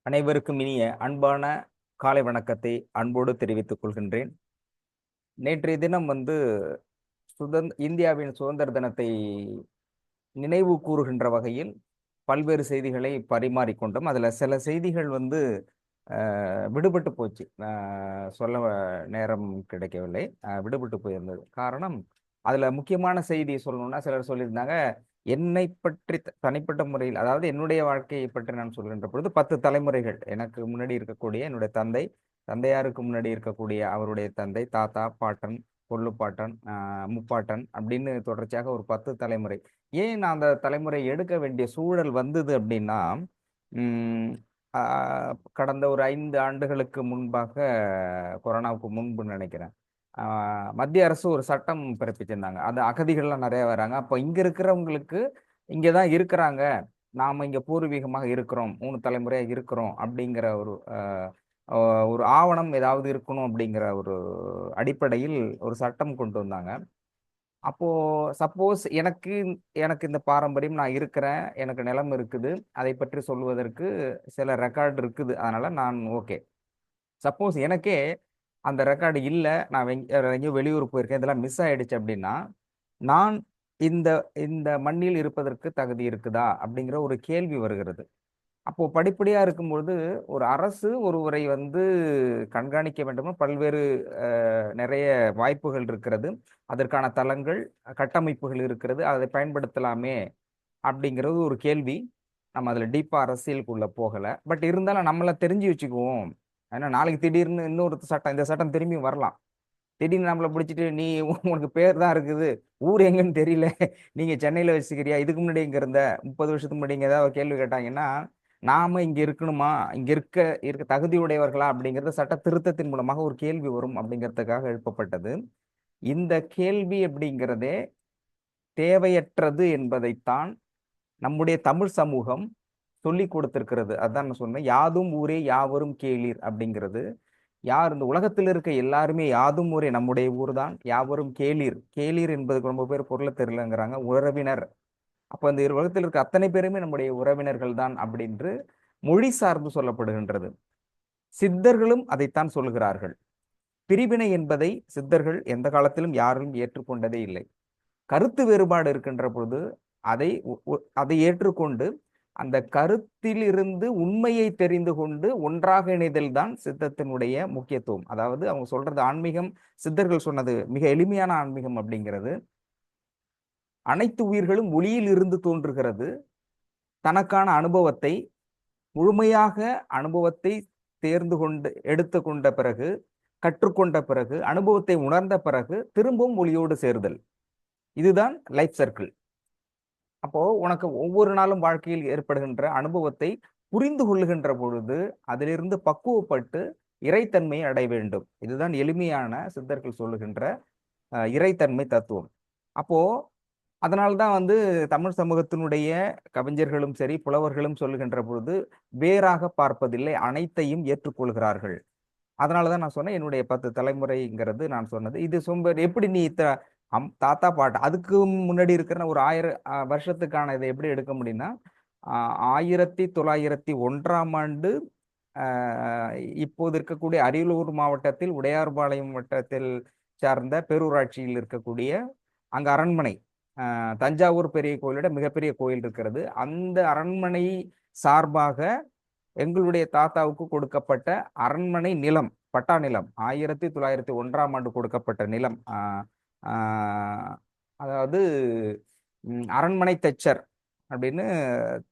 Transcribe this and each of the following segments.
அனைவருக்கும் இனிய அன்பான காலை வணக்கத்தை அன்போடு தெரிவித்துக் கொள்கின்றேன். நேற்றைய தினம் இந்தியாவின் சுதந்திர தினத்தை நினைவு கூறுகின்ற வகையில் பல்வேறு செய்திகளை பரிமாறிக்கொண்டோம். அதுல சில செய்திகள் விடுபட்டு போச்சு. சொல்ல நேரம் கிடைக்கவில்லை. விடுபட்டு போயிருந்தது. காரணம், அதுல முக்கியமான செய்தி சொல்லணும்னா, சிலர் சொல்லியிருந்தாங்க, என்னை பற்றி தனிப்பட்ட முறையில், அதாவது என்னுடைய வாழ்க்கையை பற்றி நான் சொல்கின்ற பொழுது 10 தலைமுறைகள் எனக்கு முன்னாடி இருக்கக்கூடிய என்னுடைய தந்தை, தந்தையாருக்கு முன்னாடி இருக்கக்கூடிய அவருடைய தந்தை, தாத்தா, பாட்டன், கொள்ளுப்பாட்டன், முப்பாட்டன் அப்படின்னு தொடர்ச்சியாக ஒரு 10 தலைமுறை. ஏன் நான் அந்த தலைமுறை எடுக்க வேண்டிய சூழல் வந்தது அப்படின்னா, ம், ஆ, கடந்த ஒரு 5 ஆண்டுகளுக்கு முன்பாக, கொரோனாவுக்கு முன்பு நினைக்கிறேன், மத்திய அரசு ஒரு சட்டம் பிறப்பிச்சிருந்தாங்க. அது அகதிகள்லாம் நிறைய வராங்க. அப்போ இங்க இருக்கிறவங்களுக்கு இங்க தான் இருக்கிறாங்க. நாம இங்க பூர்வீகமாக இருக்கிறோம். 3 தலைமுறையா இருக்கிறோம். அப்படிங்கிற ஒரு ஆவணம் ஏதாவது இருக்கணும் அப்படிங்கிற ஒரு அடிப்படையில் ஒரு சட்டம் கொண்டு வந்தாங்க. அப்போ சப்போஸ் எனக்கு எனக்கு இந்த பாரம்பரியம் நான் இருக்கிறேன். எனக்கு நிலம் இருக்குது. அதை பற்றி சொல்வதற்கு சில ரெக்கார்ட் இருக்குது. அதனால நான் ஓகே. சப்போஸ் எனக்கே அந்த ரெக்கார்டு இல்ல. நான் எங்கேயோ வெளியூர் போயிருக்கேன். இதெல்லாம் மிஸ் ஆயிடுச்சு அப்படின்னா, நான் இந்த இந்த மண்ணில் இருப்பதற்கு தகுதி இருக்குதா? அப்படிங்கிற ஒரு கேள்வி வருகிறது. அப்போ படிப்படியா இருக்கும்பொழுது, ஒரு அரசு ஒருவரை கண்காணிக்க வேண்டுமா, பல்வேறு நிறைய வாய்ப்புகள் இருக்கிறது. அதற்கான தளங்கள், கட்டமைப்புகள் இருக்கிறது. அதை பயன்படுத்தலாமே அப்படிங்கிறது ஒரு கேள்வி. நம்ம அதில டீப்பா அரசியலுக்குள்ள போகல. பட் இருந்தாலும் நம்மள தெரிஞ்சு வச்சுக்குவோம். ஏன்னா நாளைக்கு திடீர்னு இன்னொரு சட்டம், இந்த சட்டம் திரும்பியும் வரலாம். திடீர்னு நம்மள புடிச்சிட்டு, "நீ உனக்கு பேர் தான் இருக்குது. ஊர் எங்கன்னு தெரியல. நீங்க சென்னையில வசிக்கிறியா? இதுக்கு முன்னாடி எங்க இருந்த? 30 வருஷத்துக்கு முன்னாடி இங்க ஏதாவது கேள்வி கேட்டாங்கன்னா, நாம இங்க இருக்கணுமா? இங்க இருக்க இருக்க தகுதியுடையவர்களா?" அப்படிங்கிறது சட்ட திருத்தத்தின் மூலமாக ஒரு கேள்வி வரும் அப்படிங்கிறதுக்காக எழுப்பப்பட்டது. இந்த கேள்வி அப்படிங்கிறதே தேவையற்றது என்பதைத்தான் நம்முடைய தமிழ் சமூகம் சொல்லிக் கொடுத்திருக்கிறது. அதான் நான் சொன்னேன். "யாதும் ஊரே யாவரும் கேளீர்" அப்படிங்கிறது. யார் இந்த உலகத்தில் இருக்க எல்லாருமே யாதும் ஊரே நம்முடைய ஊர் தான். யாவரும் கேளீர். கேளீர் என்பதுக்கு ரொம்ப பேர் பொருள தெரியலங்கிறாங்க. உறவினர். அப்ப இந்த உலகத்தில் இருக்க அத்தனை பேருமே நம்முடைய உறவினர்கள் தான் அப்படின்று மொழி சார்ந்து சொல்லப்படுகின்றது. சித்தர்களும் அதைத்தான் சொல்கிறார்கள். பிரிவினை என்பதை சித்தர்கள் எந்த காலத்திலும் யாரும் ஏற்றுக்கொண்டதே இல்லை. கருத்து வேறுபாடு இருக்கின்ற பொழுது அதை அதை ஏற்றுக்கொண்டு அந்த கருத்திலிருந்து உண்மையை தெரிந்து கொண்டு ஒன்றாக இணைதல் தான் சித்தத்தினுடைய முக்கியத்துவம். அதாவது அவங்க சொல்றது ஆன்மீகம், சித்தர்கள் சொன்னது மிக எளிமையான ஆன்மீகம் அப்படிங்கிறது. அனைத்து உயிர்களும் ஒளியில் இருந்து தோன்றுகிறது. தனக்கான அனுபவத்தை முழுமையாக அனுபவத்தை தேர்ந்து கொண்டு எடுத்துக்கொண்ட பிறகு, கற்றுக்கொண்ட பிறகு, அனுபவத்தை உணர்ந்த பிறகு திரும்பவும் ஒளியோடு சேருதல். இதுதான் லைஃப் சர்க்கிள். அப்போ உனக்கு ஒவ்வொரு நாளும் வாழ்க்கையில் ஏற்படுகின்ற அனுபவத்தை புரிந்து கொள்ளுகின்ற பொழுது, அதிலிருந்து பக்குவப்பட்டு இறைத்தன்மையை அடைய வேண்டும். இதுதான் எளிமையான சித்தர்கள் சொல்லுகின்ற இறைத்தன்மை தத்துவம். அப்போ அதனால தான் தமிழ் சமூகத்தினுடைய கவிஞர்களும் சரி, புலவர்களும் சொல்லுகின்ற பொழுது, வேறாக பார்ப்பதில்லை, அனைத்தையும் ஏற்றுக்கொள்கிறார்கள். அதனால தான் நான் சொன்னேன், என்னுடைய 10 தலைமுறைங்கிறது நான் சொன்னது. இது எப்படி நீ தாத்தா, பாட்டன் அதுக்கு முன்னாடி இருக்கிற ஒரு 1000 வருஷத்துக்கான இத எப்படி எடுக்க முடியும்னா, 1901ஆம் ஆண்டு அ இப்போது இருக்கக்கூடிய அரியலூர் மாவட்டத்தில் உடையார்பாளையம் வட்டத்தில் சார்ந்த பேரூராட்சியில் இருக்கக்கூடிய அங்க அரண்மனை. தஞ்சாவூர் பெரிய கோயிலோட மிகப்பெரிய கோயில் இருக்கிறது. அந்த அரண்மனை சார்பாக எங்களுடைய தாத்தாவுக்கு கொடுக்கப்பட்ட அரண்மனை நிலம், பட்டா நிலம் 1901ஆம் ஆண்டு கொடுக்கப்பட்ட நிலம். ஆ அதாவது அரண்மனை தச்சர் அப்படின்னு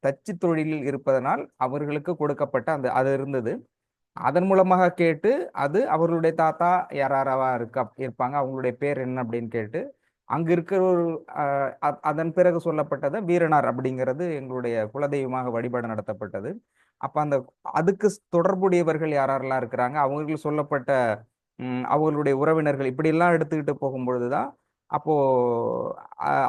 தச்சு தொழிலில் இருப்பதனால் அவர்களுக்கு கொடுக்கப்பட்ட அது இருந்தது. அதன் மூலமாக கேட்டு, அது அவர்களுடைய தாத்தா யாராரவா இருப்பாங்க. அவங்களுடைய பேர் என்ன அப்படின்னு கேட்டு, அங்க இருக்கிற ஒரு அதன் பிறகு சொல்லப்பட்டது வீரனார் அப்படிங்கிறது எங்களுடைய குலதெய்வமாக வழிபாடு நடத்தப்பட்டது. அப்ப அதுக்கு தொடர்புடையவர்கள் யாரெல்லாம் இருக்கிறாங்க, அவங்களுக்கு சொல்லப்பட்ட அவர்களுடைய உறவினர்கள் இப்படியெல்லாம் எடுத்துக்கிட்டு போகும்பொழுது தான், அப்போ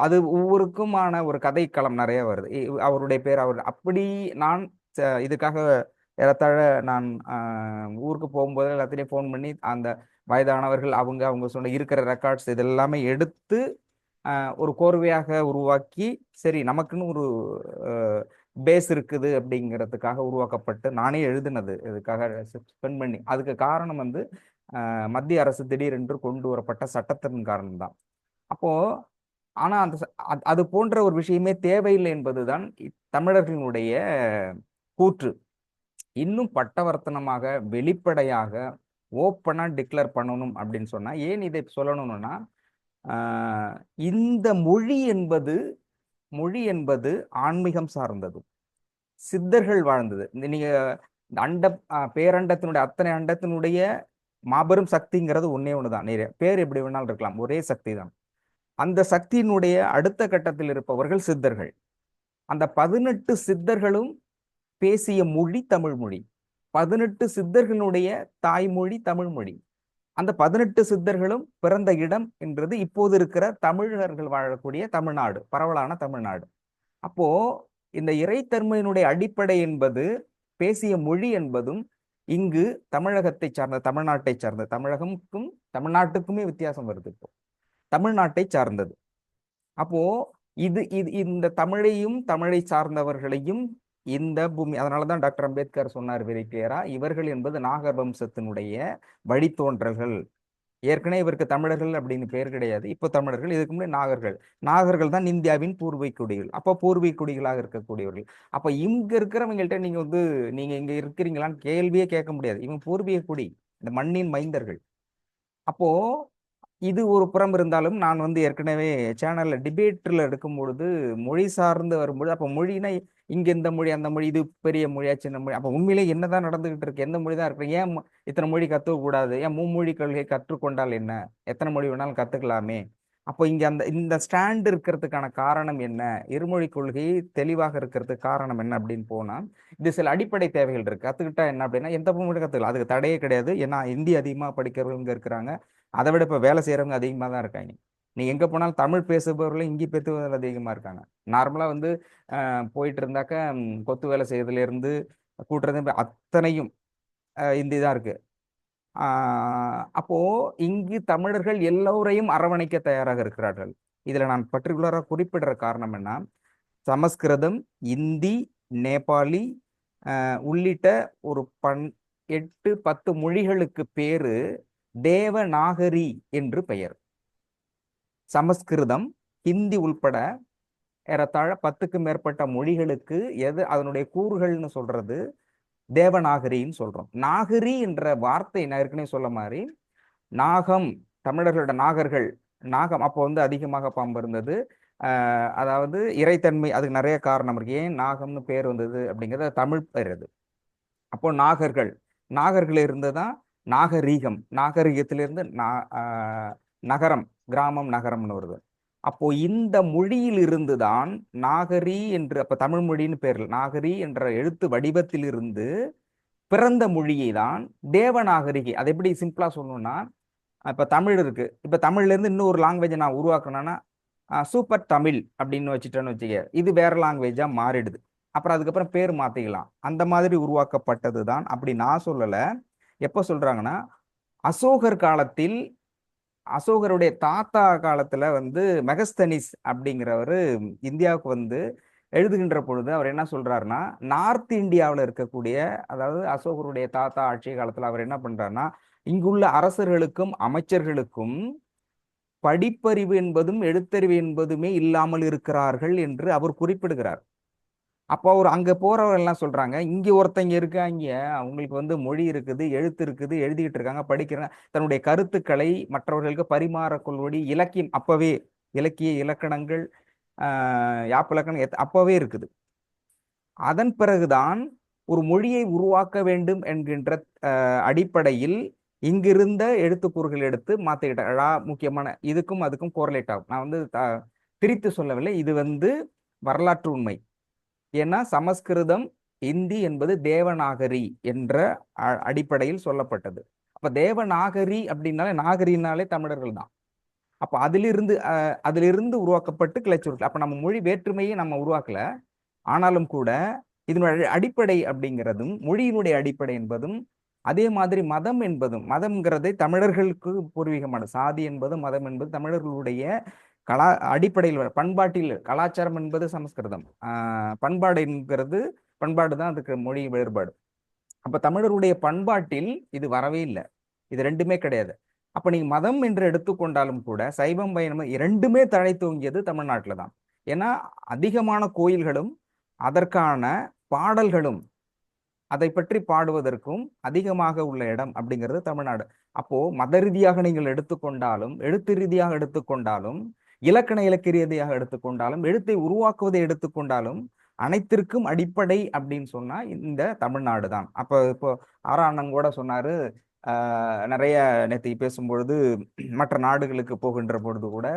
அது ஒவ்வொருக்குமான ஒரு கதைக்களம் நெறைய வருது. அவருடைய பேர் அப்படி நான் இதுக்காக ஏறத்தாழ நான் ஊருக்கு போகும்போது எல்லாத்துலயும் ஃபோன் பண்ணி, அந்த வயதானவர்கள் அவங்க சொன்ன இருக்கிற ரெக்கார்ட்ஸ் இது எல்லாமே எடுத்து ஒரு கோர்வையாக உருவாக்கி, சரி நமக்குன்னு ஒரு அ பேஸ் இருக்குது அப்படிங்கிறதுக்காக உருவாக்கப்பட்டு நானே எழுதினது இதுக்காக ஸ்பெண்ட் பண்ணி. அதுக்கு காரணம் வந்து மத்திய அரசு திடீரென்று கொண்டு வரப்பட்ட சட்டத்தின் காரணம்தான். அப்போ ஆனா அது போன்ற ஒரு விஷயமே தேவையில்லை என்பதுதான் தமிழர்களுடைய கூற்று. இன்னும் பட்டவர்த்தனமாக வெளிப்படையாக ஓப்பனா டிக்ளேர் பண்ணணும் அப்படின்னு சொன்னா, ஏன் இதை சொல்லணும்னா, இந்த மொழி என்பது ஆன்மீகம் சார்ந்தது, சித்தர்கள் வாழ்ந்தது. நீங்க இந்த பேரண்டத்தினுடைய அத்தனை அண்டத்தினுடைய மாபெரும் சக்திங்கிறது ஒன்னே ஒண்ணுதான். நிறைய பேர் எப்படி வேணாலும் இருக்கலாம், ஒரே சக்தி தான். அந்த சக்தியினுடைய அடுத்த கட்டத்தில் இருப்பவர்கள் சித்தர்கள். அந்த 18 சித்தர்களும் பேசிய மொழி தமிழ் மொழி. 18 சித்தர்களுடைய தாய்மொழி தமிழ் மொழி. அந்த 18 சித்தர்களும் பிறந்த இடம் என்றது இப்போது இருக்கிற தமிழர்கள் வாழக்கூடிய தமிழ்நாடு, பரவலான தமிழ்நாடு. அப்போ இந்த இறைத்தன்மையினுடைய அடிப்படை என்பது பேசிய மொழி என்பதும் இங்கு தமிழகத்தை சார்ந்த, தமிழ்நாட்டை சார்ந்த, தமிழகமுக்கும் தமிழ்நாட்டுக்குமே வித்தியாசம் வருது. இப்போ தமிழ்நாட்டை சார்ந்தது. அப்போ இது இது இந்த தமிழையும் தமிழை சார்ந்தவர்களையும் இந்த பூமி, அதனாலதான் டாக்டர் அம்பேத்கர் சொன்னார் வெரி கிளியரா, இவர்கள் என்பது நாகர் வம்சத்தினுடைய வழித்தோன்றல்கள். ஏற்கனவே இவருக்கு தமிழர்கள் அப்படின்னு பேர் கிடையாது, இப்போ தமிழர்கள், இதுக்கு முன்னாடி நாகர்கள். நாகர்கள் தான் இந்தியாவின் பூர்வீக குடிகள். அப்போ பூர்வீக குடிகளாக இருக்கக்கூடியவர்கள். அப்ப இங்க இருக்கிறவங்கள்ட்ட நீங்க வந்து நீங்க இங்க இருக்கிறீங்களான்னு கேள்வியே கேட்க முடியாது. இவங்க பூர்வீக குடி, இந்த மண்ணின் மைந்தர்கள். அப்போ இது ஒரு புறம் இருந்தாலும், நான் வந்து ஏற்கனவே சேனல்ல டிபேட்ல எடுக்கும் பொழுது மொழி சார்ந்து வரும்போது, அப்ப மொழினா இங்க இந்த மொழி அந்த மொழி, இது பெரிய மொழியா சின்ன மொழி, அப்ப உண்மையிலே என்னதான் நடந்துகிட்டு இருக்கு, எந்த மொழி தான் இருக்கு, ஏன் இத்தனை மொழி கத்துக்க கூடாது, ஏன் மும்மொழி கொள்கை கற்றுக்கொண்டால் என்ன, எத்தனை மொழி வேணாலும் கத்துக்கலாமே. அப்போ இங்க இந்த ஸ்டாண்ட் இருக்கிறதுக்கான காரணம் என்ன, இருமொழி கொள்கை தெளிவாக இருக்கிறதுக்கு காரணம் என்ன அப்படின்னு போனா, இது சில அடிப்படை தேவைகள் இருக்கு. கத்துக்கிட்டா என்ன அப்படின்னா, எந்த மொழி கத்துக்கலாம், அதுக்கு தடையே கிடையாது. ஏன்னா ஹிந்தி அதிகமா படிக்கிறவங்க இருக்கிறாங்க, அதை விட இப்ப வேலை செய்யறவங்க அதிகமா தான் இருக்காங்க. நீ எங்க போனாலும் தமிழ் பேசுபவர்களும் இங்கி பேசுபவர்கள் அதிகமா இருக்காங்க. நார்மலா வந்து போயிட்டு இருந்தாக்க கொத்து வேலை செய்யறதுல இருந்து கூட்டுறது அத்தனையும் ஹிந்தி தான் இருக்கு. அப்போ இங்கு தமிழர்கள் எல்லோரையும் அரவணைக்க தயாராக இருக்கிறார்கள். இதுல நான் பர்டிகுலரா குறிப்பிடுற காரணம் என்ன, சமஸ்கிருதம், இந்தி, நேபாளி உள்ளிட்ட ஒரு 8-10 மொழிகளுக்கு பேரு தேவநாகரி என்று பெயர். சமஸ்கிருதம், ஹிந்தி உள்பட ஏறத்தாழ 10க்கும் மேற்பட்ட மொழிகளுக்கு எது அதனுடைய கூறுகள்னு சொல்றது தேவநாகரின்னு சொல்றோம். நாகரி என்ற வார்த்தை நான் ஏற்கனவே சொல்ல மாதிரி, நாகம், தமிழர்களோட நாகர்கள், நாகம் அப்போ வந்து அதிகமாக பாம்பு இருந்தது. அதாவது இறைத்தன்மை, அதுக்கு நிறைய காரணம் இருக்கு. ஏன் நாகம்னு பேர் வந்தது அப்படிங்கிறது தமிழ் பேர் அது. அப்போ நாகர்கள் இருந்துதான் நாகரீகம், நாகரீகத்திலிருந்து நகரம், கிராமம், நகரம்னு வருது. அப்போ இந்த மொழியில் இருந்துதான் நாகரி என்று, அப்ப தமிழ் மொழின்னு பேர், நாகரி என்ற எழுத்து வடிவத்தில் இருந்து பிறந்த மொழியை தான் தேவநாகரிகை. அது எப்படி சிம்பிளா சொல்லணும்னா, இப்ப தமிழ் இருக்கு, இப்ப தமிழ்ல இருந்து இன்னொரு லாங்குவேஜை நான் உருவாக்கணும்னா சூப்பர் தமிழ் அப்படின்னு வச்சுட்டேன்னு வச்சுக்க, இது வேற லாங்குவேஜா மாறிடுது. அப்புறம் அதுக்கப்புறம் பேர் மாத்திக்கலாம். அந்த மாதிரி உருவாக்கப்பட்டது தான். அப்படி நான் சொல்லல. எப்ப சொல்றாங்கன்னா, அசோகர் காலத்தில், அசோகருடைய தாத்தா காலத்துல வந்து மெகஸ்தனிஸ் அப்படிங்கிறவரு இந்தியாவுக்கு வந்து எழுதுகின்ற பொழுது அவர் என்ன சொல்றாருன்னா, நார்த் இந்தியாவில் இருக்கக்கூடிய, அதாவது அசோகருடைய தாத்தா ஆட்சி காலத்துல அவர் என்ன பண்றாருன்னா, இங்குள்ள அரசர்களுக்கும் அமைச்சர்களுக்கும் படிப்பறிவு என்பதும் எழுத்தறிவு என்பதுமே இல்லாமல் இருக்கிறார்கள் என்று அவர் குறிப்பிடுகிறார். அப்போ அவர் அங்க போறவர் எல்லாம் சொல்றாங்க, இங்க ஒருத்தங்க இருக்காங்க, அவங்களுக்கு வந்து மொழி இருக்குது, எழுத்து இருக்குது, எழுதிட்டு இருக்காங்க, படிக்கிறாங்க, தன்னுடைய கருத்துக்களை மற்றவர்களுக்கு பரிமாறக்கொள்வடி இலக்கியம் அப்பவே, இலக்கிய இலக்கணங்கள் யாப்பிலக்கணம் அப்பவே இருக்குது. அதன் பிறகுதான் ஒரு மொழியை உருவாக்க வேண்டும் என்கின்ற அடிப்படையில் இங்கிருந்த எழுத்துக்கூறுகள் எடுத்து மாத்திக்கிட்ட முக்கியமான, இதுக்கும் அதுக்கும் கோரிலேட் ஆகும். நான் வந்து பிரித்து சொல்லவில்லை, இது வந்து வரலாற்று உண்மை. ஏன்னா சமஸ்கிருதம், இந்தி என்பது தேவநாகரி என்ற அடிப்படையில் சொல்லப்பட்டது. அப்ப தேவநாகரி அப்படின்னாலே, நாகரினாலே தமிழர்கள் தான். அப்ப அதிலிருந்து உருவாக்கப்பட்டு கிளைச்சுருக்கள். அப்ப நம்ம மொழி வேற்றுமையை நம்ம உருவாக்கல. ஆனாலும் கூட இதனுடைய அடிப்படை அப்படிங்கிறதும், மொழியினுடைய அடிப்படை என்பதும், அதே மாதிரி மதம் என்பதும், மதம்ங்கிறதை தமிழர்களுக்கு பூர்வீகமான, சாதி என்பது மதம் என்பது தமிழர்களுடைய அடிப்படையில் பண்பாட்டில் கலாச்சாரம் என்பது சமஸ்கிருதம், பண்பாடு என்கிறது பண்பாடு தான் அதுக்கு மொழி வேறுபாடு. அப்ப தமிழருடைய பண்பாட்டில் இது வரவே இல்லை, இது ரெண்டுமே கிடையாது. அப்ப நீங்க மதம் என்று எடுத்துக்கொண்டாலும் கூட சைவம் வைணவம் இரண்டுமே தழை தூங்கியது தமிழ்நாட்டில் தான். ஏன்னா அதிகமான கோயில்களும் அதற்கான பாடல்களும் அதை பற்றி பாடுவதற்கும் அதிகமாக உள்ள இடம் அப்படிங்கிறது தமிழ்நாடு. அப்போ மத ரீதியாக நீங்கள் எடுத்துக்கொண்டாலும், எழுத்து ரீதியாக எடுத்துக்கொண்டாலும், இலக்கண இலக்கிய ரீதியாக எடுத்துக்கொண்டாலும், எழுத்தை உருவாக்குவதை எடுத்துக்கொண்டாலும் அனைத்திற்கும் அடிப்படை அப்படின்னு சொன்னா இந்த தமிழ்நாடு தான். அப்போ இப்போ அண்ணன் கூட சொன்னாரு, நிறைய நேற்று பேசும்பொழுது மற்ற நாடுகளுக்கு போகின்ற பொழுது கூட,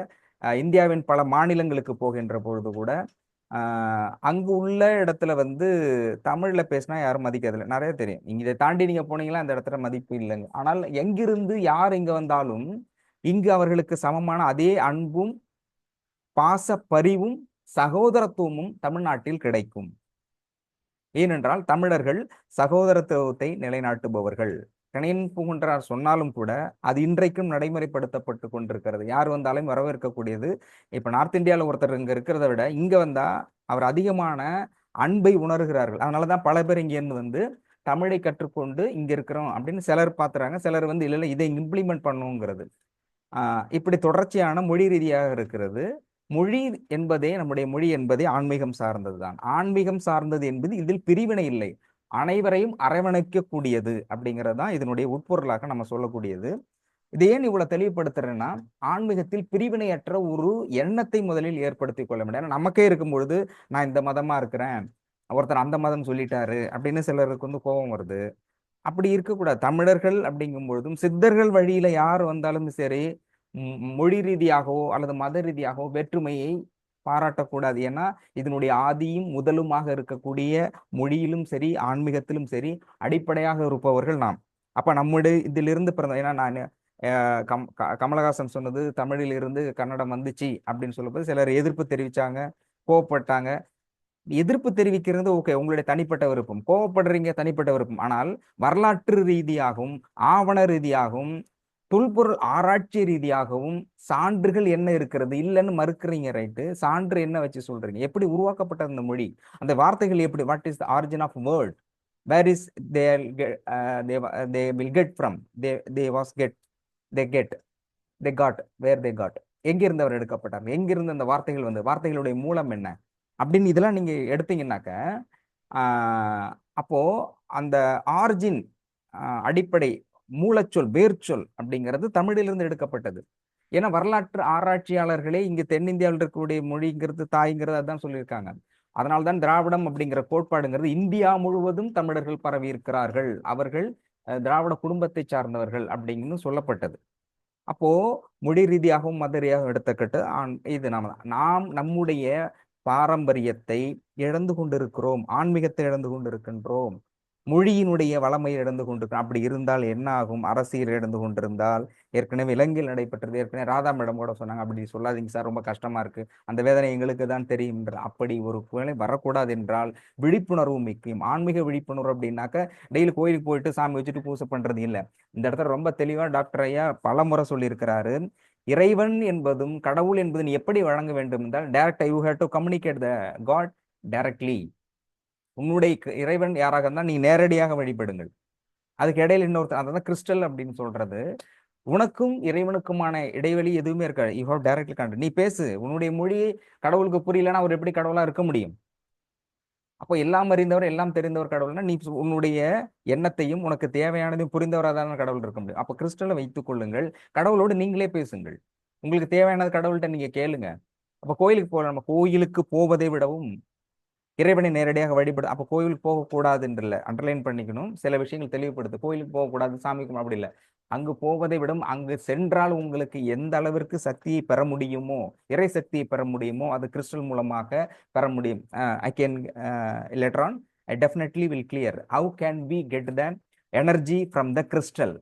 இந்தியாவின் பல மாநிலங்களுக்கு போகின்ற பொழுது கூட அங்கு உள்ள இடத்துல வந்து தமிழ்ல பேசினா யாரும் மதிக்கிறதில்ல, நிறைய தெரியும். நீங்க இதை தாண்டி நீங்க போனீங்களா அந்த இடத்துல மதிப்பு இல்லைங்க. ஆனால் எங்கிருந்து யார் இங்க வந்தாலும் இங்கு அவர்களுக்கு சமமான அதே அன்பும் பாச பரிவும் சகோதரத்துவமும் தமிழ்நாட்டில் கிடைக்கும். ஏனென்றால் தமிழர்கள் சகோதரத்துவத்தை நிலைநாட்டுபவர்கள். கணியன் பூங்குன்றார் சொன்னாலும் கூட அது இன்றைக்கும் நடைமுறைப்படுத்தப்பட்டு கொண்டிருக்கிறது. யார் வந்தாலும் வரவேற்கக்கூடியது. இப்ப நார்த் இந்தியாவில் ஒருத்தர் இங்க இருக்கிறத விட இங்க வந்தா அவர் அதிகமான அன்பை உணர்கிறார்கள். அதனாலதான் பல பேர் இங்கேருந்து வந்து தமிழை கற்றுக்கொண்டு இங்க இருக்கிறோம் அப்படின்னு சிலர் பாத்துறாங்க. சிலர் வந்து இல்ல இதை இம்ப்ளிமெண்ட் பண்ணுங்கிறது. இப்படி தொடர்ச்சியான மொழி ரீதியாக இருக்கிறது. மொழி என்பதே, நம்முடைய மொழி என்பதே ஆன்மீகம் சார்ந்ததுதான். ஆன்மீகம் சார்ந்தது என்பது இதில் பிரிவினை இல்லை, அனைவரையும் அரவணைக்கக்கூடியது அப்படிங்கிறது தான் இதனுடைய உட்பொருளாக நம்ம சொல்லக்கூடியது. இதை ஏன் இவ்வளவு தெளிவுபடுத்துறேன்னா, ஆன்மீகத்தில் பிரிவினையற்ற ஒரு எண்ணத்தை முதலில் ஏற்படுத்தி கொள்ள முடியாது. நமக்கே இருக்கும் பொழுது நான் இந்த மதமா இருக்கிறேன், ஒருத்தர் அந்த மதம் சொல்லிட்டாரு அப்படின்னு சிலருக்கு வந்து கோபம் வருது. அப்படி இருக்கக்கூடாது. தமிழர்கள் அப்படிங்கும் பொழுதும் சித்தர்கள் வழியில யார் வந்தாலும் சரி, மொழி ரீதியாகவோ அல்லது மத ரீதியாகவோ வேற்றுமையை பாராட்டக்கூடாது. ஏன்னா இதனுடைய ஆதியும் முதலுமாக இருக்கக்கூடிய மொழியிலும் சரி ஆன்மீகத்திலும் சரி அடிப்படையாக இருப்பவர்கள் நாம். அப்ப நம்முடைய இதிலிருந்து பிறந்த, ஏன்னா நான் கமலஹாசன் சொன்னது தமிழில் இருந்து கன்னடம் வந்துச்சு அப்படின்னு சொல்லும்போது சிலர் எதிர்ப்பு தெரிவிச்சாங்க, கோவப்பட்டாங்க. எதிர்ப்பு தெரிவிக்கிறது ஓகே, உங்களுடைய தனிப்பட்ட விருப்பம். கோவப்படுறீங்க, தனிப்பட்ட விருப்பம். ஆனால் வரலாற்று ரீதியாகவும் ஆவண ரீதியாகவும் தொல்பொருள் ஆராய்ச்சி ரீதியாகவும் சான்றுகள் என்ன இருக்கிறது இல்லைன்னு மறுக்கிறீங்க, ரைட்டு. சான்று என்ன வச்சு சொல்றீங்க? எப்படி உருவாக்கப்பட்ட அந்த மொழி, அந்த வார்த்தைகள் எப்படி, what is the origin of word, where is they will get from, they was get, they get, they got, where they got, எங்கிருந்து அவர் எடுக்கப்பட்டார், எங்கிருந்து அந்த வார்த்தைகள் வந்து, வார்த்தைகளுடைய மூலம் என்ன அப்படின்னு இதெல்லாம் நீங்க எடுத்தீங்கன்னாக்க அப்போ அந்த ஆரிஜின், அடிப்படை மூலச்சொல் வேர்ச்சொல் அப்படிங்கிறது தமிழிலிருந்து எடுக்கப்பட்டது. ஏன்னா வரலாற்று ஆராய்ச்சியாளர்களே இங்க தென்னிந்தியாவில் இருக்கக்கூடிய மொழிங்கிறது தாய்ங்கிறது அதான் சொல்லியிருக்காங்க. அதனால்தான் திராவிடம் அப்படிங்கிற கோட்பாடுங்கிறது இந்தியா முழுவதும் தமிழர்கள் பரவி இருக்கிறார்கள், அவர்கள் திராவிட குடும்பத்தை சார்ந்தவர்கள் அப்படின்னு சொல்லப்பட்டது. அப்போ மொழி ரீதியாகவும் மத ரீதியாகவும் எடுத்துக்கிட்டு இது நாம் நம்முடைய பாரம்பரியத்தை இழந்து கொண்டிருக்கிறோம், ஆன்மீகத்தை இழந்து கொண்டிருக்கின்றோம், மொழியினுடைய வளமை இழந்து கொண்டிருக்கிறோம். அப்படி இருந்தால் என்ன ஆகும்? அரசியல் இழந்து கொண்டிருந்தால், ஏற்கனவே இலங்கையில் நடைபெற்றது, ஏற்கனவே ராதா மேடம் கூட சொன்னாங்க, அப்படி சொல்லாதீங்க சார், ரொம்ப கஷ்டமா இருக்கு, அந்த வேதனை எங்களுக்கு தான் தெரியும். அப்படி ஒரு வேலை வரக்கூடாது என்றால் விழிப்புணர்வு முக்கியம். ஆன்மீக விழிப்புணர்வு அப்படின்னாக்க டெய்லி கோயிலுக்கு போயிட்டு சாமி வச்சுட்டு பூசை பண்றது இல்லை. இந்த இடத்துல ரொம்ப தெளிவா டாக்டர் ஐயா பல முறை சொல்லியிருக்கிறாரு, இறைவன் என்பதும் கடவுள் என்பதும் எப்படி வழங்க வேண்டும் என்றால் டைரக்டா you have to communicate the God directly. உன்னுடைய இறைவன் யாராக இருந்தால் நீ நேரடியாக வழிபடுங்கள். அதுக்கு இடையில இன்னொருத்தர், அதான் கிறிஸ்டல் அப்படின்னு சொல்றது, உனக்கும் இறைவனுக்குமான இடைவெளி எதுவுமே இருக்காது. You have directly contact. நீ பேசு, உன்னுடைய மொழி கடவுளுக்கு புரியலன்னா அவர் எப்படி கடவுளா இருக்க முடியும்? அப்போ எல்லாம் அறிந்தவர் எல்லாம் தெரிந்தவர் கடவுள்னா நீ உன்னுடைய எண்ணத்தையும் உனக்கு தேவையானதையும் புரிந்தவராக கடவுள் இருக்க முடியும். அப்போ கிறிஸ்டலை வைத்துக் கொள்ளுங்கள், கடவுளோடு நீங்களே பேசுங்கள், உங்களுக்கு தேவையானது கடவுள்கிட்ட நீங்க கேளுங்க. அப்ப கோயிலுக்கு போகலாம், நம்ம கோயிலுக்கு போவதை விடவும் இறைவனை நேரடியாக வழிபடு. அப்போ கோயிலுக்கு போகக்கூடாதுன்றல அண்டர்லைன் பண்ணிக்கணும், சில விஷயங்கள் தெளிவுபடுத்து. கோயிலுக்கு போகக்கூடாது, சாமிக்கும் அப்படி இல்லை. அங்கு போவதை விடும் அங்கு சென்றால் உங்களுக்கு எந்த அளவிற்கு சக்தியை பெற முடியுமோ, இறை சக்தியை பெற முடியுமோ அது கிறிஸ்டல் மூலமாக பெற முடியும். I can later on I definitely will clear how can we get the energy from the crystal.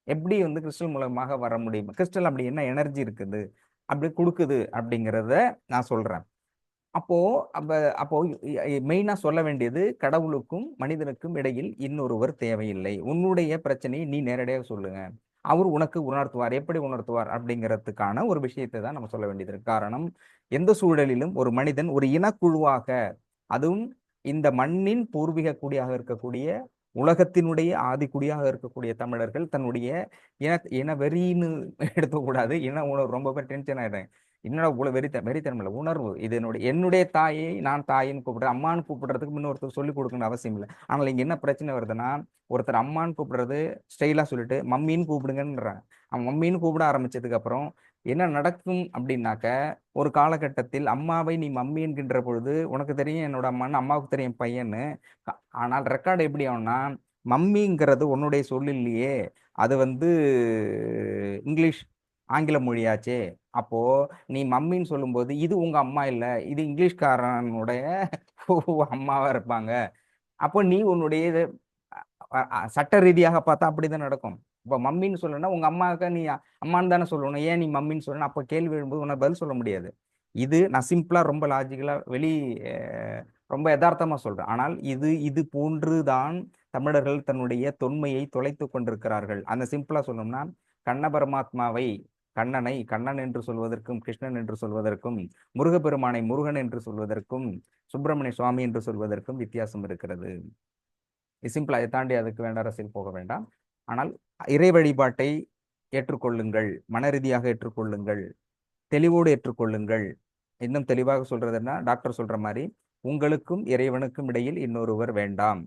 எப்படி வந்து கிறிஸ்டல் மூலமாக வர முடியும்? கிறிஸ்டல் அப்படி என்ன எனர்ஜி இருக்குது, அப்படி கொடுக்குது அப்படிங்கிறத நான் சொல்றேன். அப்போ அப்போ மெயினா சொல்ல வேண்டியது, கடவுளுக்கும் மனிதனுக்கும் இடையில் இன்னொருவர் தேவையில்லை. உன்னுடைய பிரச்சனையை நீ நேரடியாக சொல்லுங்க. அவர் உனக்கு உணர்த்துவார். எப்படி உணர்த்துவார் அப்படிங்கிறதுக்கான ஒரு விஷயத்தை தான் நம்ம சொல்ல வேண்டியது இருக்கு. காரணம், எந்த சூழலிலும் ஒரு மனிதன் ஒரு இனக்குழுவாக, அதுவும் இந்த மண்ணின் பூர்வீக குடியாக இருக்கக்கூடிய, உலகத்தினுடைய ஆதிக்குடியாக இருக்கக்கூடிய தமிழர்கள் தன்னுடைய இன வெறின்னு எடுத்துக்கூடாது. இன உணர்வு ரொம்ப பேர் டென்ஷன் ஆயிடுறேன். என்னோட வெறித்தனம் இல்லை, உணர்வு. இது என்னுடைய தாயை நான் தாயின்னு கூப்பிடுறேன். அம்மான்னு கூப்பிடுறதுக்கு இன்னொருத்தர் சொல்லிக் கொடுக்கணும்னு அவசியம் இல்லை. ஆனால் இங்க என்ன பிரச்சனை வருதுன்னா, ஒருத்தர் அம்மான்னு கூப்பிடுறது ஸ்டைலா சொல்லிட்டு மம்மின்னு கூப்பிடுங்கன்றாங்க. அவன் மம்மின்னு கூப்பிட ஆரம்பிச்சதுக்கு அப்புறம் என்ன நடக்கும் அப்படின்னாக்க, ஒரு காலகட்டத்தில் அம்மாவை நீ மம்மி என்கின்ற பொழுது உனக்கு தெரியும் என்னோட அம்மான்னு, அம்மாவுக்கு தெரியும் என் பையன்னு. ஆனால் ரெக்கார்டு எப்படி ஆகும்னா, மம்மிங்கிறது உன்னுடைய சொல் இல்லையே, அது வந்து இங்கிலீஷ் ஆங்கில மொழியாச்சே. அப்போ நீ மம்மின்னு சொல்லும்போது இது உங்க அம்மா இல்ல, இது இங்கிலீஷ்காரனுடைய அம்மாவா இருப்பாங்க. அப்போ நீ உன்னுடைய சட்ட ரீதியாக பார்த்தா அப்படிதான் நடக்கும். இப்போ மம்மின்னு சொல்லணும்னா உங்க அம்மாவுக்கு நீ அம்மான்னு தானே சொல்லணும். ஏன் நீ மம்மின்னு சொல்லணும்? அப்போ கேள்வி எழும்போது உன்னை பதில் சொல்ல முடியாது. இது நான் சிம்பிளா ரொம்ப லாஜிக்கலா ரொம்ப யதார்த்தமா சொல்றேன். ஆனால் இது இது போன்றுதான் தமிழர்கள் தன்னுடைய தொன்மையை தொலைத்து கொண்டிருக்கிறார்கள். அந்த சிம்பிளா சொல்லணும்னா, கண்ண பரமாத்மாவை கண்ணனை கண்ணன் என்று சொல்வதற்கும், கிருஷ்ணன் என்று சொல்வதற்கும், முருகப்பெருமானை முருகன் என்று சொல்வதற்கும், சுப்பிரமணிய சுவாமி என்று சொல்வதற்கும் வித்தியாசம் இருக்கிறது. சிம்பிளா இதை தாண்டி அதுக்கு வேண்டாம், அரசியல் போக வேண்டாம். ஆனால் இறை வழிபாட்டை ஏற்றுக்கொள்ளுங்கள், மன ரீதியாக ஏற்றுக்கொள்ளுங்கள், தெளிவோடு ஏற்றுக்கொள்ளுங்கள். இன்னும் தெளிவாக சொல்றதுன்னா, டாக்டர் சொல்ற மாதிரி உங்களுக்கும் இறைவனுக்கும் இடையில் இன்னொருவர் வேண்டாம்.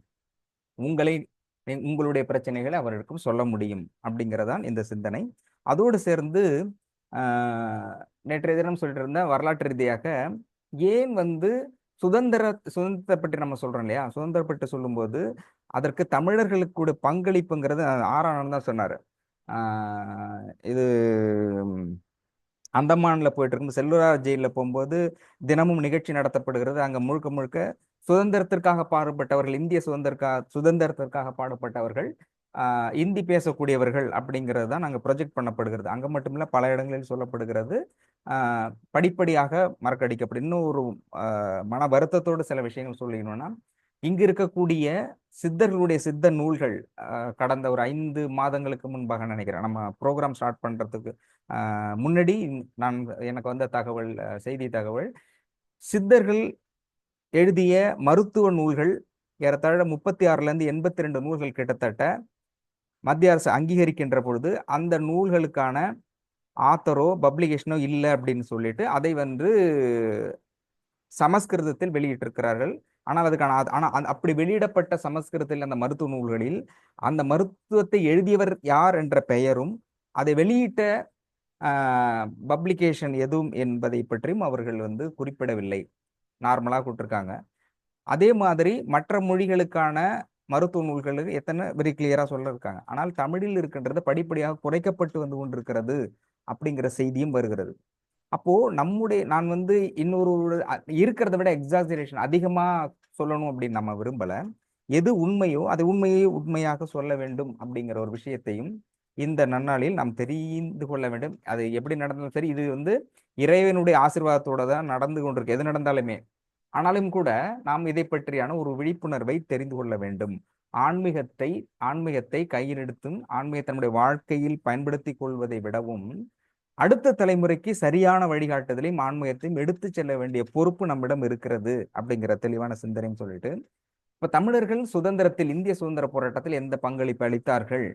உங்களுடைய பிரச்சனைகளை அவர்களுக்கும் சொல்ல முடியும் அப்படிங்கிறதான் இந்த சிந்தனை. அதோடு சேர்ந்து நேற்றைய தினம் சொல்லிட்டு இருந்த வரலாற்று ரீதியாக ஏன் சுதந்திரத்தை பற்றி நம்ம சொல்றோம் இல்லையா, சுதந்திரப்பட்டு சொல்லும்போது அதற்கு தமிழர்களுக்கு பங்களிப்புங்கிறது ஆறானந்த் தான் சொன்னாரு. இது அந்தமான்ல போயிட்டு இருக்கும் செல்வராஜ் ஜெயில போகும்போது தினமும் நிகழ்ச்சி நடத்தப்படுகிறது. அங்க முழுக்க முழுக்க சுதந்திரத்திற்காக பாடுபட்டவர்கள், இந்திய சுதந்திரத்திற்காக பாடுபட்டவர்கள், இந்தி பேசக்கூடியவர்கள் அப்படிங்கிறது தான் அங்கே ப்ரொஜெக்ட் பண்ணப்படுகிறது. அங்கே மட்டுமில்ல, பல இடங்களில் சொல்லப்படுகிறது. படிப்படியாக மறக்கடிக்கப்படும். இன்னும் ஒரு மன வருத்தத்தோடு சில விஷயங்கள் சொல்லிக்கணும்னா, இங்கு இருக்கக்கூடிய சித்தர்களுடைய சித்த நூல்கள் கடந்த ஒரு 5 மாதங்களுக்கு முன்பாக நினைக்கிறேன், நம்ம ப்ரோக்ராம் ஸ்டார்ட் பண்றதுக்கு முன்னாடி எனக்கு வந்த தகவல், செய்தி தகவல், சித்தர்கள் எழுதிய மருத்துவ நூல்கள் ஏறத்தாழ 36லேருந்து 82 நூல்கள் கிட்டத்தட்ட மத்திய அரசு அங்கீகரிக்கின்ற பொழுது அந்த நூல்களுக்கான ஆத்தரோ பப்ளிகேஷனோ இல்லை அப்படின்னு சொல்லிட்டு அதை சமஸ்கிருதத்தில் வெளியிட்டிருக்கிறார்கள். ஆனால் அப்படி வெளியிடப்பட்ட சமஸ்கிருதத்தில் அந்த மருத்துவ நூல்களில் அந்த மருத்துவத்தை எழுதியவர் யார் என்ற பெயரும், அதை வெளியிட்ட பப்ளிகேஷன் எதுவும் என்பதை பற்றியும் அவர்கள் குறிப்பிடவில்லை. நார்மலாக கொடுத்துருக்காங்க. அதே மாதிரி மற்ற மொழிகளுக்கான மருத்துவ நூல்களுக்கு எத்தனை வெரி கிளியரா சொல்ல இருக்காங்க. ஆனால் தமிழில் இருக்கின்றது படிப்படியாக குறைக்கப்பட்டு வந்து கொண்டிருக்கிறது அப்படிங்கிற செய்தியும் வருகிறது. அப்போ நான் இன்னொரு இருக்கிறத விட எக்ஸாஜரேஷன் அதிகமா சொல்லணும் அப்படின்னு நம்ம விரும்பல. எது உண்மையோ அதை உண்மையாக சொல்ல வேண்டும் அப்படிங்கிற ஒரு விஷயத்தையும் இந்த நன்னாளில் நாம் தெரிந்து கொள்ள வேண்டும். அது எப்படி நடந்தாலும் சரி, இது இறைவனுடைய ஆசீர்வாதத்தோட தான் நடந்து கொண்டிருக்கு, எது நடந்தாலுமே. ஆனாலும் கூட நாம் இதை பற்றியான ஒரு விழிப்புணர்வை தெரிந்து கொள்ள வேண்டும். ஆன்மீகத்தை கையில் எடுத்தும் ஆன்மீகத்தை நம்முடைய வாழ்க்கையில் பயன்படுத்தி கொள்வதை விடவும் அடுத்த தலைமுறைக்கு சரியான வழிகாட்டுதலையும் ஆன்மீகத்தையும் எடுத்து செல்ல வேண்டிய பொறுப்பு நம்மிடம் இருக்கிறது அப்படிங்கிற தெளிவான சிந்தனையும் சொல்லிட்டு, இப்ப தமிழர்கள் சுதந்திரத்தில், இந்திய சுதந்திர போராட்டத்தில் எந்த பங்களிப்பு அளித்தார்கள்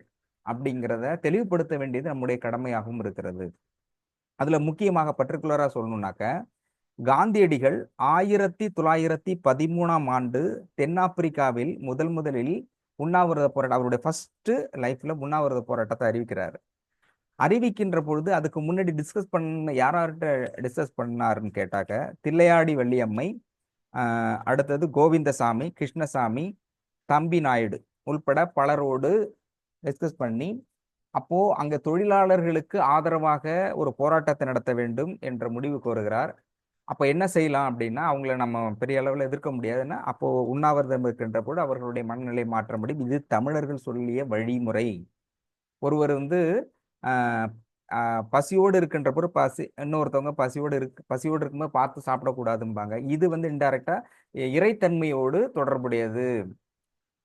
அப்படிங்கிறத தெளிவுபடுத்த வேண்டியது நம்முடைய கடமையாகவும் இருக்கிறது. அதுல முக்கியமாக பர்டிகுலரா சொல்லணும்னாக்க, காந்தியடிகள் 1913ஆம் ஆண்டு தென்னாப்பிரிக்காவில் முதலில் உண்ணாவிரத போராட்டம், அவருடைய ஃபர்ஸ்ட் லைஃப்ல உண்ணாவிரத போராட்டத்தை அறிவிக்கின்ற பொழுது அதுக்கு முன்னாடி யார்கிட்ட டிஸ்கஸ் பண்ணாருன்னு கேட்டாக்க, தில்லையாடி வள்ளியம்மை, அடுத்தது கோவிந்தசாமி, கிருஷ்ணசாமி, தம்பி நாயுடு உள்பட பலரோடு டிஸ்கஸ் பண்ணி, அப்போ அங்க தொழிலாளர்களுக்கு ஆதரவாக ஒரு போராட்டத்தை நடத்த வேண்டும் என்ற முடிவு கோருகிறார். அப்போ என்ன செய்யலாம் அப்படின்னா, அவங்கள நம்ம பெரிய அளவில் எதிர்க்க முடியாதுன்னா, அப்போ உண்ணாவிரதம் இருக்கின்ற போது அவர்களுடைய மனநிலை மாற்ற முடியும். இது தமிழர்கள் சொல்லிய வழிமுறை. ஒருவர் பசியோடு இருக்கின்ற போது இன்னொருத்தவங்க பசியோடு இருக்கும்போது பார்த்து சாப்பிடக்கூடாதும்பாங்க. இது இன்டைரக்டா இறைத்தன்மையோடு தொடர்புடையது.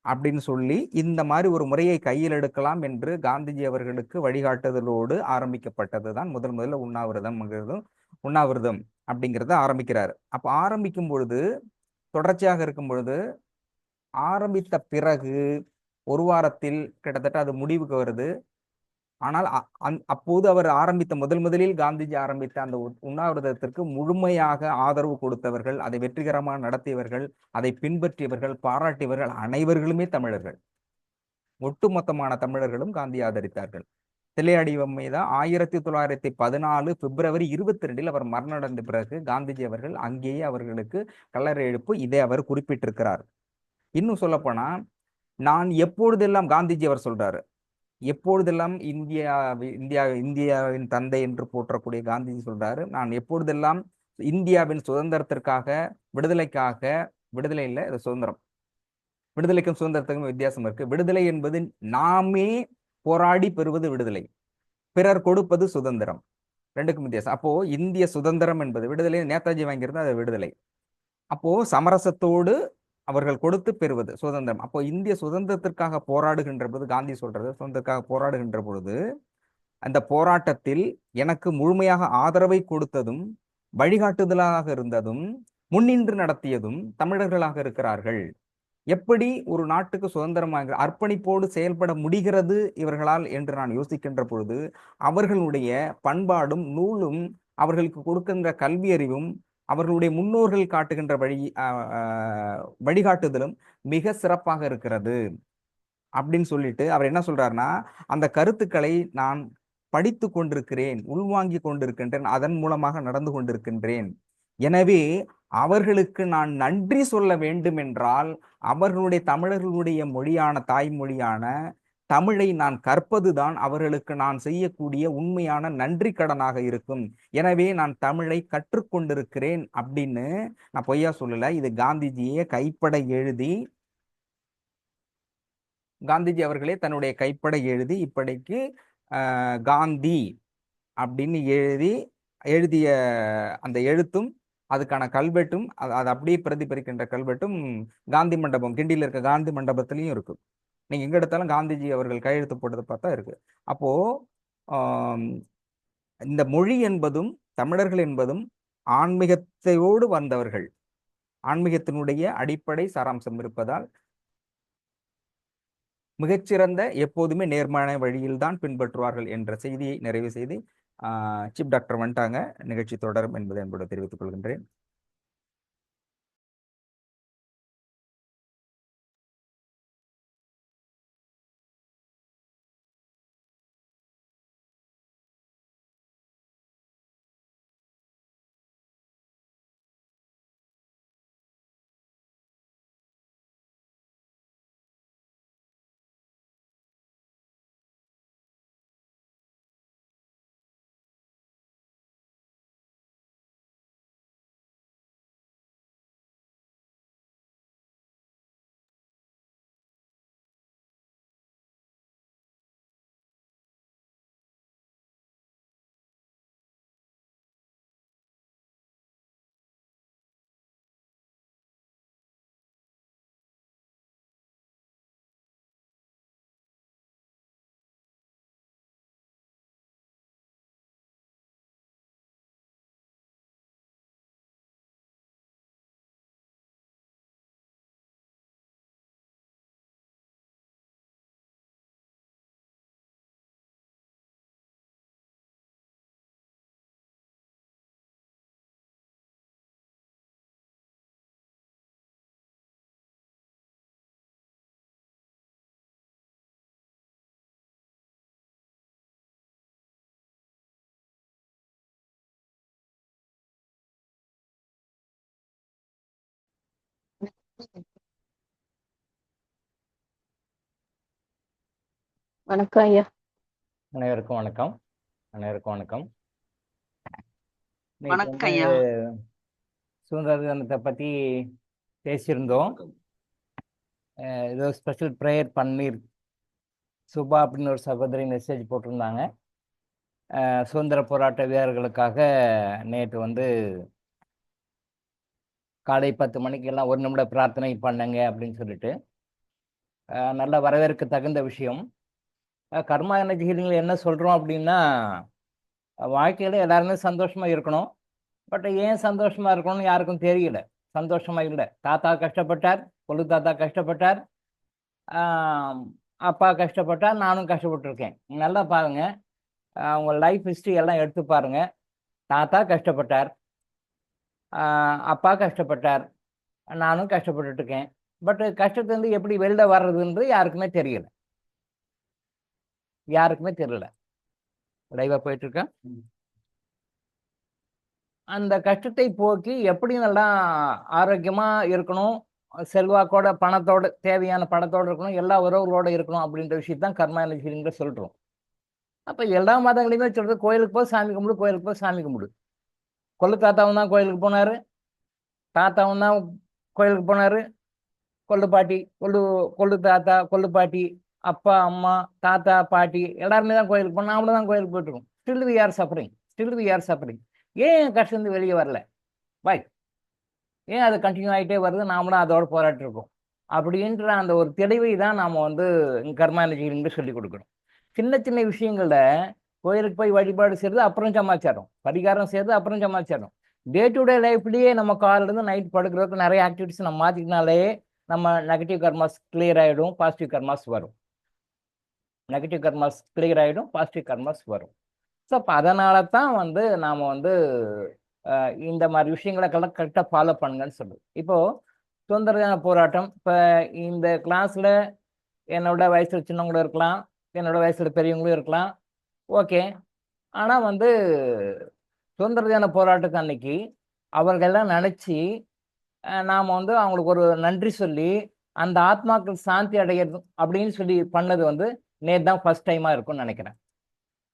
அப்படின்னு சொல்லி இந்த மாதிரி ஒரு முறையை கையில் எடுக்கலாம் என்று காந்திஜி அவர்களுக்கு வழிகாட்டுதலோடு ஆரம்பிக்கப்பட்டது தான் முதல்ல உண்ணாவிரதம் அப்படிங்கிறத ஆரம்பிக்கிறார். அப்போ ஆரம்பிக்கும் பொழுது, தொடர்ச்சியாக இருக்கும் பொழுது, ஆரம்பித்த பிறகு ஒரு வாரத்தில் கிட்டத்தட்ட அது முடிவுக்கு வருது. ஆனால் அப்போது அவர் ஆரம்பித்த முதலில் காந்திஜி ஆரம்பித்த அந்த உண்ணாவிரதத்திற்கு முழுமையாக ஆதரவு கொடுத்தவர்கள், அதை வெற்றிகரமாக நடத்தியவர்கள், அதை பின்பற்றியவர்கள், பாராட்டியவர்கள் அனைவர்களுமே தமிழர்கள். ஒட்டுமொத்தமான தமிழர்களும் காந்தி ஆதரித்தார்கள். தில்லையாடிவம்மை தான் 1914 பிப்ரவரி 22 அவர் மரணம் அடைந்த பிறகு காந்திஜி அவர்கள் அங்கேயே அவர்களுக்கு கல்லறை எழுப்பு இதை அவர் குறிப்பிட்டிருக்கிறார். இன்னும் சொல்லப்போனா, நான் எப்பொழுதெல்லாம் காந்திஜி அவர் சொல்றாரு, எப்பொழுதெல்லாம் இந்தியாவின் தந்தை என்று போற்றக்கூடிய காந்திஜி சொல்றாரு, நான் எப்பொழுதெல்லாம் இந்தியாவின் சுதந்திரத்திற்காக, விடுதலைக்காக, விடுதலை இல்லை, இது சுதந்திரம், விடுதலைக்கும் சுதந்திரத்துக்கும் வித்தியாசம் இருக்கு. விடுதலை என்பது நாமே போராடி பெறுவது விடுதலை, பிறர் கொடுப்பது சுதந்திரம், ரெண்டுக்கும் வித்தியாசம். அப்போ இந்திய சுதந்திரம் என்பது விடுதலை, நேதாஜி வாங்கியிருந்தா அது விடுதலை. அப்போ சமரசத்தோடு அவர்கள் கொடுத்து பெறுவது சுதந்திரம். அப்போ இந்திய சுதந்திரத்திற்காக போராடுகின்ற பொழுது, காந்தி சொல்றது சுதந்திரத்திற்காக போராடுகின்ற பொழுது, அந்த போராட்டத்தில் எனக்கு முழுமையாக ஆதரவை கொடுத்ததும், வழிகாட்டுதலாக இருந்ததும், முன்னின்று நடத்தியதும் தமிழர்களாக இருக்கிறார்கள். எப்படி ஒரு நாட்டுக்கு சுதந்திரமாக அர்ப்பணிப்போடு செயல்பட முடிகிறது இவர்களால் என்று நான் யோசிக்கின்ற பொழுது, அவர்களுடைய பண்பாடும் நூலும், அவர்களுக்கு கொடுக்கின்ற கல்வி அறிவும், அவர்களுடைய முன்னோர்கள் காட்டுகின்ற வழிகாட்டுதலும் மிக சிறப்பாக இருக்கிறது அப்படின்னு சொல்லிட்டு அவர் என்ன சொல்றாருன்னா, அந்த கருத்துக்களை நான் படித்து கொண்டிருக்கிறேன், உள்வாங்கி கொண்டிருக்கின்றேன், அதன் மூலமாக நடந்து கொண்டிருக்கின்றேன். எனவே அவர்களுக்கு நான் நன்றி சொல்ல வேண்டும் என்றால், அவர்களுடைய தமிழர்களுடைய மொழியான தாய்மொழியான தமிழை நான் கற்பதுதான் அவர்களுக்கு நான் செய்யக்கூடிய உண்மையான நன்றி கடனாக இருக்கும். எனவே நான் தமிழை கற்றுக்கொண்டிருக்கிறேன் அப்படின்னு நான் பொய்யா சொல்லல. இது காந்திஜியே கைப்பட எழுதி, காந்திஜி அவர்களே தன்னுடைய கைப்பட எழுதி இப்படிக்கு காந்தி அப்படின்னு எழுதிய அந்த எழுத்தும், அதுக்கான கல்வெட்டும், அது அப்படியே பிரதிபலிக்கின்ற கல்வெட்டும் காந்தி மண்டபம், கிண்டியில் இருக்க காந்தி மண்டபத்திலையும் இருக்கு. நீங்க எங்க எடுத்தாலும் காந்திஜி அவர்கள் கையெழுத்து போட்டதை பார்த்தா இருக்கு. அப்போ இந்த மொழி என்பதும் தமிழர்கள் என்பதும் ஆன்மீகத்தையோடு வந்தவர்கள், ஆன்மீகத்தினுடைய அடிப்படை சாராம்சம் இருப்பதால் மிகச்சிறந்த, எப்போதுமே நேர்மையான வழியில் தான் பின்பற்றுவார்கள் என்ற செய்தியை நிறைவு செய்து சீஃப் டாக்டர் வந்துட்டாங்க. நிகழ்ச்சி தொடரும் என்பதை என்போடு தெரிவித்துக் கொள்கின்றேன். வணக்கம் ஐயா. அனைவருக்கும் வணக்கம். அனைவருக்கும் வணக்கம். வணக்கம் ஐயா. சுதந்திர தினத்தை பற்றி பேசியிருந்தோம். ஏதோ ஸ்பெஷல் ப்ரேயர் பன்னீர் சுபா அப்படின்னு ஒரு சகோதரி மெசேஜ் போட்டிருந்தாங்க. சுதந்திர போராட்ட வீரர்களுக்காக நேற்று காலை 10 மணிக்கெல்லாம் 1 நிமிட பிரார்த்தனை பண்ணுங்க அப்படின்னு சொல்லிட்டு நல்ல வரவேற்க தகுந்த விஷயம். கர்மா எனர்ஜி ஹீலிங்கில் என்ன சொல்கிறோம் அப்படின்னா, வாழ்க்கையில் எல்லாருமே சந்தோஷமாக இருக்கணும். பட் ஏன் சந்தோஷமாக இருக்கணும்னு யாருக்கும் தெரியல. சந்தோஷமாக இல்லை. தாத்தா கஷ்டப்பட்டார், கொள்ளு தாத்தா கஷ்டப்பட்டார், ஆம், அப்பா கஷ்டப்பட்டார், நானும் கஷ்டப்பட்டிருக்கேன். நல்லா பாருங்க, அவங்க லைஃப் ஹிஸ்ட்ரி எல்லாம் எடுத்து பாருங்க. தாத்தா கஷ்டப்பட்டார், அப்பா கஷ்டப்பட்டார், நானும் கஷ்டப்பட்டுட்டு இருக்கேன். பட் கஷ்டத்துலேருந்து எப்படி வெளில வர்றதுன்றது யாருக்குமே தெரியல. யாருக்குமே தெரியல. லைவா போயிட்டு இருக்கேன். அந்த கஷ்டத்தை போக்கி எப்படி நல்லா ஆரோக்கியமா இருக்கணும், செல்வாக்கோட பணத்தோட தேவையான பணத்தோட இருக்கணும், எல்லா உறவுகளோட இருக்கணும் அப்படின்ற விஷயத்தான் கர்மா எனர்ஜி ஹீலிங்ல சொல்றோம். அப்ப எல்லா மதங்களையுமே சொல்றது கோயிலுக்கு போய் சாமி கும்பிடு, கோயிலுக்கு போய் சாமி கும்பிடு. கொள்ளு தாத்தாவும் தான் கோயிலுக்கு போனாரு, தாத்தாவும் தான் கோயிலுக்கு போனாரு, கொள்ளு பாட்டி, கொள்ளு தாத்தா, கொள்ளு பாட்டி, அப்பா அம்மா, தாத்தா பாட்டி எல்லாருமே தான் கோயிலுக்கு போனோம். நாமளும் தான் கோயிலுக்கு போயிட்டு இருக்கோம். Still we are suffering, still we are suffering. ஏன் கஷ்டம் இருந்து வெளியே வரல? வை? ஏன் அது கண்டினியூ ஆகிட்டே வருது? நாமளும் அதோட போராட்டி இருக்கோம். அப்படின்ற அந்த ஒரு தெளிவை தான் நாம் வந்து கர்மா எனர்ஜி சொல்லி கொடுக்கணும். சின்ன சின்ன விஷயங்கள்ல கோயிலுக்கு போய் வழிபாடு செய்யறது அப்புறம் சமாச்சாரம், பரிகாரம் செய்யறது அப்புறம் சமாச்சாரம். டே டு டே லைஃப்லயே நம்ம காலிலிருந்து நைட் படுக்கிறதுக்கு நிறைய ஆக்டிவிட்டிஸ் நம்ம மாற்றிக்கினாலே நம்ம நெகட்டிவ் கர்மாஸ் கிளியர் ஆகிடும், பாசிட்டிவ் கர்மாஸ் வரும். நெகட்டிவ் கர்மாஸ் கிளியர் ஆகிடும், பாசிட்டிவ் கர்மாஸ் வரும். ஸோ அப்போ அதனால தான் வந்து நாம் வந்து இந்த மாதிரி விஷயங்களெல்லாம் கரெக்டாக ஃபாலோ பண்ணுங்கன்னு சொல்லுது. இப்போது சுதந்திர போராட்டம், இப்போ இந்த கிளாஸில் என்னோட வயசில் சின்னவங்களும் இருக்கலாம், என்னோட வயசில் பெரியவங்களும் இருக்கலாம், ஓகே. ஆனால் வந்து சுதந்திர தின போராட்டத்து அன்னைக்கு அவர்களெல்லாம் நினச்சி நாம் வந்து அவங்களுக்கு ஒரு நன்றி சொல்லி அந்த ஆத்மாக்கள் சாந்தி அடையிறது அப்படின்னு சொல்லி பண்ணது வந்து நேற்று தான் ஃபர்ஸ்ட் டைமாக இருக்கும்னு நினைக்கிறேன்.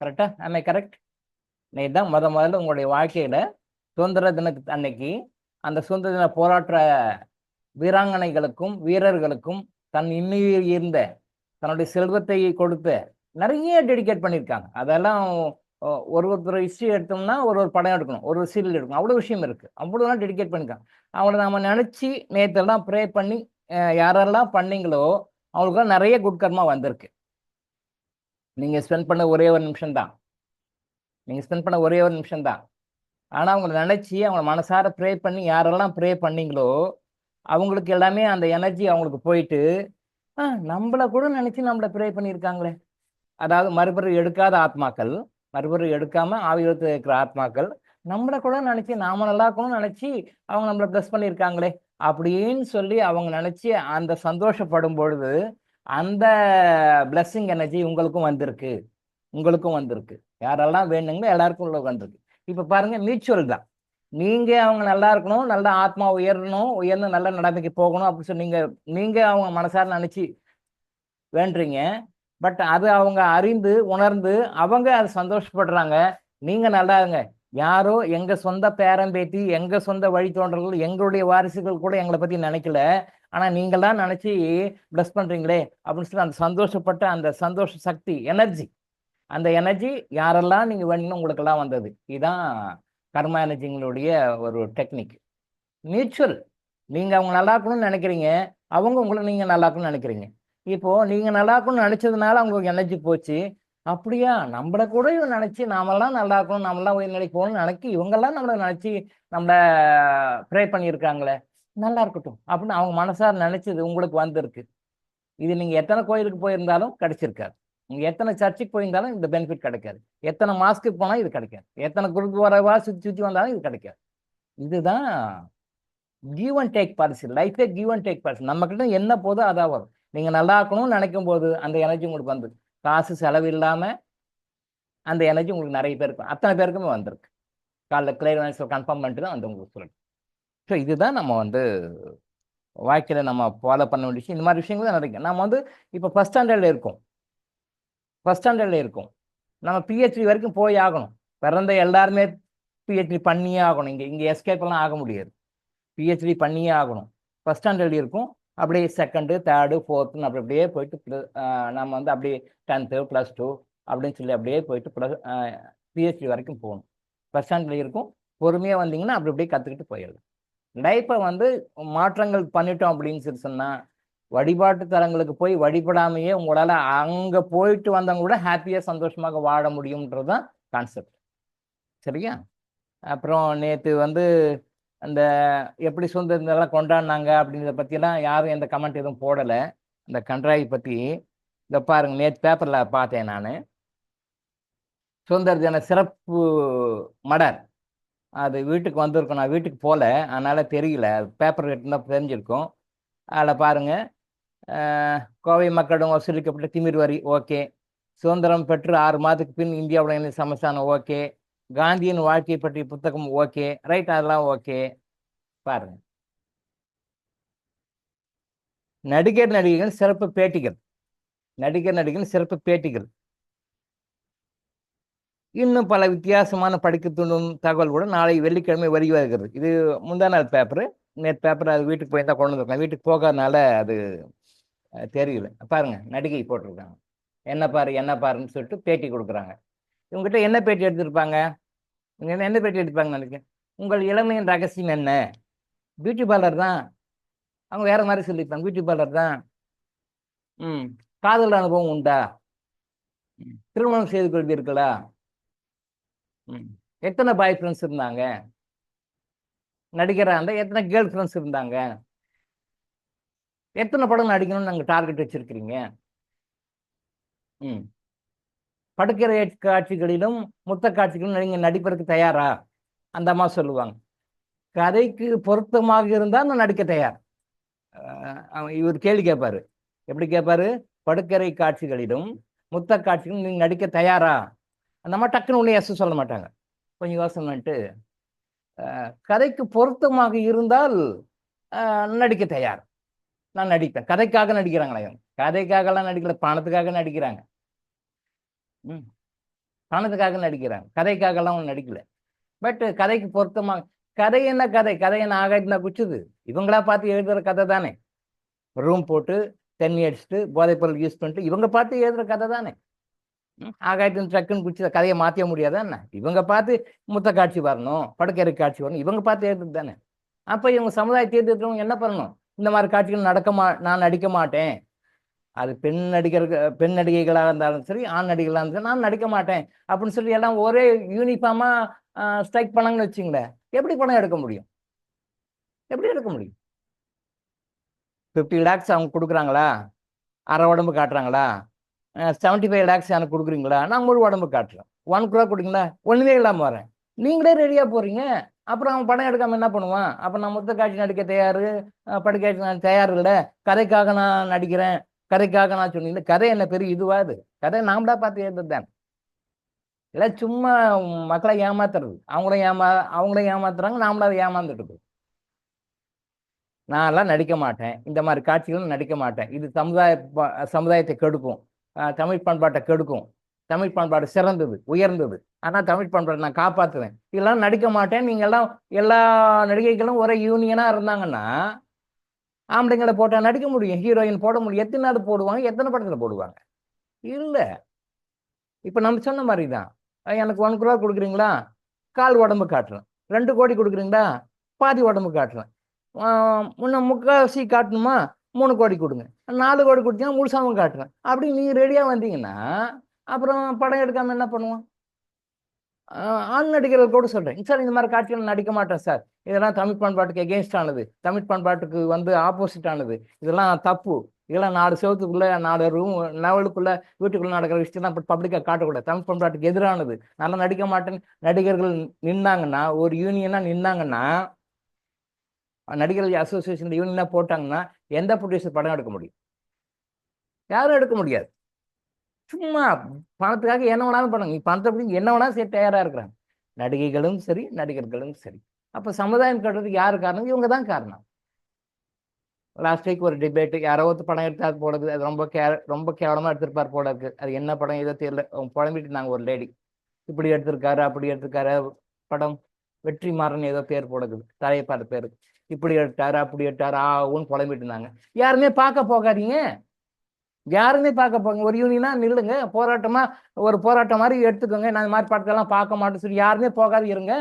கரெக்டாக? ஆமே கரெக்ட்? நேற்று தான் முதல்ல உங்களுடைய வாழ்க்கையில் சுதந்திர தினத்து அன்னைக்கு அந்த சுதந்திர தின போராட்ட வீராங்கனைகளுக்கும் வீரர்களுக்கும் தன் இன்னுயிர் இருந்த தன்னுடைய செல்வத்தை கொடுத்து நிறைய டெடிகேட் பண்ணியிருக்காங்க. அதெல்லாம் ஒருத்தர் ஹிஸ்ட்ரி எடுத்தோம்னா ஒரு படம் எடுக்கணும், ஒரு சீரியல் எடுக்கணும், அவ்வளோ விஷயம் இருக்குது. அவ்வளோதான் டெடிகேட் பண்ணியிருக்காங்க. அவங்கள நம்ம நினச்சி நேற்றெல்லாம் ப்ரே பண்ணி யாரெல்லாம் பண்ணீங்களோ அவங்களுக்குலாம் நிறைய குட் கர்மா வந்திருக்கு. நீங்கள் ஸ்பெண்ட் பண்ண ஒரே ஒரு நிமிஷம் தான், நீங்கள் ஸ்பெண்ட் பண்ண ஒரே ஒரு நிமிஷம் தான். ஆனால் அவங்கள நினச்சி அவங்கள மனசார ப்ரே பண்ணி யாரெல்லாம் ப்ரே பண்ணீங்களோ அவங்களுக்கு எல்லாமே அந்த எனர்ஜி அவங்களுக்கு போயிட்டு நம்மளை கூட நினச்சி நம்மளை ப்ரே பண்ணியிருக்காங்களே. அதாவது மறுபிறவி எடுக்காத ஆத்மாக்கள், மறுபிறவி எடுக்காம ஆவியத்தில் இருக்கிற ஆத்மாக்கள் நம்மளை கூட நினச்சி நாம நல்லா இருக்கணும்னு நினச்சி அவங்க நம்மளை ப்ளஸ் பண்ணியிருக்காங்களே அப்படின்னு சொல்லி அவங்க நினச்சி அந்த சந்தோஷப்படும் பொழுது அந்த பிளஸ்ஸிங் எனர்ஜி உங்களுக்கும் வந்திருக்கு, உங்களுக்கும் வந்திருக்கு. யாரெல்லாம் வேணுங்களோ எல்லாருக்கும் உள்ள வந்திருக்கு. இப்போ பாருங்க, மியூச்சுவல் தான். நீங்க அவங்க நல்லா இருக்கணும், நல்ல ஆத்மா உயரணும், உயர்ந்து நல்ல நிலைமைக்கு போகணும் அப்படின்னு சொல்லி நீங்க அவங்க மனசார நினைச்சு வேண்டுறீங்க. பட் அது அவங்க அறிந்து உணர்ந்து அவங்க அது சந்தோஷப்படுறாங்க. நீங்க நல்லா இருங்க. யாரோ எங்க சொந்த பேரம்பேத்தி, எங்க சொந்த வழித்தோன்றர்கள், எங்களுடைய வாரிசுகள் கூட எங்களை பத்தி நினைக்கல, ஆனா நீங்களாம் நினைச்சு பிளஸ் பண்றீங்களே அப்படின்னு சொல்லி அந்த சந்தோஷப்பட்ட அந்த சந்தோஷ சக்தி எனர்ஜி, அந்த எனர்ஜி யாரெல்லாம் நீங்க வேணும்னு உங்களுக்கெல்லாம் வந்தது. இதுதான் கர்மா எனர்ஜிங்களுடைய ஒரு டெக்னிக். மியூச்சுவல். நீங்க அவங்க நல்லா இருக்கணும்னு நினைக்கிறீங்க, அவங்க உங்களை நீங்க நல்லா இருக்கணும்னு நினைக்கிறீங்க. இப்போ நீங்க நல்லா இருக்கணும்னு நினைச்சதுனால அவங்களுக்கு எனர்ஜி போச்சு. அப்படியா, நம்மளை கூட இவங்க நினைச்சு நாமெல்லாம் நல்லா இருக்கணும், நம்மளாம் உயர்நிலைக்கு போகணும்னு நினைக்கி இவங்கெல்லாம் நம்மளை நினைச்சு நம்மளை ப்ரே பண்ணியிருக்காங்களே, நல்லா இருக்கட்டும் அப்படின்னு அவங்க மனசார நினைச்சது உங்களுக்கு வந்திருக்கு. இது நீங்க எத்தனை கோயிலுக்கு போயிருந்தாலும் கிடைச்சிருக்காது. நீங்க எத்தனை சர்ச்சுக்கு போயிருந்தாலும் இந்த பெனிஃபிட் கிடைக்காது. எத்தனை மாஸ்க்கு போனாலும் இது கிடைக்காது. எத்தனை குருத்வாராவா சுற்றி சுற்றி வந்தாலும் இது கிடைக்காது. இதுதான் கிவ் அண்ட் டேக் பாலிசி. லைஃபே கிவ் அண்ட் டேக் பாலிசி. நம்ம கிட்ட என்ன போதோ அதான் வரும். நீங்க நல்லா இருக்கணும்னு நினைக்கும் போது அந்த எனர்ஜி உங்களுக்கு வந்து காசு செலவு இல்லாம அந்த எனர்ஜி உங்களுக்கு நிறைய பேருக்கு, அத்தனை பேருக்குமே வந்திருக்கு. காலைல கிளியரன்ஸ் கன்ஃபார்ம் பண்ணிட்டு தான் வந்து உங்களுக்கு சொல்லணும். ஸோ இதுதான் நம்ம வந்து வாழ்க்கையில் நம்ம ஃபாலோ பண்ண வேண்டிய விஷயம். இந்த மாதிரி விஷயங்கள் தான் நிறைய. நம்ம வந்து இப்போ ஃபஸ்ட் ஸ்டாண்டர்டில் இருக்கோம், ஃபஸ்ட் ஸ்டாண்டர்டில் இருக்கும். நம்ம பிஹெச்டி வரைக்கும் போய் ஆகணும். பிறந்த எல்லாருமே பிஹெச்டி பண்ணியே ஆகணும். இங்கே எஸ்கேப்பெல்லாம் ஆக முடியாது. பிஹெச்டி பண்ணியே ஆகணும். ஃபஸ்ட் ஸ்டாண்டர்ட் இருக்கும், அப்படியே செகண்டு, தேர்டு, ஃபோர்த்துன்னு அப்படியே போயிட்டு நம்ம வந்து அப்படியே 10th +2 அப்படின்னு சொல்லி அப்படியே போயிட்டு பிஹெச்டி வரைக்கும் போகணும். ஃபஸ்ட் ஸ்டாண்டர்ட் இருக்கும், பொறுமையாக வந்தீங்கன்னா அப்படி அப்படியே கற்றுக்கிட்டு போயிடலாம். லைஃப்பை வந்து மாற்றங்கள் பண்ணிட்டோம் அப்படின்னு சொல்லி சொன்னால் வழிபாட்டு தலங்களுக்கு போய் வழிபடாமையே உங்களால் அங்கே போயிட்டு வந்தவங்க கூட ஹாப்பியாக சந்தோஷமாக வாழ முடியும்ன்றது தான் கான்செப்ட். சரியா? அப்புறம் நேற்று வந்து அந்த எப்படி சுதந்திரத்தெல்லாம் கொண்டாடினாங்க அப்படின்றத பற்றிலாம் யாரும் எந்த கமெண்ட் எதுவும் போடலை. இந்த கன்றாய் பற்றி இதை பாருங்க, நேற்று பேப்பரில் பார்த்தேன் நான். சுதந்திர தின சிறப்பு மடர் அது வீட்டுக்கு வந்திருக்கும். நான் வீட்டுக்கு போகல, அதனால் தெரியல. பேப்பர் இருந்தால் தெரிஞ்சிருக்கும். அதில் பாருங்கள், கோவை மக்களிடம் வசூலிக்கப்பட்ட திமிர் வரி ஓகே, சுதந்திரம் பெற்று 6 மாதத்துக்கு பின் இந்தியாவுடைய சமஸ்தானம் ஓகே, காந்தியின் வாழ்க்கை பற்றிய புத்தகம் ஓகே, ரைட், அதெல்லாம் ஓகே. பாருங்க, நடிகர் நடிகைகள் சிறப்பு பேட்டிகள், நடிகர் நடிகைகள் சிறப்பு பேட்டிகள், இன்னும் பல வித்தியாசமான படிக்க தூண்டும் தகவல் கூட நாளை வெள்ளிக்கிழமை வருகிறது. இது முந்தா நாள் பேப்பரு, நேற்று பேப்பர் அது வீட்டுக்கு போய் தான் கொண்டு வந்துருக்கேன். வீட்டுக்கு போகாதனால அது தெரியல. பாருங்க, நடிகை போட்டிருக்காங்க, என்ன பாரு என்ன பாருன்னு சொல்லிட்டு பேட்டி கொடுக்குறாங்க. இவங்ககிட்ட என்ன பேட்டி எடுத்திருப்பாங்க? இவங்க என்ன பேட்டி எடுப்பாங்கன்னு நினைக்கிறேன். உங்கள் இளமையின் ரகசியம் என்ன? பியூட்டி பார்லர் தான். அவங்க வேற மாதிரி சொல்லியிருப்பாங்க, பியூட்டி பார்லர் தான். காதல் அனுபவம் உண்டா? திருமணம் செய்து கொள்வீர்களா? எத்தனை பாய் ஃப்ரெண்ட்ஸ் இருந்தாங்க? நடிகராக இருந்தால் எத்தனை கேர்ள் ஃப்ரெண்ட்ஸ் இருந்தாங்க? எத்தனை படம் நடிக்கணும்னு நாங்கள் டார்கெட் வச்சிருக்கிறீங்க? படுக்கிற காட்சிகளிலும் முத்த காட்சிகளிலும் நீங்கள் நடிப்பதற்கு தயாரா? அந்த அம்மா சொல்லுவாங்க. கதைக்கு பொருத்தமாக இருந்தால் நான் நடிக்க தயார். இவர் கேள்வி கேட்பாரு. எப்படி கேட்பாரு? படுக்கறை காட்சிகளிலும் முத்த காட்சிகளும் நீங்கள் நடிக்க தயாரா? அந்த அம்மா டக்குன்னு ஒன்று எஸ் சொல்ல மாட்டாங்க, கொஞ்சம் யோசனை பண்ணிட்டு, கதைக்கு பொருத்தமாக இருந்தால் நடிக்க தயார், நான் நடிப்பேன். கதைக்காக நடிக்கிறாங்களா? இவங்க கதைக்காகலாம் நடிக்கல, பணத்துக்காக நடிக்கிறாங்க. பணத்துக்காக நடிக்கிறாங்க, கதைக்காகலாம் ஒன்றும் நடிக்கல. பட் கதைக்கு பொருத்தமாக, கதை என்ன கதை? கதை என்ன ஆகாயத்துனா குச்சுது? இவங்களா பார்த்து எழுதுகிற கதை தானே. ரூம் போட்டு தண்ணி அடிச்சுட்டு போதைப்பொருள் யூஸ் பண்ணிட்டு இவங்க பார்த்து எழுதுகிற கதை தானே. ஆகாயத்தின் ட்ரக்குன்னு குச்சி கதையை மாற்ற முடியாதா என்ன? இவங்க பார்த்து முத்த காட்சி வரணும், படுக்கறை காட்சி வரணும், இவங்க பார்த்து எழுதுறது தானே. அப்போ இவங்க சமுதாயத்தை தேர்ந்தெடுக்கிறவங்க என்ன பண்ணணும்? இந்த மாதிரி காட்சிகள் நான் நடிக்க மாட்டேன். அது பெண் நடிகைகளாக இருந்தாலும் சரி, ஆண் நடிகைகளாக இருந்தாலும் நான் நடிக்க மாட்டேன் அப்படின்னு சொல்லி எல்லாம் ஒரே யூனிஃபார்மா ஸ்ட்ரைக் பண்ணாங்கன்னு வச்சுங்களேன், எப்படி பணம் எடுக்க முடியும்? எப்படி எடுக்க முடியும்? 50 lakhs அவங்க கொடுக்குறாங்களா? அரை உடம்பு காட்டுறாங்களா? 75 lakhs எனக்கு கொடுக்குறீங்களா? நான் முழு உடம்பு காட்டுறேன். 1 crore கொடுக்குங்களா? ஒன்றுமே இல்லாமல் வரேன். நீங்களே ரெடியாக போகிறீங்க. அப்புறம் அவன் படம் எடுக்காமல் என்ன பண்ணுவான்? அப்போ நான் முத்த காட்சி நடிக்க தயார், படுக்காட்சி நான் தயார் இல்லை, கதைக்காக நான் நடிக்கிறேன், கதைக்காக நான் சொன்னீங்க. கதை என்ன பெரிய இதுவாது? கதை நாமளா பார்த்து எழுதுறது தான். இல்லை சும்மா மக்களை ஏமாத்துறது. அவங்களும் ஏமாத்துறாங்க, நாமளா ஏமாந்துட்டு. நான்லாம் நடிக்க மாட்டேன், இந்த மாதிரி காட்சிகளும் நடிக்க மாட்டேன். இது சமுதாயத்தை கெடுக்கும், தமிழ் பண்பாட்டை கெடுக்கும். தமிழ் பண்பாடு சிறந்தது, உயர்ந்தது. ஆனால் தமிழ் பண்பாட்டை நான் காப்பாற்றுவேன், இதெல்லாம் நடிக்க மாட்டேன். நீங்கள்லாம் எல்லா நடிகைகளும் ஒரே யூனியனாக இருந்தாங்கன்னா ஆம்பளைங்களை போட்டால் நடிக்க முடியும், ஹீரோயின் போட முடியும். எத்தனை நாள் போடுவாங்க? எத்தனை படத்தில் போடுவாங்க? இல்லை. இப்போ நம்ம சொன்ன மாதிரி தான், எனக்கு 1 crore கொடுக்குறீங்களா? கால் உடம்பு காட்டுறேன். 2 கோடி கொடுக்குறீங்களா? பாதி உடம்பு காட்டுறேன். முன்ன முக்கால்வாசி காட்டணுமா? 3 கோடி கொடுங்க. 4 கோடி கொடுத்தீங்கன்னா முழுசாவும் காட்டுறேன். அப்படி நீங்கள் ரெடியாக வந்தீங்கன்னா அப்புறம் படம் எடுக்காமல் என்ன பண்ணுவோம்? ஆண் நடிகர்கள் கூட சொல்கிறேன், சார் இந்த மாதிரி காட்சிகள் நடிக்க மாட்டேன் சார், இதெல்லாம் தமிழ் பண்பாட்டுக்கு எகெயின்ஸ்ட் ஆனது, தமிழ் பண்பாட்டுக்கு வந்து ஆப்போசிட் ஆனது, இதெல்லாம் தப்பு, இதெல்லாம் 4 செவத்துக்குள்ளே 4 ரூம் லெவலுக்குள்ளே வீட்டுக்குள்ளே நடக்கிற விஷயத்தான் பப்ளிக்காக காட்டக்கூடாது, தமிழ் பண்பாட்டுக்கு எதிரானது, நல்லா நடிக்க மாட்டேன்னு நடிகர்கள் நின்னாங்கன்னா, ஒரு யூனியனாக நின்னாங்கன்னா, நடிகர்கள் அசோசியேஷன் யூனியனாக போட்டாங்கன்னா எந்த ப்ரொடியூசர் படம் எடுக்க முடியும்? யாரும் எடுக்க முடியாது. சும்மா பணத்துக்காக என்ன வேணாலும் பண்ணுங்க. நீ பணத்தை பற்றி என்ன வேணாலும் சரி தயாராக இருக்கிறாங்க, நடிகைகளும் சரி, நடிகர்களும் சரி. அப்போ சமுதாயம் கட்டுறதுக்கு யார் காரணம்? இவங்க தான் காரணம். லாஸ்ட் வீக் ஒரு டிபேட்டு, யாரோ ஒருத்தர் படம் எடுத்து அது போடுறது, அது ரொம்ப கேவலமாக எடுத்திருப்பார் போல இருக்கு. அது என்ன படம் ஏதோ தெரியல, அவங்க புலம்பிட்டு இருந்தாங்க. ஒரு லேடி இப்படி எடுத்திருக்காரு, அப்படி எடுத்திருக்காரு. படம் வெற்றிமாறன் ஏதோ பேர் போடுது, தலையப்பாடு பேர். இப்படி எடுத்தாரு, அப்படி எடுத்தாரு, ஆவுன்னு புலம்பிட்டு இருந்தாங்க. யாருமே பார்க்க போகாதீங்க, யாருமே பார்க்க போங்க. ஒரு யூனியனா நில்லுங்க, போராட்டமா ஒரு போராட்டம் மாதிரி எடுத்துக்கோங்க. நான் இந்த மாதிரி படத்தெல்லாம் பார்க்க மாட்டேன்னு சொல்லி யாருமே போகாது இருங்க.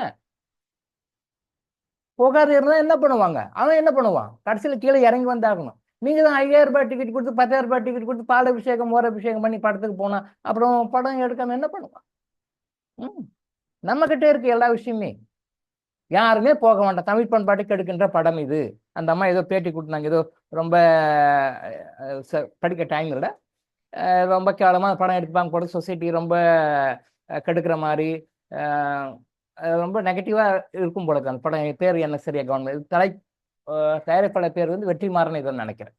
போகாது இருந்தால் என்ன பண்ணுவாங்க? அவன் என்ன பண்ணுவான்? கடைசியில் கீழே இறங்கி வந்தாகணும். நீங்க தான் 5000 ரூபாய் டிக்கெட் கொடுத்து 10,000 ரூபாய் டிக்கெட் கொடுத்து பால் அபிஷேகம் மோர் அபிஷேகம் பண்ணி படத்துக்கு போனா அப்புறம் படம் எடுக்காம என்ன பண்ணுவான்? நம்ம கிட்ட இருக்கு எல்லா விஷயமே. யாருமே போக மாட்டான். தமிழ் பண்பாட்டுக்கு எடுக்கின்ற படம் இது. அந்த அம்மா ஏதோ பேட்டி கொடுத்தாங்க, ஏதோ ரொம்ப படிக்க டைம் இல்லை, ரொம்ப கேவலமாக படம் எடுப்பாங்க கூட, சொசைட்டி ரொம்ப கெடுக்கிற மாதிரி ரொம்ப நெகட்டிவாக இருக்கும் போல. அந்த படம் பேர் என்ன சரியா கவர்மெண்ட் தயாரிப்பாளர் பேர் வந்து வெற்றிமாறன் இதை நினைக்கிறேன்.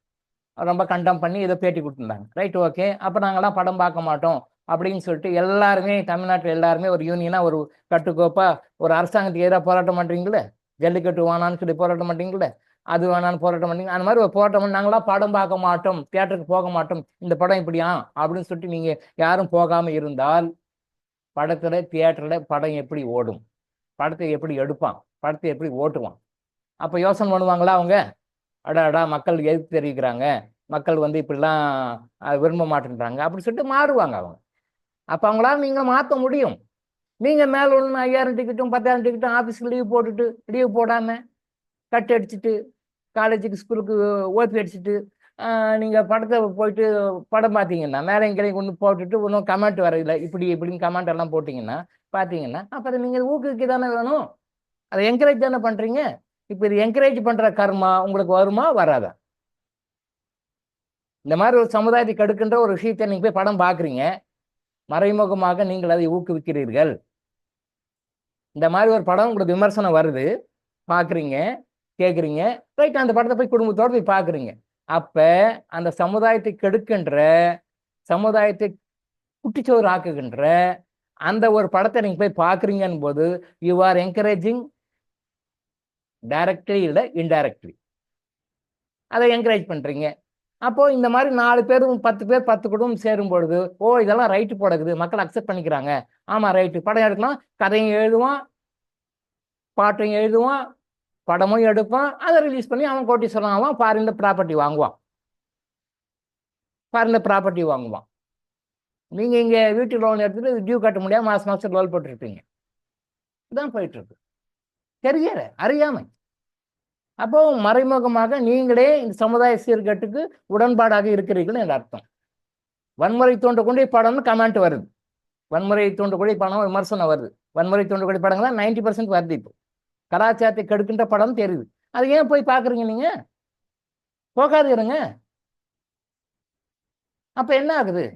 ரொம்ப கண்டம் பண்ணி ஏதோ பேட்டி கொடுத்துருந்தாங்க. Right, okay. அப்போ நாங்களாம் படம் பார்க்க மாட்டோம் அப்படின்னு சொல்லிட்டு எல்லாருமே தமிழ்நாட்டில் எல்லாருமே ஒரு யூனியனாக ஒரு கட்டுக்கோப்பாக ஒரு அரசாங்கத்துக்கு எதிராக போராட்டம் பண்ணுறீங்களே, ஜல்லிக்கட்டு வேணான்னு சொல்லி போராட்டம் பண்ணுறீங்களே, அது வேணான்னு போராட்டம் பண்ணீங்க. அந்த மாதிரி ஒரு போராட்டம் பண்ணி நாங்களாம் படம் பார்க்க மாட்டோம், தியேட்டருக்கு போக மாட்டோம், இந்த படம் இப்படியா அப்படின்னு சொல்லிட்டு நீங்கள் யாரும் போகாமல் இருந்தால் படத்தில் தியேட்டரில் படம் எப்படி ஓடும்? படத்தை எப்படி எடுப்பான்? படத்தை எப்படி ஓட்டுவான்? அப்போ யோசனை பண்ணுவாங்களா அவங்க? அடாடா மக்கள் எதிர்ப்பு தெரிவிக்கிறாங்க, மக்கள் வந்து இப்படிலாம் விரும்ப மாட்டேன்றாங்க அப்படின்னு சொல்லிட்டு மாறுவாங்க அவங்க. அப்போ அவங்களால நீங்கள் மாற்ற முடியும். நீங்கள் மேலே ஒன்று 5000 டிக்கெட்டும் 10,000 டிக்கெட்டும் ஆஃபீஸுக்கு லீவ் போட்டுட்டு லீவ் போடாமல் கட் அடிச்சுட்டு காலேஜுக்கு ஸ்கூலுக்கு ஓபி அடிச்சுட்டு நீங்கள் படத்தை போயிட்டு படம் பார்த்தீங்கன்னா மேலே எங்கேயும் கொண்டு போட்டுட்டு ஒன்றும் கமெண்ட் வரையில இப்படி இப்படின்னு கமெண்ட் எல்லாம் போட்டிங்கன்னா பார்த்தீங்கன்னா அப்போ அதை நீங்கள் ஊக்குவிக்க தானே வேணும், அதை என்கரேஜ் தானே பண்ணுறீங்க. இப்போ இது என்கரேஜ் பண்ணுற கர்மா உங்களுக்கு வருமா வராதா? இந்த மாதிரி ஒரு சமுதாயத்தை கெடுக்கின்ற ஒரு விஷயத்தை நீங்கள் போய் படம் பார்க்குறீங்க, மறைமுகமாக நீங்கள் அதை ஊக்குவிக்கிறீர்கள். இந்த மாதிரி ஒரு படம் உங்களுக்கு விமர்சனம் வருது, பார்க்குறீங்க, கேட்குறீங்க, ரைட், அந்த படத்தை போய் குடும்பத்தோடு போய் பார்க்குறீங்க. அப்போ அந்த சமுதாயத்தை கெடுக்கின்ற, சமுதாயத்தை குட்டிச்சோறு ஆக்குகின்ற அந்த ஒரு படத்தை நீங்கள் போய் பார்க்குறீங்கன்னு போது யூ ஆர் என்கரேஜிங் டைரக்ட்லி இல்லை இன்டைரக்ட்லி அதை என்கரேஜ் பண்ணுறீங்க. அப்போது இந்த மாதிரி 4 பேர் 10 பேர் 10 குடும்பம் சேரும் பொழுது ஓ இதெல்லாம் ரைட்டு போடக்குது, மக்கள் அக்செப்ட் பண்ணிக்கிறாங்க, ஆமாம் ரைட்டு, படம் எடுக்கலாம், கதையும் எழுதுவான், பாட்டையும் எழுதுவான், படமும் எடுப்பான், அதை ரிலீஸ் பண்ணி அவன் கோட்டீஸ்வரன் ஆவான், ஃபாரின்ல ப்ராப்பர்ட்டி வாங்குவான், ஃபாரின்ல ப்ராப்பர்ட்டி வாங்குவான். நீங்கள் இங்கே வீட்டு லோன் எடுத்துகிட்டு டியூ கட்ட முடியாமல் மாதம் மாதம் லோன் போட்டுருப்பீங்க. இதுதான் போயிட்டுருக்கு, தெரியல, அறியாமை. அப்போ மறைமுகமாக நீங்களே இந்த சமுதாய சீர்கேட்டுக்கு உடன்பாடாக இருக்கிறீர்கள் என்று அர்த்தம். வன்முறை தூண்டக்கூடிய படம்னு கமெண்ட் வருது, வன்முறை தூண்டக்கூடிய படம் விமர்சனம் வருது, வன்முறை தூண்டக்கூடிய படங்கள் தான் 90% வருது. இப்போ கலாச்சாரத்தை கெடுக்கின்ற படம் தெரியுது, அது ஏன் போய் பார்க்குறீங்க? நீங்கள் போகாது இருங்க. அப்போ என்ன ஆகுது?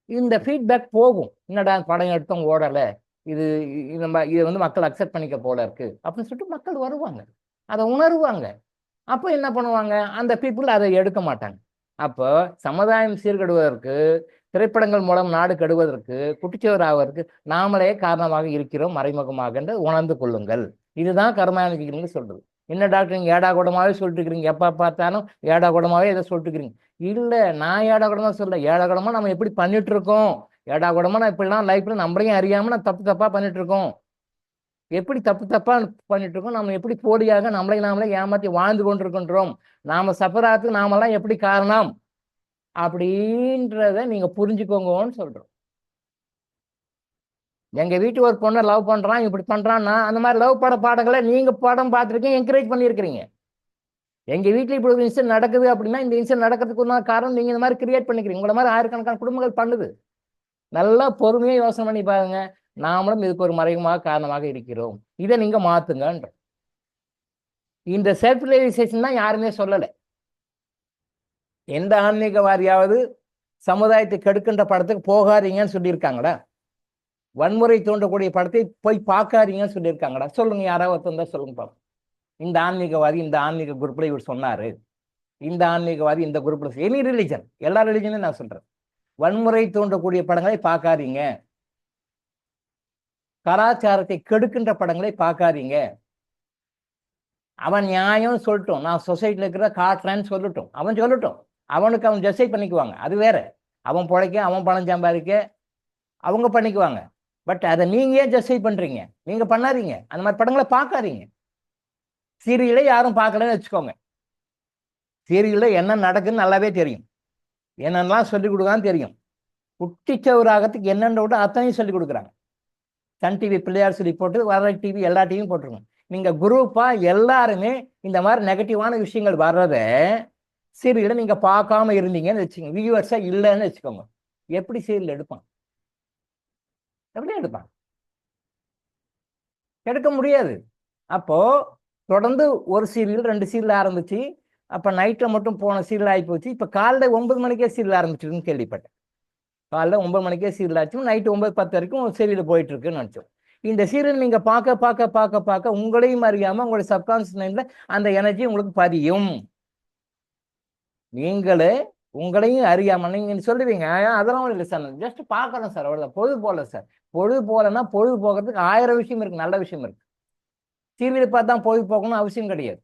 இந்த ஃபீட்பேக் போகும், என்னடா படம் எடுத்தோம் ஓடலை, இது இதை வந்து மக்கள் அக்செப்ட் பண்ணிக்க போல இருக்கு அப்படின்னு சொல்லிட்டு மக்கள் வருவாங்க, அதை உணர்வாங்க. அப்போ என்ன பண்ணுவாங்க? அந்த பீப்புள் அதை எடுக்க மாட்டாங்க. அப்போ சமுதாயம் சீர்கெடுவதற்கு, திரைப்படங்கள் மூலம் நாடு கெடுவதற்கு, குட்டிச்சுவர் ஆவதற்கு நாமளே காரணமாக இருக்கிறோம் மறைமுகமாக என்று உணர்ந்து கொள்ளுங்கள். இதுதான் கர்மானுகின்னு சொல்றது. என்ன டாக்டர் நீங்கள் ஏடா கூடமாவே சொல்லிட்டு இருக்கிறீங்க, எப்போ பார்த்தாலும் ஏடா கூடமாவே எதை சொல்லிட்டு இருக்கிறீங்க? இல்லை, நான் ஏடா கூடமாக சொல்ல, ஏடா கூடமாக நம்ம எப்படி பண்ணிட்டு இருக்கோம், ஏடா கூடமாக நான் இப்படிலாம் லைஃப்ல நம்மளையும் அறியாமல் நான் தப்பாக பண்ணிட்டு இருக்கோம், எப்படி தப்பாக பண்ணிட்டு இருக்கோம், நம்ம எப்படி போலியாக நாமளே ஏமாற்றி வாழ்ந்து கொண்டிருக்கின்றோம், நாம சஃபராத்துக்கு நாமெல்லாம் எப்படி காரணம் அப்படின்றத நீங்க புரிஞ்சுக்கோங்கன்னு சொல்றோம். எங்க வீட்டு ஒரு பொண்ணை லவ் பண்றான், இப்படி பண்றான்னா அந்த மாதிரி லவ் பட பாடங்களை நீங்க படம் பார்த்துருக்கீங்க, என்கரேஜ் பண்ணியிருக்கிறீங்க. எங்க வீட்டில் இப்படி ஒரு இன்சிடென்ட் நடக்குது அப்படின்னா இந்த இன்சிடென்ட் நடக்கிறதுக்கு ஒரு காரணம் நீங்க இந்த மாதிரி கிரியேட் பண்ணிக்கிறீங்க. உங்களை மாதிரி ஆயிரக்கணக்கான குடும்பங்கள் பண்ணுது. நல்லா பொறுமையாக யோசனை பண்ணி பாருங்க, நாமளும் இதுக்கு ஒரு மறைமுகமாக காரணமாக இருக்கிறோம். இதை நீங்க மாத்துங்கன்ற. இந்த செல்ஃப் ரியலைசேஷன் தான் யாருமே சொல்லலை. எந்த ஆன்மீகவாதியாவது சமுதாயத்தை கெடுக்கின்ற படத்துக்கு போகாதீங்கன்னு சொல்லியிருக்காங்களா? வன்முறை தூண்டக்கூடிய படத்தை போய் பார்க்காதீங்கன்னு சொல்லியிருக்காங்களா? சொல்லுங்க, யாராவது வந்தா சொல்லுங்க பாப்போம். இந்த ஆன்மீகவாதி இந்த ஆன்மீக குரூப்ல இவர் சொன்னாரு, இந்த ஆன்மீகவாதி இந்த குரூப்ல, எனி ரிலிஜன், எல்லா ரிலிஜனையும் நான் சொல்றேன், வன்முறை தூண்டக்கூடிய படங்களை பார்க்காதீங்க, கலாச்சாரத்தை கெடுக்கின்ற படங்களை பார்க்காதீங்க. அவன் நியாயம் சொல்லட்டும், நான் சொசைட்டியில் இருக்கிற காட்டுறேன்னு சொல்லட்டும், அவன் சொல்லட்டும், அவனுக்கு அவன் ஜஸ்டிஃபை பண்ணிக்குவாங்க, அது வேற. அவன் பிழைக்க, அவன் பணம் சம்பாதிக்க அவங்க பண்ணிக்குவாங்க. பட் அதை நீங்க ஏன் ஜஸ்டிஃபை பண்றீங்க? நீங்க பண்ணாதீங்க, அந்த மாதிரி படங்களை பார்க்காதீங்க. சீரியலை யாரும் பார்க்கலன்னு வச்சுக்கோங்க, சீரியலில் என்ன நடக்குதுன்னு நல்லாவே தெரியும், என்னென்னலாம் சொல்லிக் கொடுக்கான்னு தெரியும். குட்டிச்சவராகத்துக்கு என்னென்ன விட அத்தனையும் சொல்லிக் கொடுக்குறாங்க. சன் டிவி பிள்ளையார் சொல்லி போட்டு, வர டிவி எல்லா டிவியும் போட்டுருங்க. நீங்க குரூப்பா எல்லாருமே இந்த மாதிரி நெகட்டிவான விஷயங்கள் வர்றத சீரியலை நீங்க பார்க்காம இருந்தீங்கன்னு வச்சுக்கோங்க, வியூவர்ஸா இல்லைன்னு வச்சுக்கோங்க, எப்படி சீரியல் எடுப்பான்? எப்படி எடுப்பான்? எடுக்க முடியாது. அப்போ தொடர்ந்து ஒரு சீரியல் 2 சீரியல் ஆரம்பிச்சு, அப்ப நைட்ல மட்டும் போன சீரியல் ஆகி போச்சு. இப்ப காலைல 9 மணிக்கே சீரியல் ஆரம்பிச்சிருக்குன்னு கேள்விப்பட்டேன். காலைல 9 மணிக்கே சீரியல் ஆச்சு, நைட்டு 9, 10 வரைக்கும் சீரியல் போயிட்டு இருக்குன்னு நினைச்சோம். இந்த சீரியல் நீங்க பார்க்க பார்க்க பார்க்க பார்க்க உங்களையும் அறியாம உங்களுடைய சப்கான்சியஸ் மைண்ட்ல அந்த எனர்ஜி உங்களுக்கு பதியும். நீங்களே உங்களையும் அறியாம நீங்க சொல்லுவீங்க, அதெல்லாம் இல்லை சார், ஜஸ்ட் பார்க்கறோம் சார், அவ்வளவுதான், பொழுது போல சார். பொழுது போலன்னா பொழுது போகிறதுக்கு 1000 விஷயம் இருக்கு, நல்ல விஷயம் இருக்கு. சீரியல் பார்த்தா பொழுது போகணும்னு அவசியம் கிடையாது.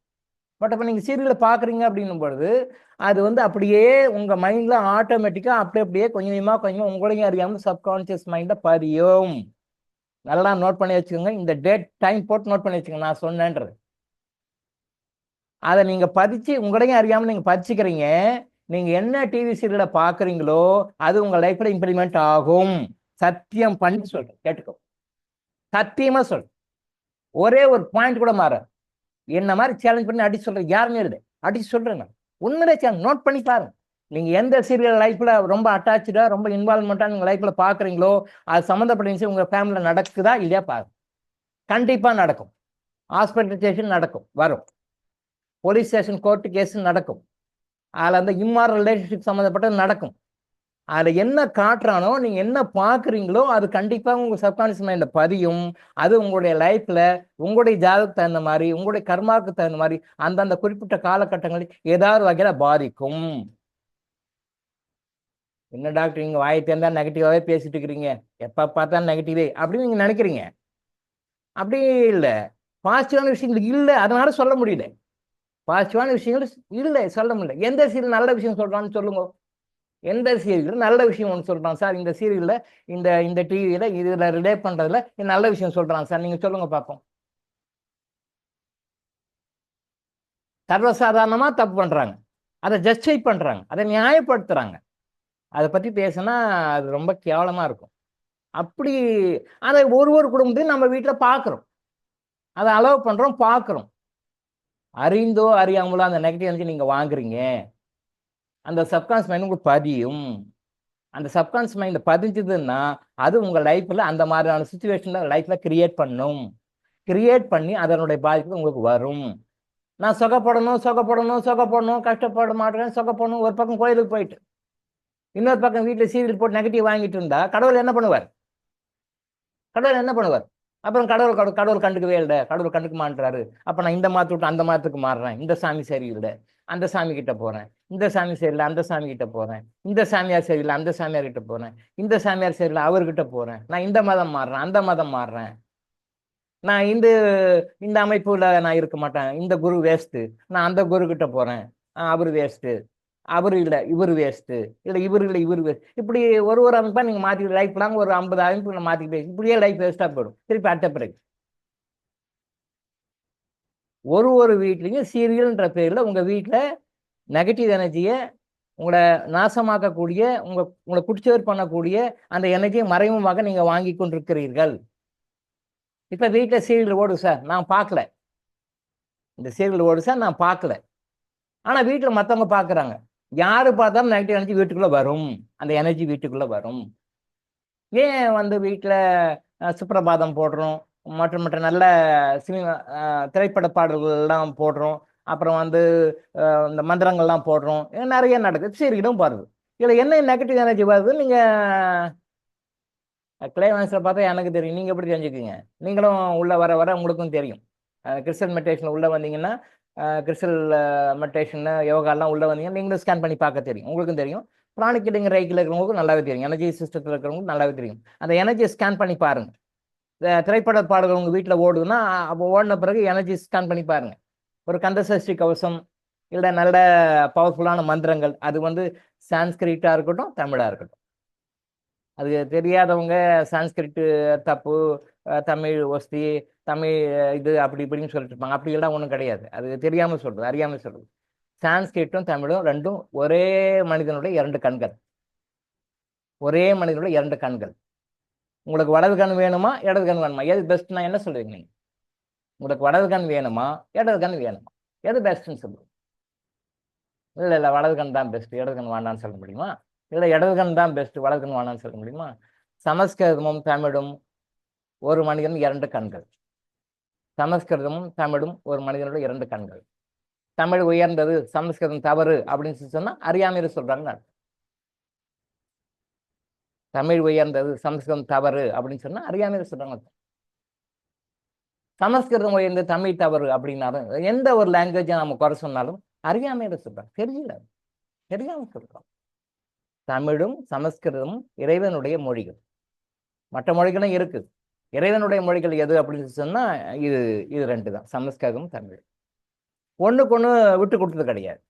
பட் அப்போ நீங்கள் சீரியலை பார்க்குறீங்க அப்படின்னும் பொழுது அது வந்து அப்படியே உங்கள் மைண்டில் ஆட்டோமேட்டிக்காக அப்படியே கொஞ்சம் கொஞ்சமாக உங்களையும் அறியாமல் சப்கான்ஷியஸ் மைண்டில் பதியும். நல்லா நோட் பண்ணி வச்சுக்கோங்க, இந்த டேட் டைம் போட்டு நோட் பண்ணி வச்சுக்கோங்க நான் சொன்னேன்றது. அதை நீங்கள் பதிச்சு உங்களையும் அறியாமல் நீங்கள் பதிச்சுக்கிறீங்க. நீங்கள் என்ன டிவி சீரியலை பார்க்குறீங்களோ அது உங்கள் லைஃப்பில் இம்ப்ளிமெண்ட் ஆகும். சத்தியம் பண்ணி சொல்கிறேன், கேட்டுக்கோ, சத்தியமாக சொல்கிறேன். ஒரே ஒரு பாயிண்ட் கூட மாற என்ன மாதிரி சேலஞ்ச் பண்ணி அடிச்சு சொல்றேன், யாருமே இல்லை, அடிச்சு சொல்றேன் நான். உண்மையிலே சேலஞ்ச் நோட் பண்ணி பாருங்க. நீங்க எந்த சீரியல் லைஃப்ல ரொம்ப அட்டாச்சா ரொம்ப இன்வால்மெண்டா நீங்க லைஃப்ல பாக்குறீங்களோ அது சம்மந்தப்பட்ட விஷயம் உங்க ஃபேமிலியில நடக்குதா இல்லையா பாருங்க. கண்டிப்பா நடக்கும். ஹாஸ்பிட்டல் ஸ்டேஷன் நடக்கும், வரும். போலீஸ் ஸ்டேஷன் கோர்ட்டு கேஸ் நடக்கும். அதில் அந்த இம்மாரல் ரிலேஷன்ஷிப் சம்மந்தப்பட்டது நடக்கும். அதில் என்ன காட்டுறானோ நீங்கள் என்ன பார்க்குறீங்களோ அது கண்டிப்பாக உங்கள் சப்கான்ஷியஸ் மைண்டில் பதியும். அது உங்களுடைய லைஃப்பில் உங்களுடைய ஜாதகத்துக்கு தகுந்த மாதிரி உங்களுடைய கர்மாவுக்கு தகுந்த மாதிரி அந்தந்த குறிப்பிட்ட காலகட்டங்களில் ஏதாவது வகையில் பாதிக்கும். என்ன டாக்டர் நீங்கள் வாயை தேர்ந்தா நெகட்டிவாகவே பேசிட்டு இருக்கிறீங்க, எப்போ பார்த்தா நெகட்டிவே அப்படின்னு நீங்கள் நினைக்கிறீங்க. அப்படி இல்லை, பாசிட்டிவான விஷயங்கள் இல்லை, அதனால சொல்ல முடியல. பாசிட்டிவான விஷயங்கள் இல்லை, சொல்ல முடியல. எந்த சீரியல் நல்ல விஷயம் சொல்கிறான்னு சொல்லுங்க. எந்த சீரியல் நல்ல விஷயம் ஒன்று சொல்கிறான் சார், இந்த சீரியலில் இந்த டிவியில் இதில் ரிலேட் பண்ணுறதுல நல்ல விஷயம் சொல்கிறான் சார், நீங்கள் சொல்லுங்க பார்ப்போம். சர்வசாதாரணமாக தப்பு பண்ணுறாங்க, அதை ஜஸ்டிஃபை பண்ணுறாங்க, அதை நியாயப்படுத்துகிறாங்க. அதை பற்றி பேசினா அது ரொம்ப கேவலமாக இருக்கும். அப்படி அதை ஒரு குடும்பத்தையும் நம்ம வீட்டில் பார்க்குறோம், அதை அலோவ் பண்ணுறோம், பார்க்குறோம். அறிந்தோ அறியாமலோ அந்த நெகட்டிவ் எனர்ஜி நீங்கள் வாங்குறீங்க. அந்த சப்கான்ஷியஸ் மைண்ட் உங்களுக்கு பதியும். அந்த சப்கான்ஷியஸ் மைண்ட் பதிஞ்சதுன்னா அது உங்கள் லைஃப்பில் அந்த மாதிரியான சுச்சுவேஷனில் லைஃப்பில் கிரியேட் பண்ணும். கிரியேட் பண்ணி அதனுடைய பாதிப்பு உங்களுக்கு வரும். நான் சொகப்படணும், கஷ்டப்பட மாட்டேன், சொகப்படணும். ஒரு பக்கம் கோயிலுக்கு போயிட்டு இன்னொரு பக்கம் வீட்டில் சீரியல் போட்டு நெகட்டிவ் வாங்கிட்டு இருந்தா கடவுள் என்ன பண்ணுவார்? அப்புறம் கடவுள் கண்டுக்கவே இல்லை, கடவுள் கண்டுக்க மாட்டாரு. அப்போ நான் இந்த மாற்று விட்டு அந்த மாதத்துக்கு மாறுறேன், இந்த சாமி சரியில்லை அந்த சாமி கிட்ட போகிறேன், இந்த சாமி சரியில்லை அந்த சாமி கிட்ட போகிறேன், இந்த சாமியார் சரியில்லை அந்த சாமியார் கிட்ட போகிறேன், இந்த சாமியார் சரியில்லை அவர்கிட்ட போகிறேன், நான் இந்த மதம் மாறுறேன் அந்த மதம் மாறுறேன், நான் இந்த அமைப்புல நான் இருக்க மாட்டேன், இந்த குரு வேஸ்ட்டு, நான் அந்த குரு கிட்ட போகிறேன், அவர் வேஸ்ட்டு, அவர் இல்லை இவர் வேஸ்ட்டு, இல்லை இவர் இல்லை இவர் வேஸ்ட். இப்படி ஒரு அமைப்பாக நீங்கள் மாற்றிக்கிட்டு லைஃப் லாங் ஒரு 50 அமைப்புகளை மாற்றிக்கிட்டு இப்படியே லைஃப் வேஸ்ட்டாக போயிடும். திருப்பி அடுத்த பிறகு ஒரு வீட்லையும் சீரியல்ன்ற பேரில் உங்கள் வீட்டில் நெகட்டிவ் எனர்ஜியை உங்களை நாசமாக்கக்கூடிய உங்களை குடிச்சவர் பண்ணக்கூடிய அந்த எனர்ஜியை மறைமுகமாக நீங்கள் வாங்கி கொண்டிருக்கிறீர்கள். இப்போ வீட்டில் சீரியல் ஓடு சார், நான் பார்க்கல, இந்த சீரியல் ஓடு சார் நான் பார்க்கல, ஆனால் வீட்டில் மற்றவங்க பார்க்குறாங்க. யாரு பார்த்தாலும் நெகட்டிவ் எனர்ஜி வீட்டுக்குள்ளே வரும், அந்த எனர்ஜி வீட்டுக்குள்ளே வரும். ஏன் வந்து வீட்டில் சுப்ரபாதம் போடுறோம், மற்ற நல்ல சினிமா திரைப்பட பாடல்கள்லாம் போடுறோம், அப்புறம் வந்து இந்த மந்திரங்கள்லாம் போடுறோம், நிறைய நடக்குது, சீரியலும் பாருது. இதில் என்ன நெகட்டிவ் எனர்ஜி வருது நீங்கள் கிளைமேக்ஸில் பார்த்தா எனக்கு தெரியும், நீங்கள் எப்படி தெரிஞ்சுக்குங்க? நீங்களும் உள்ளே வர உங்களுக்கும் தெரியும். கிறிஸ்டல் மெடிடேஷனில் உள்ளே வந்தீங்கன்னா, கிறிஸ்டல் மெடிடேஷன் யோகாலாம் உள்ளே வந்தீங்கன்னா நீங்களும் ஸ்கேன் பண்ணி பார்க்க தெரியும், உங்களுக்கும் தெரியும். பிராணிக் கிட்டிங் ரைக்கில் இருக்கிறவங்களுக்கும் நல்லாவே தெரியும், எனர்ஜி சிஸ்டத்தில் இருக்கிறவங்களுக்கு நல்லாவே தெரியும். அந்த எனர்ஜியை ஸ்கேன் பண்ணி பாருங்கள். திரைப்பட பாடல்கள் உங்கள் வீட்டில் ஓடுதுன்னா அப்போ ஓடின பிறகு எனர்ஜி ஸ்கேன் பண்ணி பாருங்கள். ஒரு கந்தசஷ்டி கவசம் இல்லை நல்ல பவர்ஃபுல்லான மந்திரங்கள், அது வந்து சான்ஸ்கிரிட்டாக இருக்கட்டும் தமிழாக இருக்கட்டும். அது தெரியாதவங்க சான்ஸ்கிரிட்டு தப்பு, தமிழ் ஒஸ்தி, தமிழ் இது அப்படி இப்படின்னு சொல்லிட்டு இருப்பாங்க. அப்படிலாம் ஒன்றும் கிடையாது. அது தெரியாமல் சொல்கிறது, அறியாமல் சொல்கிறது. சான்ஸ்கிரிட்டும் தமிழும் ரெண்டும் ஒரே மனிதனுடைய 2 கண்கள், ஒரே மனிதனுடைய 2 கண்கள். உங்களுக்கு வலது கண் வேணுமா இடது கண் வேணுமா, எது பெஸ்ட்? நான் என்ன சொல்றீங்க நீங்க? உங்களுக்கு வலது கண் வேணுமா இடது கண் வேணுமா, எது பெஸ்ட்ன்னு சொல்லுங்க. இல்லை இல்லை வலது கண் தான் பெஸ்ட், இடது கண் வேண்டான்னு சொல்ல முடியுமா? இல்லை இடது கண் தான் பெஸ்ட், வலது கண் வேண்டான்னு சொல்ல முடியுமா? சமஸ்கிருதமும் தமிழும் ஒரு மனிதன் 2 கண்கள். சமஸ்கிருதமும் தமிழும் ஒரு மனிதனோட 2 கண்கள். தமிழ் உயர்ந்தது, சமஸ்கிருதம் தவறு அப்படின்னு சொன்னா அறியாமையில சொல்றாங்கன்னு அர்த்தம். தமிழ் உயர்ந்தது, சமஸ்கிருதம் தவறு அப்படின்னு சொன்னா அறியாமையில சொல்றாங்க அர்த்தம். சமஸ்கிருதம் உயர்ந்து தமிழ் தவறு அப்படின்னாலும் எந்த ஒரு லாங்குவேஜை நம்ம குறை சொன்னாலும் அறியாமையில சொல்றாங்க, தெரியல, தெரியாம சொல்றோம். தமிழும் சமஸ்கிருதமும் இறைவனுடைய மொழிகள். மற்ற மொழிகளும் இருக்கு. இறைவனுடைய மொழிகள் எது அப்படின்னு சொன்னா இது இது 2 தான், சமஸ்கிருதம் தமிழ். ஒண்ணுக்கு ஒண்ணு விட்டு கொடுத்தது கிடையாது,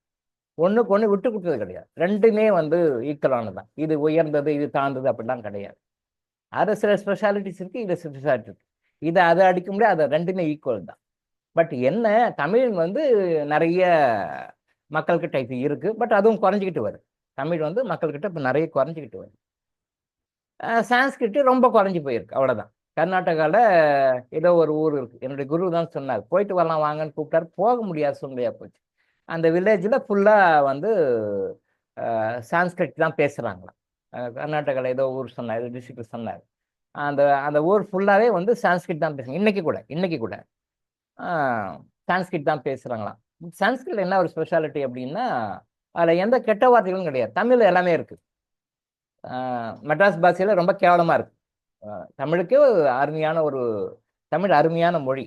ஒண்ணுக்கு ஒண்ணு விட்டு கொடுத்தது கிடையாது. 2மே ஈக்குவலானதான். இது உயர்ந்தது இது தாழ்ந்தது அப்படிலாம் கிடையாது. அது சில ஸ்பெஷாலிட்டிஸ் இருக்கு, இது ஸ்பெஷாலிட்டி இருக்கு. இதை அதை அடிக்க முடியாது, அது 2மே ஈக்குவல் தான். பட் என்ன, தமிழ் நிறைய மக்கள்கிட்ட இது இருக்கு, பட் அதுவும் குறைஞ்சிக்கிட்டு வருது. தமிழ் மக்கள்கிட்ட இப்போ நிறைய குறைஞ்சிக்கிட்டு வருது. சான்ஸ்கிரிட் ரொம்ப குறைஞ்சி போயிருக்கு, அவ்வளோதான். கர்நாடகாவில் ஏதோ ஒரு ஊர் இருக்கு, என்னுடைய குரு தான் சொன்னார், போயிட்டு வரலாம் வாங்கன்னு கூப்பிட்டாரு, போக முடியாத சூழ்நிலையா போச்சு. அந்த வில்லேஜில் ஃபுல்லாக சான்ஸ்கிரிட் தான் பேசுகிறாங்களாம். கர்நாடகாவில் ஏதோ ஊர் சொன்னார், ஏதோ டிஸ்ட்ரிக்ட் சொன்னார். அந்த அந்த ஊர் ஃபுல்லாகவே சான்ஸ்கிரிட் தான் பேசுங்க. இன்னைக்கு கூட சான்ஸ்கிரிட் தான் பேசுகிறாங்களாம். சான்ஸ்கிரிட் என்ன ஒரு ஸ்பெஷாலிட்டி அப்படின்னா, அதில் எந்த கெட்ட வார்த்தைகளும் கிடையாது. தமிழ் எல்லாமே இருக்கு. மெட்ராஸ் பாஷையில் ரொம்ப கேவலமாக இருக்கு. தமிழுக்கே தமிழ் அருமையான மொழி.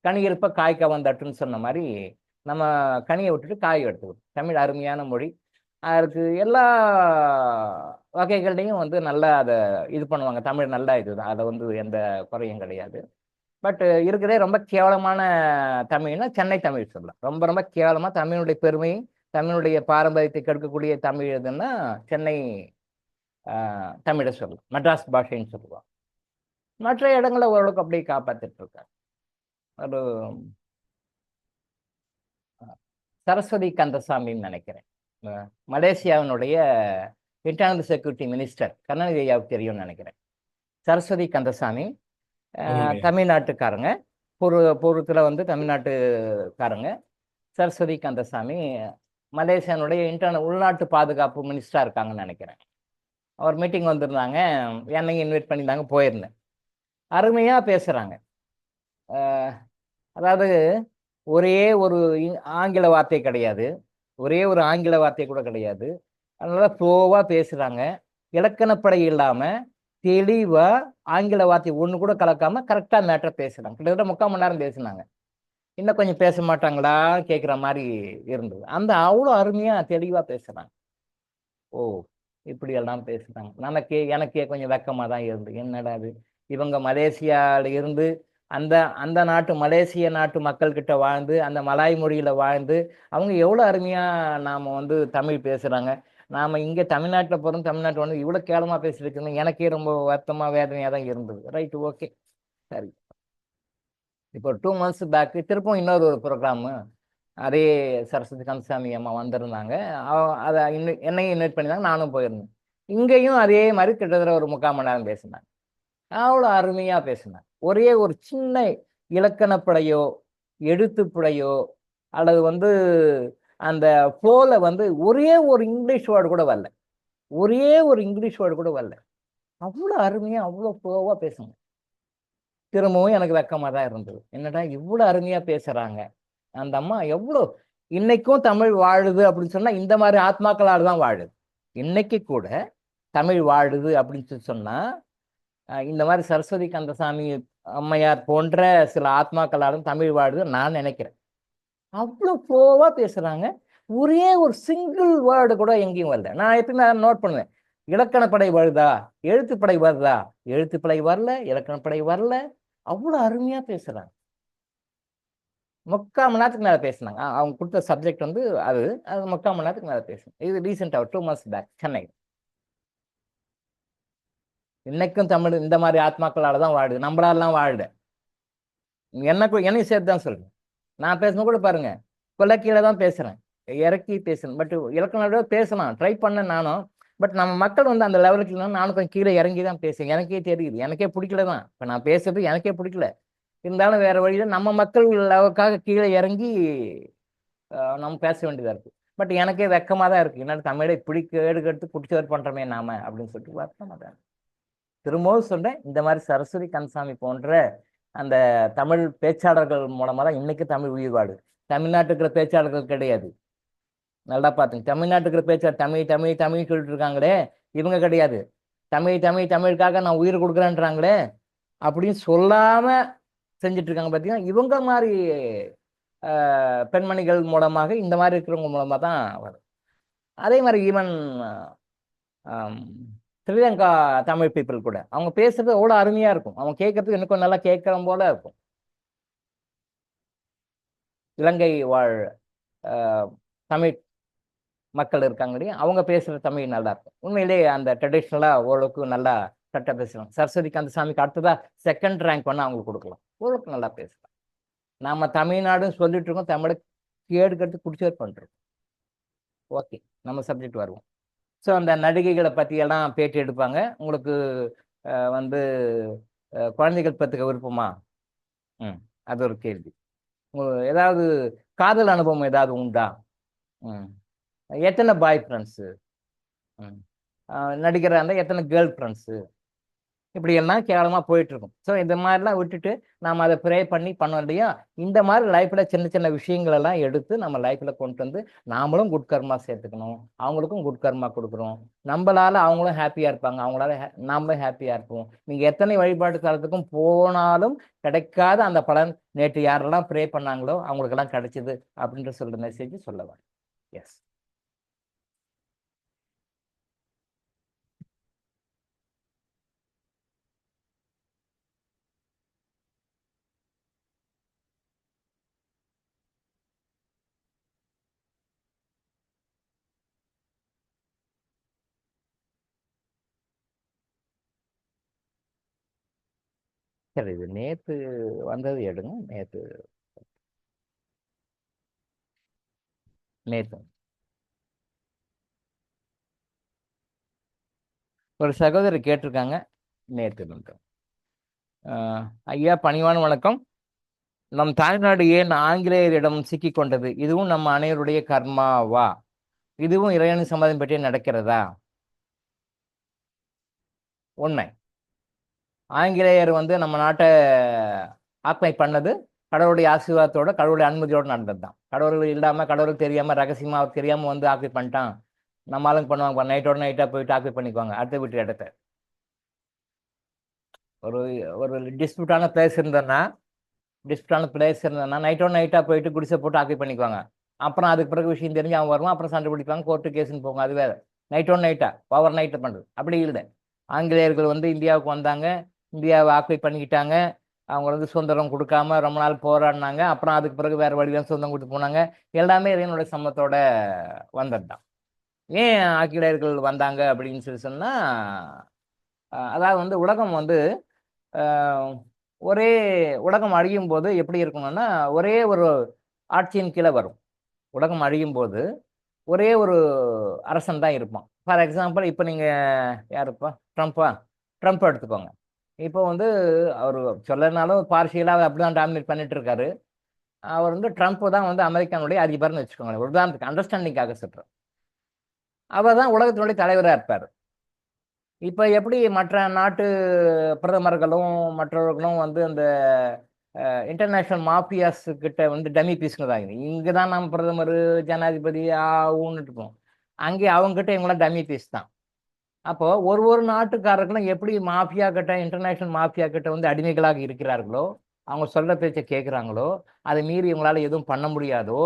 கனி இருப்ப காய் கவர்ந்தட்டுன்னு சொன்ன மாதிரி நம்ம கனியை விட்டுட்டு காய் எடுத்துக்கணும். தமிழ் அருமையான மொழி. அதுக்கு எல்லா வகைகள்லையும் நல்லா அதை இது பண்ணுவாங்க. தமிழ் நல்லா இதுதான், அதை எந்த குறையும் கிடையாது. பட் இருக்கிறதே ரொம்ப கேவலமான தமிழ்னா சென்னை தமிழ் சொல்லலாம். ரொம்ப ரொம்ப கேவலமாக தமிழுடைய பெருமை, தமிழுடைய பாரம்பரியத்தை கெடுக்கக்கூடிய தமிழ் எதுன்னா சென்னை தமிழை சொல்லலாம், மெட்ராஸ் பாஷைன்னு சொல்லுவாங்க. மற்ற இடங்களை ஓரளவுக்கு அப்படியே காப்பாற்றிட்டு இருக்காங்க. ஒரு சரஸ்வதி கந்தசாமின்னு நினைக்கிறேன், மலேசியாவினுடைய இன்டர்னல் செக்யூரிட்டி மினிஸ்டர், கருணாநிதி ஐயாவுக்கு தெரியும்னு நினைக்கிறேன். சரஸ்வதி கந்தசாமி தமிழ்நாட்டுக்காரங்க, பூர்வத்தில் தமிழ்நாட்டுக்காரங்க. சரஸ்வதி கந்தசாமி மலேசியானுடைய உள்நாட்டு பாதுகாப்பு மினிஸ்டராக இருக்காங்கன்னு நினைக்கிறேன். அவர் மீட்டிங் வந்திருந்தாங்க, என்னையும் இன்வைட் பண்ணியிருந்தாங்க, போயிருந்தேன். அருமையாக பேசுகிறாங்க. அதாவது ஒரே ஒரு ஆங்கில வார்த்தை கிடையாது, ஒரே ஒரு ஆங்கில வார்த்தை கூட கிடையாது. அதனால ஃப்ளோவாக பேசுகிறாங்க. இலக்கணப்படை இல்லாமல் தெளிவாக ஆங்கில வார்த்தை ஒன்று கூட கலக்காமல் கரெக்டாக மேட்டரை பேசுகிறாங்க. கிட்டத்தட்ட 3/4 மணி நேரம் பேசுனாங்க. இன்னும் கொஞ்சம் பேச மாட்டாங்களா கேட்குற மாதிரி இருந்தது. அவ்வளோ அருமையாக தெளிவாக பேசுகிறாங்க. ஓ, இப்படியெல்லாம் பேசுகிறாங்க. எனக்கே கொஞ்சம் வெக்கமாக தான் இருந்தது. என்னடா அது, இவங்க மலேசியாவில் இருந்து அந்த அந்த நாட்டு மலேசிய நாட்டு மக்கள்கிட்ட வாழ்ந்து அந்த மலாய் மொழியில் வாழ்ந்து அவங்க எவ்வளோ அருமையாக நாம் தமிழ் பேசுகிறாங்க. நாம் இங்கே தமிழ்நாட்டில் போகிறோம், தமிழ்நாட்டில் இவ்வளோ கேவலமாக பேசிட்டு எனக்கே ரொம்ப வருத்தமாக வேதனையாக தான் இருந்தது. ரைட்டு, ஓகே, சரி. இப்போ 2 months பேக்கு திருப்பும் இன்னொரு ஒரு ப்ரோக்ராமு, அதே சரஸ்வதி கந்தசாமி அம்மா வந்திருந்தாங்க. அதை என்னையும் இன்வைட் பண்ணியிருந்தாங்க, நானும் போயிருந்தேன். இங்கேயும் அதே மாதிரி கிட்டத்தட்ட ஒரு 3/4 மணி நேரம் பேசினாங்க. அவ்வளோ அருமையாக பேசினாங்க. ஒரே ஒரு சின்ன இலக்கணப்படையோ எழுத்துப்படையோ அல்லது அந்த ஃப்ளோவில் ஒரே ஒரு இங்கிலீஷ் வேர்டு கூட வரல, அவ்வளோ அருமையாக அவ்வளோ ஃப்ளோவாக பேசுங்க. திரும்பவும் எனக்கு வெக்கமாக தான் இருந்தது. என்னடா இவ்வளோ அருமையாக பேசுகிறாங்க அந்த அம்மா, எவ்வளோ இன்னைக்கும் தமிழ் வாழுது அப்படின்னு சொன்னால் இந்த மாதிரி ஆத்மாக்களால் தான் வாழுது. இன்னைக்கு கூட தமிழ் வாழுது அப்படின்னு சொன்னால் இந்த மாதிரி சரஸ்வதி கந்தசாமி அம்மையார் போன்ற சில ஆத்மாக்களாலும் தமிழ் வாழுது நான் நினைக்கிறேன். அவ்வளோ ஃப்ளோவாக பேசுகிறாங்க. ஒரே ஒரு சிங்கிள் வேர்டு கூட எங்கேயும் வரல. நான் எப்பயுமே நோட் பண்ணுவேன், இலக்கணப்படை வருதா, எழுத்துப்படை வருதா, எழுத்துப்படை வரல, இலக்கணப்படை வரல. அவ்வளோ அருமையாக பேசுகிறாங்க. 3/4 மணி நேரத்துக்கு மேலே பேசினாங்க. அவங்க கொடுத்த சப்ஜெக்ட் அது 3/4 மணி நேரத்துக்கு மேலே பேசணும். இது ரீசெண்டாக 2 months பேக் சென்னை. இன்னைக்கும் தமிழ் இந்த மாதிரி ஆத்மாக்களால் தான் வாழுது, நம்மளாலாம் வாழுது. என்னையும் சேர்த்து தான் சொல்றேன். நான் பேசணும் கூட பாருங்க, கொலைக்கீழே தான் பேசுறேன், இறக்கி பேசுறேன். பட் இலக்கணோட பேசலாம் ட்ரை பண்ணேன் நானும். பட் நம்ம மக்கள் அந்த லெவலுக்கு இல்லைன்னா நானும் கொஞ்சம் கீழே இறங்கி தான் பேசுவேன். எனக்கே தெரியுது, எனக்கே பிடிக்கல தான். இப்போ நான் பேசுறது எனக்கே பிடிக்கல, இருந்தாலும் வேற வழியில நம்ம மக்கள் லெவலுக்காக கீழே இறங்கி நம்ம பேச வேண்டியதா இருக்கு. பட் எனக்கே வெக்கமாக தான் இருக்குது, என்னோட தமிழை இப்படி கேடு கெடுத்து குடிச்சவர் பண்ணுறோமே நாம அப்படின்னு சொல்லிட்டு வருத்தமாக தான். திரும்பவும் சொல்கிறேன், இந்த மாதிரி சரஸ்வதி கந்தசாமி போன்ற அந்த தமிழ் பேச்சாளர்கள் மூலமாக தான் இன்னைக்கு தமிழ் உயிர் வாழுது. தமிழ்நாட்டுக்கு இருக்கிற பேச்சாளர்கள் கிடையாது. நல்லா பார்த்துங்க, தமிழ்நாட்டுக்கு இருக்கிற பேச்சாளர் தமிழ் தமிழ் தமிழ் சொல்லிட்டு இருக்காங்களே, இவங்க கிடையாது. தமிழ் தமிழ் தமிழுக்காக நான் உயிர் கொடுக்குறேன்றாங்களே அப்படின்னு சொல்லாம செஞ்சுட்டு இருக்காங்க. பார்த்தீங்கன்னா இவங்க மாதிரி பெண்மணிகள் மூலமாக, இந்த மாதிரி இருக்கிறவங்க மூலமாக தான் வரும். அதே மாதிரி ஈவன் ஸ்ரீலங்கா தமிழ் பீப்புள் கூட அவங்க பேசுறது அவ்வளோ அருமையாக இருக்கும். அவங்க கேட்கறதுக்கு எனக்கு நல்லா கேட்குற போல இருக்கும். இலங்கை வாழ் தமிழ் மக்கள் இருக்காங்க இல்லையா, அவங்க பேசுகிற தமிழ் நல்லா இருக்கும். உண்மையிலேயே அந்த ட்ரெடிஷ்னலாக ஓரளவுக்கு நல்லா கரெக்டாக பேசுகிறாங்க. சரஸ்வதி கந்தசாமிக்கு அடுத்ததாக செகண்ட் ரேங்க் பண்ணால் அவங்களுக்கு கொடுக்கலாம். ஓரளவுக்கு நல்லா பேசலாம். நம்ம தமிழ்நாடுன்னு சொல்லிட்டு இருக்கோம், தமிழை கேடு கட்டு குடிச்சவர் பண்ணுறோம். ஓகே, நம்ம சப்ஜெக்ட் வருவோம். ஸோ அந்த நடிகைகளை பற்றியெல்லாம் பேட்டி எடுப்பாங்க. உங்களுக்கு வந்து குழந்தைகள் பற்றுக்க விருப்பமா? அது ஒரு கேள்வி. ஏதாவது காதல் அனுபவம் ஏதாவது உண்டா? எத்தனை பாய் ஃப்ரெண்ட்ஸு? நடிகராக இருந்தால் எத்தனை கேர்ள் ஃப்ரெண்ட்ஸு? இப்படியெல்லாம் கேவலமாக போயிட்டுருக்கும். ஸோ இந்த மாதிரிலாம் விட்டுட்டு நம்ம அதை ப்ரே பண்ணோம் இல்லையா, இந்த மாதிரி லைஃப்பில் சின்ன சின்ன விஷயங்களெல்லாம் எடுத்து நம்ம லைஃப்பில் கொண்டு வந்து நாமளும் குட் கர்மா சேர்த்துக்கணும், அவங்களுக்கும் குட் கர்மா கொடுக்குறோம். நம்மளால் அவங்களும் ஹாப்பியாக இருப்பாங்க, அவங்களால நாமளும் ஹாப்பியாக இருப்போம். நீங்கள் எத்தனை வழிபாட்டு தளத்துக்கும் போனாலும் கிடைக்காத அந்த பலன் நேற்று யாரெல்லாம் ப்ரே பண்ணாங்களோ அவங்களுக்கெல்லாம் கிடைச்சிது அப்படின்ற சொல்கிற மெசேஜ் சொல்லலாம். எஸ். சரி, இது நேற்று வந்தது எடுங்க. நேற்று ஒரு சகோதரி கேட்டிருக்காங்க. நேற்று ஐயா பணிவான வணக்கம். நம் தாய்நாடு ஏன் ஆங்கிலேயரிடம் சிக்கி கொண்டது? இதுவும் நம்ம அனைவருடைய கர்மாவா? இதுவும் இறைவனின் சம்மதம் பற்றி நடக்கிறதா? உண்மை. ஆங்கிலேயர் நம்ம நாட்டை ஆக்மை பண்ணது கடவுளுடைய ஆசீர்வாதத்தோட, கடவுளுடைய அனுமதியோடு நடந்தது தான். கடவுள் இல்லாமல், கடவுளுக்கு தெரியாமல், ரகசியமாக அவர் தெரியாமல் ஆக்மை பண்ணிட்டான். நம்ம ஆளுங்க பண்ணுவாங்க, நைட்டோட நைட்டாக போயிட்டு ஆக்மை பண்ணிக்குவாங்க அடுத்த வீட்டு இடத்த. ஒரு ஒரு டிஸ்பியூட்டான பிளேஸ் இருந்ததுன்னா நைட்டோட நைட்டாக போயிட்டு குடிசை போட்டு ஆக்மை பண்ணிக்குவாங்க. அப்புறம் அதுக்கு பிறகு விஷயம் தெரிஞ்சு அவன் வருவான், அப்புறம் சண்டை பிடிப்பாங்க, கோர்ட்டு கேஸுன்னு போவாங்க. அது வேறு. நைட்டோட நைட்டாக ஓவர் நைட்டை பண்ணுறது அப்படி இல்லை. ஆங்கிலேயர்கள் இந்தியாவுக்கு வந்தாங்க, இந்தியாவை ஆக்வை பண்ணிக்கிட்டாங்க. அவங்க சுதந்திரம் கொடுக்காம ரொம்ப நாள் போராடினாங்க. அப்புறம் அதுக்கு பிறகு வேறு வழிதான் சுதந்திரம் கொடுத்து போனாங்க. எல்லாமே இறைவனுடைய சம்மத்தோட வந்தது தான். ஏன் ஆங்கிலேயர்கள் வந்தாங்க அப்படின்னு சொல்லி சொன்னால், அதாவது உலகம் ஒரே உலகம் அழியும் போது எப்படி இருக்கணும்னா, ஒரே ஒரு ஆட்சியின் கீழே வரும். உலகம் அழியும் போது ஒரே ஒரு அரசன் தான் இருப்பான். ஃபார் எக்ஸாம்பிள் இப்போ நீங்கள் யாருப்பா, ட்ரம்ப் எடுத்துக்கோங்க. இப்போ அவர் சொல்லனாலும் பார்ஷியலாக அப்படி தான் டாமினேட் பண்ணிட்டு இருக்காரு. அவர் ட்ரம்ப் தான் அமெரிக்கானுடைய அதிபர்னு வச்சுக்கோங்களேன். ஒரு உதாரணத்துக்கு அண்டர்ஸ்டாண்டிங்காக சொல்கிறேன். அவர் தான் உலகத்தினுடைய தலைவராக இருப்பார். இப்போ எப்படி மற்ற நாட்டு பிரதமர்களும் மற்றவர்களும் அந்த இன்டர்நேஷ்னல் மாஃபியாஸ் கிட்ட டமி பீஸ்ங்க தான். இங்கே தான் நம்ம பிரதமர் ஜனாதிபதி ஊன்னுட்டு இருக்கோம். அங்கே அவங்ககிட்ட இவங்களாம் டமி பீஸ் தான். அப்போது ஒரு நாட்டுக்காரர்களும் எப்படி மாஃபியா கிட்ட, இன்டர்நேஷ்னல் மாஃபியா கிட்ட அடிமைகளாக இருக்கிறார்களோ, அவங்க சொல்கிற பேச்சை கேட்குறாங்களோ, அதை மீறி இவங்களால எதுவும் பண்ண முடியாதோ,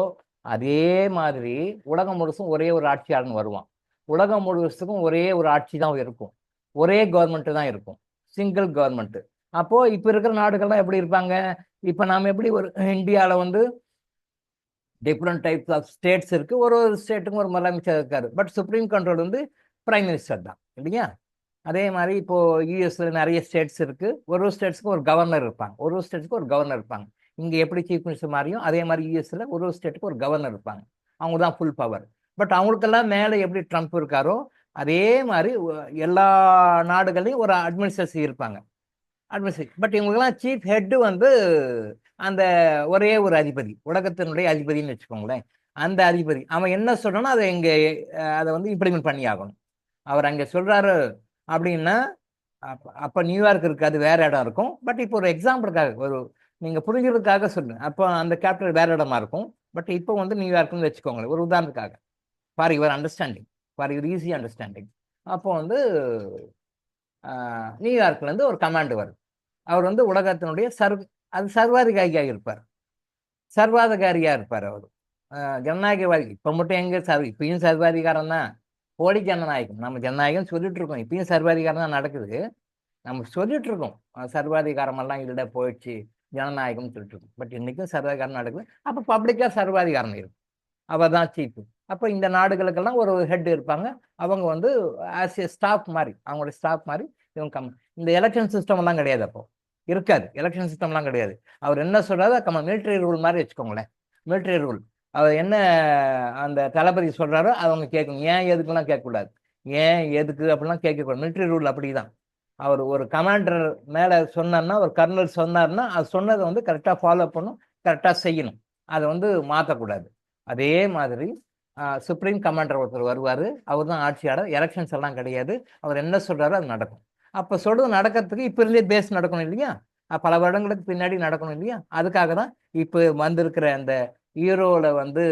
அதே மாதிரி உலகம் முழுசும் ஒரே ஒரு ஆட்சியாளன் வருவான். உலகம் முழுசுக்கும் ஒரே ஒரு ஆட்சி தான் இருக்கும், ஒரே கவர்மெண்ட்டு தான் இருக்கும், சிங்கிள் கவர்மெண்ட்டு. அப்போது இப்போ இருக்கிற நாடுகள்லாம் எப்படி இருப்பாங்க? இப்போ நாம் எப்படி ஒரு இந்தியாவில் டிஃப்ரெண்ட் டைப்ஸ் ஆஃப் ஸ்டேட்ஸ் இருக்குது. ஒரு ஸ்டேட்டுக்கும் ஒரு முதலமைச்சர் இருக்கார். But supreme control prime minister தான் இல்லையா? அதே மாதிரி இப்போது யூஎஸ்ல நிறைய ஸ்டேட்ஸ் இருக்குது. ஒரு ஸ்டேட்ஸுக்கும் ஒரு கவர்னர் இருப்பாங்க, ஒரு ஸ்டேட்ஸுக்கு ஒரு கவர்னர் இருப்பாங்க. இங்கே எப்படி சீஃப் மினிஸ்டர் மாதிரியும் அதே மாதிரி யூஎஸ்ல ஒரு ஸ்டேட்டுக்கு ஒரு கவர்னர் இருப்பாங்க. அவங்க தான் ஃபுல் பவர். பட் அவங்களுக்கெல்லாம் மேலே எப்படி ட்ரம்ப் இருக்காரோ அதே மாதிரி எல்லா நாடுகள்லையும் ஒரு அட்மினிஸ்ட்ரேஷன் இருப்பாங்க, அட்மினிஸ்ட்ரேஷன். பட் இவங்களுக்கெல்லாம் சீஃப் ஹெட்டு அந்த ஒரே ஒரு அதிபதி, உலகத்தினுடைய அதிபதினு வச்சுக்கோங்களேன். அந்த அதிபதி அவன் என்ன சொல்றானோ அதை இங்க அதை வந்து இம்ப்ளிமெண்ட் பண்ணி ஆகணும். அவர் அங்க சொல்றாரு அப்படின்னா அப்ப நியூயார்க் இருக்காது, வேற இடம் இருக்கும். பட் இப்போ ஒரு எக்ஸாம்பிளுக்காக, ஒரு நீங்க புரிஞ்சுறதுக்காக சொல்லுங்க. அப்போ அந்த கேபிட்டல் வேற இடமா இருக்கும். பட் இப்போ வந்து நியூயார்க்னு வச்சுக்கோங்களேன், ஒரு உதாரணத்துக்காக, for your understanding, for your easy understanding. அப்போ வந்து நியூயார்க்ல இருந்து ஒரு கமாண்ட் வருது. அவர் வந்து உலகத்தினுடைய அது சர்வாதிகாரியாக இருப்பார், சர்வாதிகாரியா இருப்பார் அவர். ஜனநாயகவாதி இப்ப மட்டும் எங்க இப்பயும் சர்வாதிகாரம் தான். போலி ஜனநாயகம். நம்ம ஜனநாயகம் சொல்லிட்டு இருக்கோம், இப்பயும் சர்வாதிகாரம் தான் நடக்குது. நம்ம சொல்லிட்டு இருக்கோம் சர்வாதிகாரம் எல்லாம் இல்ல போயிடுச்சு, ஜனநாயகம் சொல்லிட்டு இருக்கோம். பட் இன்னைக்கும் சர்வாதிகாரம் நடக்குது. அப்ப பப்ளிக்கா சர்வாதிகாரம் இருக்கும், அவர் தான் சீஃப். அப்போ இந்த நாடுகளுக்கெல்லாம் ஒரு ஹெட் இருப்பாங்க, அவங்க வந்து ஆஸ் ஏ ஸ்டாஃப் மாதிரி, அவங்களோட ஸ்டாஃப் மாதிரி இவங்க இந்த எலெக்ஷன் சிஸ்டம் எல்லாம் கிடையாது, அப்போ இருக்காது. எலெக்ஷன் சிஸ்டம்லாம் கிடையாது. அவர் என்ன சொல்றாரு மிலிட்டரி ரூல் மாதிரி வச்சுக்கோங்களேன். மிலிட்டரி ரூல், அவர் என்ன அந்த தளபதி சொல்றாரோ அவங்க கேட்கணும். ஏன் எதுக்குலாம் கேட்கக்கூடாது, ஏன் எதுக்கு அப்படிலாம் கேட்கக்கூடாது. மிலிட்டரி ரூல் அப்படிதான். அவர் ஒரு கமாண்டர் மேல சொன்னார்னா, ஒரு கர்னல் சொன்னார்னா, அது சொன்னதை வந்து கரெக்டாக ஃபாலோ பண்ணும், கரெக்டாக செய்யணும், அதை வந்து மாற்றக்கூடாது. அதே மாதிரி சுப்ரீம் கமாண்டர் ஒருத்தர் வருவார், அவர் தான் ஆட்சியாளர். எலெக்ஷன்ஸ் எல்லாம் கிடையாது, அவர் என்ன சொல்றாரோ அது நடக்கும். அப்போ சொல்றது நடக்கிறதுக்கு இப்போ இருந்தே பேஸ் நடக்கணும் இல்லையா, பல வருடங்களுக்கு பின்னாடி நடக்கணும் இல்லையா. அதுக்காக தான் இப்போ வந்திருக்கிற அந்த யூரோவில் வந்து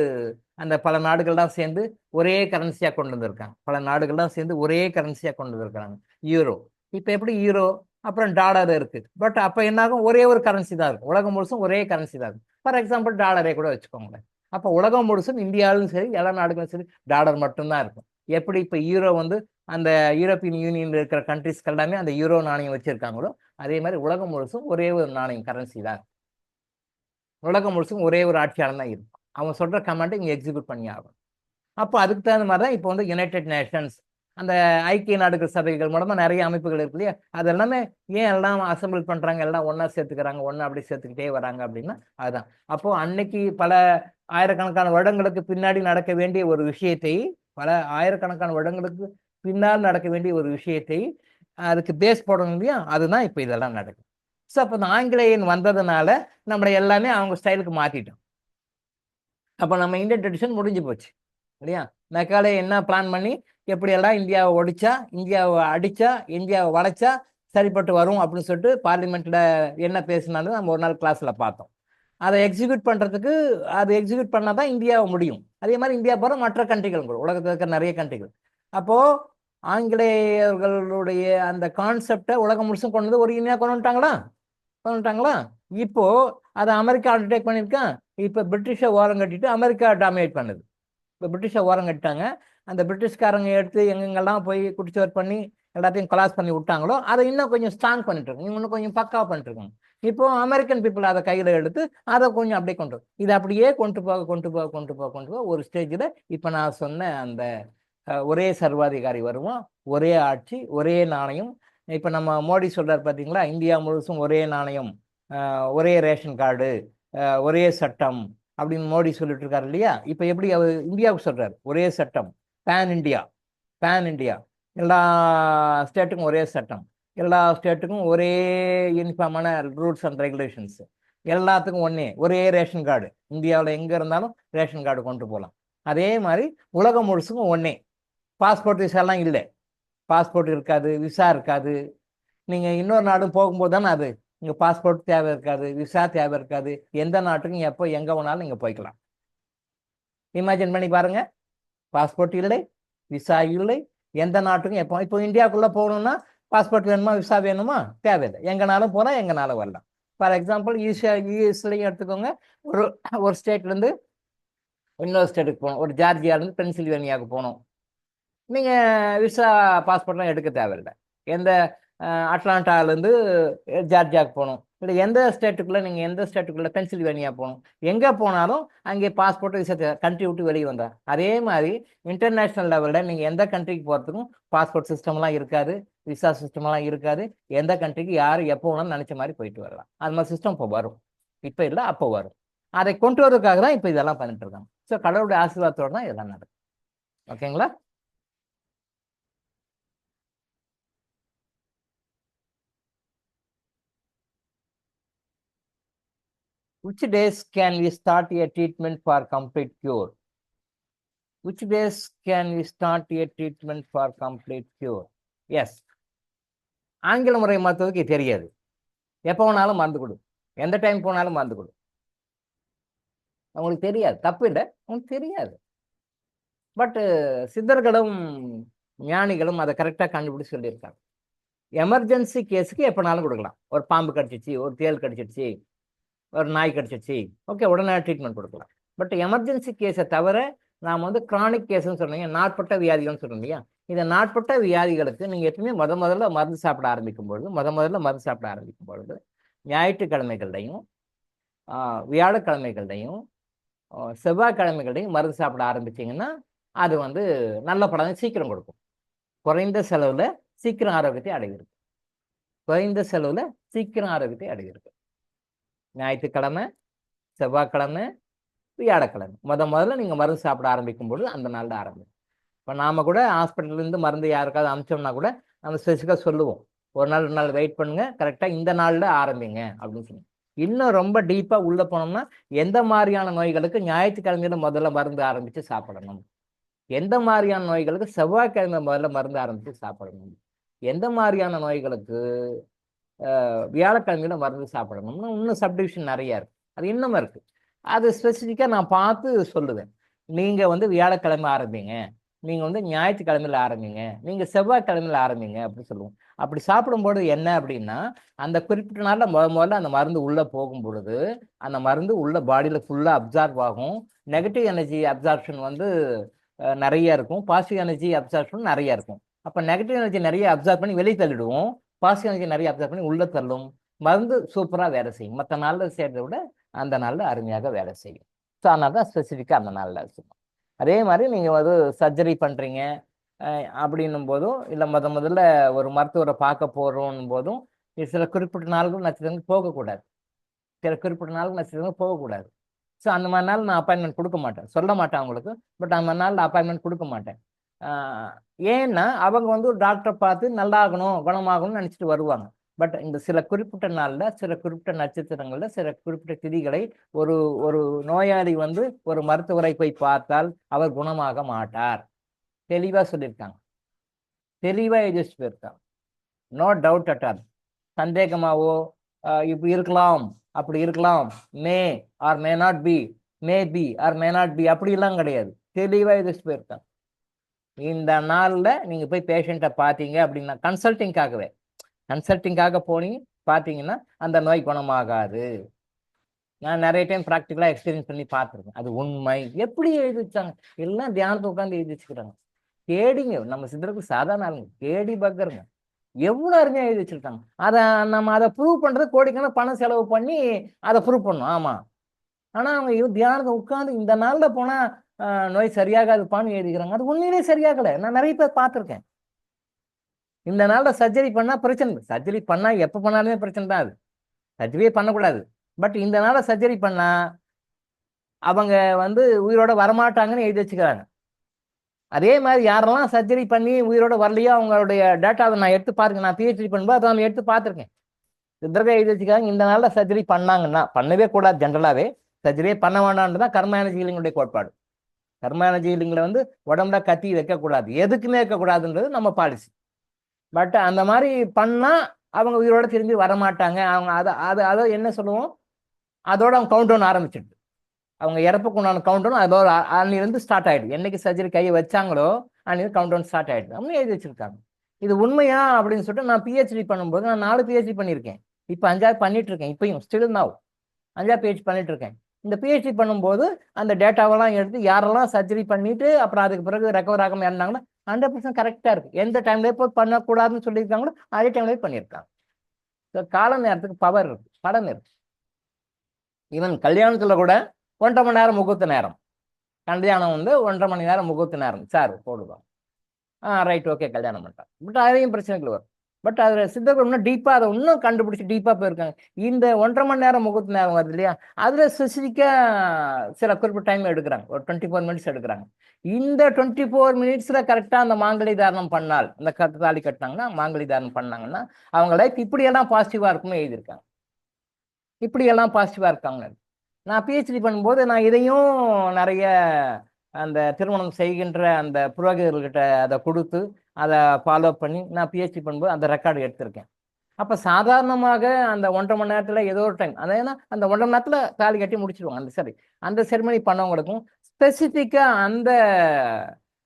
அந்த பல நாடுகள்லாம் சேர்ந்து ஒரே கரன்சியாக கொண்டு வந்திருக்காங்க. பல நாடுகள்லாம் சேர்ந்து ஒரே கரன்சியாக கொண்டு வந்திருக்காங்க யூரோ. இப்போ எப்படி யூரோ அப்புறம் டாலர் இருக்கு, பட் அப்போ என்னாகும், ஒரே ஒரு கரன்சி தான் இருக்கும், உலகம் முழுசும் ஒரே கரன்சி தான் இருக்கும். ஃபார் எக்ஸாம்பிள் டாலரே கூட வச்சுக்கோங்களேன். அப்போ உலகம் முழுசும் இந்தியாவிலும் சரி எல்லா நாடுகளும் சரி டாலர் மட்டும்தான் இருக்கும். எப்படி இப்போ யூரோ வந்து அந்த யூரோப்பியன் யூனியன்ல இருக்கிற கண்ட்ரிஸ்க்கு எல்லாமே அந்த யூரோ நாணயம் வச்சிருக்காங்களோ, அதே மாதிரி உலகம் முழுசும் ஒரே ஒரு நாணயம், கரன்சி தான். உலகம் முழுசும் ஒரே ஒரு ஆட்சியாளர் தான் இருக்கும். அவன் சொல்ற கமாண்டை இங்கே எக்ஸிக்யூட் பண்ணி ஆகும். அப்போ அதுக்கு தகுந்த மாதிரி தான் இப்போ வந்து யுனைடெட் நேஷன்ஸ், அந்த ஐக்கிய நாடுகள் சபைகள் மூலமா நிறைய அமைப்புகள் இருக்கு இல்லையா, அது எல்லாமே ஏன் எல்லாம் அசம்பிள் பண்றாங்க, எல்லாம் ஒன்னா சேர்த்துக்கிறாங்க, ஒன்னா அப்படி சேர்த்துக்கிட்டே வராங்க அப்படின்னா அதுதான். அப்போ அன்னைக்கு பல ஆயிரக்கணக்கான வருடங்களுக்கு பின்னாடி நடக்க வேண்டிய ஒரு விஷயத்தை, பல ஆயிரக்கணக்கான வருடங்களுக்கு பின்னால் நடக்க வேண்டிய ஒரு விஷயத்தை அதுக்கு பேஸ் போடணும் இல்லையா, அதுதான் இப்போ இதெல்லாம் நடக்குது. ஸோ அப்போ இந்த ஆங்கிலேயன் வந்ததுனால நம்மளை எல்லாமே அவங்க ஸ்டைலுக்கு மாத்திட்டோம். அப்போ நம்ம இந்தியன் ட்ரெடிஷன் முடிஞ்சு போச்சு இல்லையா. மெக்காலே என்ன பிளான் பண்ணி எப்படியெல்லாம் இந்தியாவை ஒடிச்சா, இந்தியாவை அடிச்சா, இந்தியாவை வளைச்சா சரிப்பட்டு வரும் அப்படின்னு சொல்லிட்டு பார்லிமெண்ட்ல என்ன பேசினாலும் நம்ம ஒரு நாள் கிளாஸ்ல பார்த்தோம். அதை எக்ஸிக்யூட் பண்றதுக்கு, அது எக்ஸிக்யூட் பண்ணாதான் இந்தியாவை முடியும். அதே மாதிரி இந்தியா போற மற்ற கண்ட்ரிகள் கூட, உலகத்தில் இருக்கிற நிறைய கண்ட்ரிகள். அப்போ ஆங்கிலேயர்களுடைய அந்த கான்செப்டை உலகம் முழுசும் கொண்டு வந்து ஒரு இந்தியா கொண்டு வந்துட்டாங்களா. இப்போ அதை அமெரிக்கா அண்டர்டேக் பண்ணியிருக்கான். இப்போ பிரிட்டிஷை ஓரம் கட்டிட்டு அமெரிக்கா டாமினேட் பண்ணுது. இப்போ பிரிட்டிஷை ஓரம் கட்டிட்டாங்க. அந்த பிரிட்டிஷ்காரங்க எடுத்து எங்கெங்கெல்லாம் போய் குடிச்சவர் பண்ணி எல்லாத்தையும் கொலாஸ் பண்ணி விட்டாங்களோ அதை இன்னும் கொஞ்சம் ஸ்ட்ராங் பண்ணிட்டு இருக்காங்க, இன்னும் கொஞ்சம் பக்காவாக பண்ணிட்டு இருக்காங்க. இப்போ அமெரிக்கன் பீப்புள் அதை கையில் எடுத்து அதை கொஞ்சம் அப்படியே கொண்டு இது அப்படியே கொண்டு போக ஒரு ஸ்டேஜில் இப்போ நான் சொன்ன அந்த ஒரே சர்வாதிகாரி வருவோம், ஒரே ஆட்சி, ஒரே நாணயம். இப்போ நம்ம மோடி சொல்றாரு பார்த்தீங்களா, இந்தியா முழுசும் ஒரே நாணயம், ஒரே ரேஷன் கார்டு, ஒரே சட்டம் அப்படின்னு மோடி சொல்லிட்டு இருக்காரு இல்லையா. இப்போ எப்படி அவர் இந்தியாவுக்கு சொல்றாரு, ஒரே சட்டம், பேன் இந்தியா, எல்லா ஸ்டேட்டுக்கும் ஒரே சட்டம், எல்லா ஸ்டேட்டுக்கும் ஒரே யூனிஃபார்மான ரூல்ஸ் அண்ட் ரெகுலேஷன்ஸ், எல்லாத்துக்கும் ஒரே ரேஷன் கார்டு, இந்தியாவில் எங்கே இருந்தாலும் ரேஷன் கார்டு கொண்டு போகலாம். அதே மாதிரி உலகம் முழுசுக்கும் பாஸ்போர்ட் விசாலாம் இல்லை, பாஸ்போர்ட் இருக்காது, விசா இருக்காது. நீங்கள் இன்னொரு நாடு போகும்போது தானே அது, இங்கே பாஸ்போர்ட் தேவை இருக்காது, விசா தேவை இருக்காது, எந்த நாட்டுக்கும் எப்போ எங்கே வேணாலும் நீங்கள் போய்க்கலாம். இமேஜின் பண்ணி பாருங்க, பாஸ்போர்ட் இல்லை, விசா இல்லை, எந்த நாட்டுக்கும் எப்போ. இப்போ இந்தியாவுக்குள்ளே போகணும்னா பாஸ்போர்ட் வேணுமா, விசா வேணுமா, தேவையில்லை, எங்கேனாலும் போனால் எங்கேனாலும் வரலாம். ஃபார் எக்ஸாம்பிள் யூஎஸ்லையும் எடுத்துக்கோங்க, ஒரு ஸ்டேட்லேருந்து இன்னொரு ஸ்டேட்டுக்கு போகணும், ஒரு ஜார்ஜியாவிலேருந்து பென்சில்வேனியாவுக்கு போகணும், நீங்கள் விசா பாஸ்போர்ட்லாம் எடுக்க தேவையில்லை. எந்த அட்லாண்டாலேருந்து ஜார்ஜியாவுக்கு போகணும், இல்லை எந்த ஸ்டேட்டுக்குள்ளே பென்சில்வேனியா போகணும், எங்கே போனாலும் அங்கே பாஸ்போர்ட் விசா கண்ட்ரி விட்டு வெளியே வந்தால். அதே மாதிரி இன்டர்நேஷ்னல் லெவலில் நீங்கள் எந்த கண்ட்ரிக்கு போகிறதுக்கும் பாஸ்போர்ட் சிஸ்டம்லாம் இருக்காது, விசா சிஸ்டம்லாம் இருக்காது. எந்த கண்ட்ரிக்கு யார் எப்போ வேணாலும் நினச்ச மாதிரி போயிட்டு வரலாம். அது மாதிரி சிஸ்டம் இப்போ வரும், இப்போ இல்லை அப்போ வரும். அதை கொண்டு வரதுக்காக தான் இப்போ இதெல்லாம் பண்ணிட்டு இருக்காங்க. ஸோ கடவுளுடைய ஆசீர்வாதத்தோடு தான் இதெல்லாம் நடக்கும். ஓகேங்களா? Which days can we start a treatment for complete cure? which days can we start a treatment for complete cure? Yes, ஆங்கில முறை மருத்துவத்துக்கு தெரியாது. எப்போ வேணாலும் மருந்து கொடு, எந்த டைம் போனாலும் மருந்து கொடு. அவங்களுக்கு தெரியாது, தப்பு இல்லை, அவங்களுக்கு தெரியாது. பட்டு சித்தர்களும் ஞானிகளும் அதை கரெக்டாக கண்டுபிடிச்சு சொல்லியிருக்காங்க. எமர்ஜென்சி கேஸுக்கு எப்போனாலும் கொடுக்கலாம். ஒரு பாம்பு கடிச்சிச்சு, ஒரு தேள் கடிச்சிடுச்சு, ஒரு நாய் கடிச்சிடுச்சு, ஓகே, உடனே ட்ரீட்மெண்ட் கொடுக்கலாம். பட் எமர்ஜென்சி கேஸை தவிர நாம் வந்து கிரானிக் கேஸ்ன்னு சொன்னீங்க, நாட்பட்ட வியாதிகள்னு சொல்றோம் இல்லையா, இந்த நாட்பட்ட வியாதிகளுக்கு நீங்கள் எப்பவுமே முதல்ல மருந்து சாப்பிட ஆரம்பிக்கும் பொழுது ஞாயிற்றுக்கிழமைகள்லையும் வியாழக்கிழமைகள்லையும் செவ்வாய்க்கிழமைகள்லையும் மருந்து சாப்பிட ஆரம்பிச்சிங்கன்னா அது வந்து நல்ல பலனை சீக்கிரம் கொடுக்கும். குறைந்த செலவில் சீக்கிரம் ஆரோக்கியத்தை அடைகிறது. ஞாயிற்றுக்கிழமை, செவ்வாய்க்கிழமை, வியாழக்கிழமை முதல்ல நீங்கள் மருந்து சாப்பிட ஆரம்பிக்கும் பொழுது அந்த நாளில் ஆரம்பிக்கும். இப்போ நாம் கூட ஹாஸ்பிட்டல்லேருந்து மருந்து யாருக்காவது அனுப்பிச்சோம்னா கூட நம்ம ஸ்பெசிஃபிக்காக சொல்லுவோம், ஒரு நாள் 2 நாள் வெயிட் பண்ணுங்க, கரெக்டாக இந்த நாளில் ஆரம்பிங்க அப்படின்னு சொல்லி. இன்னும் ரொம்ப டீப்பாக உள்ளே போனோம்னா எந்த மாதிரியான நோய்களுக்கு ஞாயிற்றுக்கிழமையில முதல்ல மருந்து ஆரம்பித்து சாப்பிடணும், எந்த மாதிரியான நோய்களுக்கு செவ்வாய்க்கிழமை முதல்ல மருந்து ஆரம்பித்து சாப்பிடணும், எந்த மாதிரியான நோய்களுக்கு வியாழக்கிழமையில மருந்து சாப்பிடணும்னு இன்னும் சப்டிவிஷன் நிறையா இருக்குது. அது இன்னமும் இருக்குது. அது ஸ்பெசிஃபிக்காக நான் பார்த்து சொல்லுவேன். நீங்கள் வந்து வியாழக்கிழமை ஆரம்பிங்க, நீங்கள் வந்து ஞாயிற்றுக்கிழமையில் ஆரம்பிங்க, நீங்கள் செவ்வாய்க்கிழமையில் ஆரம்பிங்க அப்படின்னு சொல்லுவோம். அப்படி சாப்பிடும்போது என்ன அப்படின்னா, அந்த குறிப்பிட்ட நாளில் முதல்ல அந்த மருந்து உள்ளே போகும் பொழுது அந்த மருந்து உள்ள பாடியில் ஃபுல்லாக அப்சார்ப் ஆகும். நெகட்டிவ் எனர்ஜி அப்சார்ப்ஷன் வந்து நிறைய இருக்கும், பாசிட்டிவ் எனர்ஜி அப்சார்ப்ஷன் நிறைய இருக்கும். அப்போ நெகட்டிவ் எனர்ஜி நிறைய அப்சார்ப் பண்ணி வெளியே தள்ளிடுவோம், பாசிட்டிவ் எனர்ஜி நிறைய அப்சார்ப் பண்ணி உள்ளே தள்ளும். மருந்து சூப்பராக வேலை செய்யும். மற்ற நாளில் செய்கிறத விட அந்த நாளில் அருமையாக வேலை செய்யும். ஸோ அதனால தான் ஸ்பெசிஃபிக்காக அந்த நாளில் செய்யும். அதே மாதிரி நீங்கள் வந்து சர்ஜரி பண்ணுறீங்க அப்படின்னும் போதும், இல்லை முதல்ல ஒரு மருத்துவரை பார்க்க போகிறோம் போதும் சில குறிப்பிட்ட நாள்கள் நட்சத்திரங்கள் போகக்கூடாது. ஸோ அந்த மாதிரி நாள் நான் அப்பாயின்மெண்ட் கொடுக்க மாட்டேன், சொல்ல மாட்டேன் அவங்களுக்கு. பட் அந்த நாளில் அப்பாயின்மெண்ட் கொடுக்க மாட்டேன். ஏன்னா அவங்க வந்து ஒரு டாக்டரை பார்த்து நல்லாகணும், குணமாகணும்னு நினச்சிட்டு வருவாங்க. பட் இந்த சில குறிப்பிட்ட நாளில், சில குறிப்பிட்ட நட்சத்திரங்களில், சில குறிப்பிட்ட திதிகளை ஒரு ஒரு நோயாளி வந்து ஒரு மருத்துவரை போய் பார்த்தால் அவர் குணமாக மாட்டார். தெளிவாக சொல்லியிருக்காங்க, தெளிவாக எழுதிட்டு போயிருக்காங்க. No doubt at all. சந்தேகமாவோ இப்படி இருக்கலாம், அப்படி இருக்கலாம், may or may not be, may be or may not be, அப்படிலாம் கிடையாது. தெளிவாக எழுதிட்டு போயிருக்காங்க. இந்த நாளில் நீங்கள் போய் பேஷண்ட்டை பார்த்தீங்க அப்படின்னா, கன்சல்டிங்காக போனீங்க பார்த்தீங்கன்னா அந்த நோய் குணமாகாது. நான் நிறைய டைம் ப்ராக்டிக்கலாக எக்ஸ்பீரியன்ஸ் பண்ணி பார்த்துருக்கேன். அது உண்மை. எப்படி எழுதி வச்சாங்க? எல்லாம் தியானத்தை உட்காந்து எழுதி வச்சுக்கிறாங்க. தேடிங்க, நம்ம சித்தருக்கு சாதாரண ஆளுங்க, தேடி பார்க்குறங்க எவ்வளோ அருமையாக எழுதி வச்சுருக்காங்க. நம்ம அதை ப்ரூவ் பண்ணுறது கோடிக்கான பணம் செலவு பண்ணி அதை ப்ரூவ் பண்ணணும். ஆமாம், ஆனால் அவங்க தியானத்தை உட்காந்து இந்த நாளில் போனால் நோய் சரியாகாதுப்பான்னு எழுதிக்கிறாங்க. அது உண்மையிலே சரியாகலை. நான் நிறைய பேர் பார்த்துருக்கேன். இந்த நாளில் சர்ஜரி பண்ணால் பிரச்சனை, சர்ஜரி பண்ணால் எப்போ பண்ணாலுமே பிரச்சனை தான். அது சர்ஜரியே பண்ணக்கூடாது. பட் இந்த நாளில் சர்ஜரி பண்ணால் அவங்க வந்து உயிரோட வரமாட்டாங்கன்னு எழுதி வச்சுக்கிறாங்க. அதே மாதிரி யாரெல்லாம் சர்ஜரி பண்ணி உயிரோட வரலையோ அவங்களுடைய டேட்டாவை நான் எடுத்து பார்த்துருக்கேன். நான் பிஹெச்டி பண்ணும்போது அதை நான் எடுத்து பார்த்துருக்கேன். சித்தர்கள் எழுதி வச்சுக்கிறாங்க, இந்த நாளில் சர்ஜரி பண்ணாங்கன்னா, பண்ணவே கூடாது, ஜென்ரலாகவே சர்ஜரியே பண்ண வேண்டான்னு தான் கர்ம எனர்ஜி ஹீலிங்குடைய கோட்பாடு. கர்ம எனர்ஜி ஹீலிங்கில் வந்து உடம்புல கத்தி வைக்கக்கூடாது, எதுக்குமே வைக்கக்கூடாதுன்றது நம்ம பாலிசி. பட் அந்த மாதிரி பண்ணால் அவங்க உயிரோட திரும்பி வரமாட்டாங்க. அவங்க அதை என்ன சொல்லுவோம், அதோட அவங்க கவுண்ட் டவுன் ஆரம்பிச்சிட்டு, அவங்க இறப்புக்கு உண்டான கவுண்ட் டவுன் அதோட அன்னிலிருந்து ஸ்டார்ட் ஆகிடுது. என்னைக்கு சர்ஜரி கையை வச்சாங்களோ அன்னிலிருந்து கவுண்ட் டவுன் ஸ்டார்ட் ஆகிடுது அப்படின்னு எழுதி வச்சிருக்காங்க. இது உண்மையா அப்படின்னு சொல்லிட்டு நான் பிஹெச்டி பண்ணும்போது, நான் 4 பிஹெச்டி பண்ணியிருக்கேன், இப்போ 5ஆவது பண்ணிட்டு இருக்கேன். இப்பயும் ஸ்டில் நான் 5ஆவது பிஹெச்டி பண்ணிட்டு இருக்கேன். இந்த பிஹெச்டி பண்ணும்போது அந்த டேட்டாவெல்லாம் எடுத்து யாரெல்லாம் சர்ஜரி பண்ணிட்டு அப்புறம் அதுக்கு பிறகு ரெக்கவர் ஆகாமல் இருந்தாங்கன்னா 100% கரெக்டாக இருக்குது. எந்த டைம்ல போய் பண்ணக்கூடாதுன்னு சொல்லியிருக்காங்களோ அதே டைம்ல பண்ணியிருக்காங்க. ஸோ கால நேரத்துக்கு பவர் இருக்கு, படம் இருக்கு. ஈவன் கல்யாணத்தில் கூட 1.5 மணி நேரம் முகூர்த்த நேரம், கல்யாணம் வந்து 1.5 மணி நேரம் முகூர்த்த நேரம் சார் போடுவாங்க. ரைட், ஓகே, கல்யாணம் பண்ணிட்டாங்க. பட் அதையும் பிரச்சனைகள் வரும். பட் அதில் சித்தர்கள் இன்னும் டீப்பாக அதை இன்னும் கண்டுபிடிச்சி டீப்பாக போயிருக்காங்க. இந்த 1.5 மணி நேரம் முகூர்த்த நேரம் வருது இல்லையா, அதில் ஸ்பெசிஃபிக்காக சில குறிப்பிட்ட டைம் எடுக்கிறாங்க, ஒரு 24 மினிட்ஸ் எடுக்கிறாங்க. இந்த 24 மினிட்ஸில் கரெக்டாக அந்த மாங்கலி தாரணம் பண்ணால், அந்த தாலி கட்டினாங்கன்னா மாங்கலி தாரணம் பண்ணாங்கன்னா அவங்க லைஃப் இப்படியெல்லாம் பாசிட்டிவாக இருக்குன்னு எழுதியிருக்காங்க. இப்படியெல்லாம் பாசிட்டிவாக இருக்காங்க. நான் பிஹெச்டி பண்ணும்போது நான் இதையும் நிறைய அந்த திருமணம் செய்கின்ற அந்த புரோகிதர்கிட்ட அதை கொடுத்து அதை ஃபாலோ பண்ணி நான் பிஹெச்டி பண்ணும்போது அந்த ரெக்கார்டு எடுத்திருக்கேன். அப்போ சாதாரணமாக அந்த 1.5 மணி நேரத்தில் ஏதோ ஒரு டைம், அது ஏன்னா அந்த 1.5 மணி நேரத்தில் தாலி கட்டி முடிச்சிடுவாங்க. அந்த சரி, அந்த செரிமனி பண்ணவங்களுக்கும் ஸ்பெசிஃபிக்காக அந்த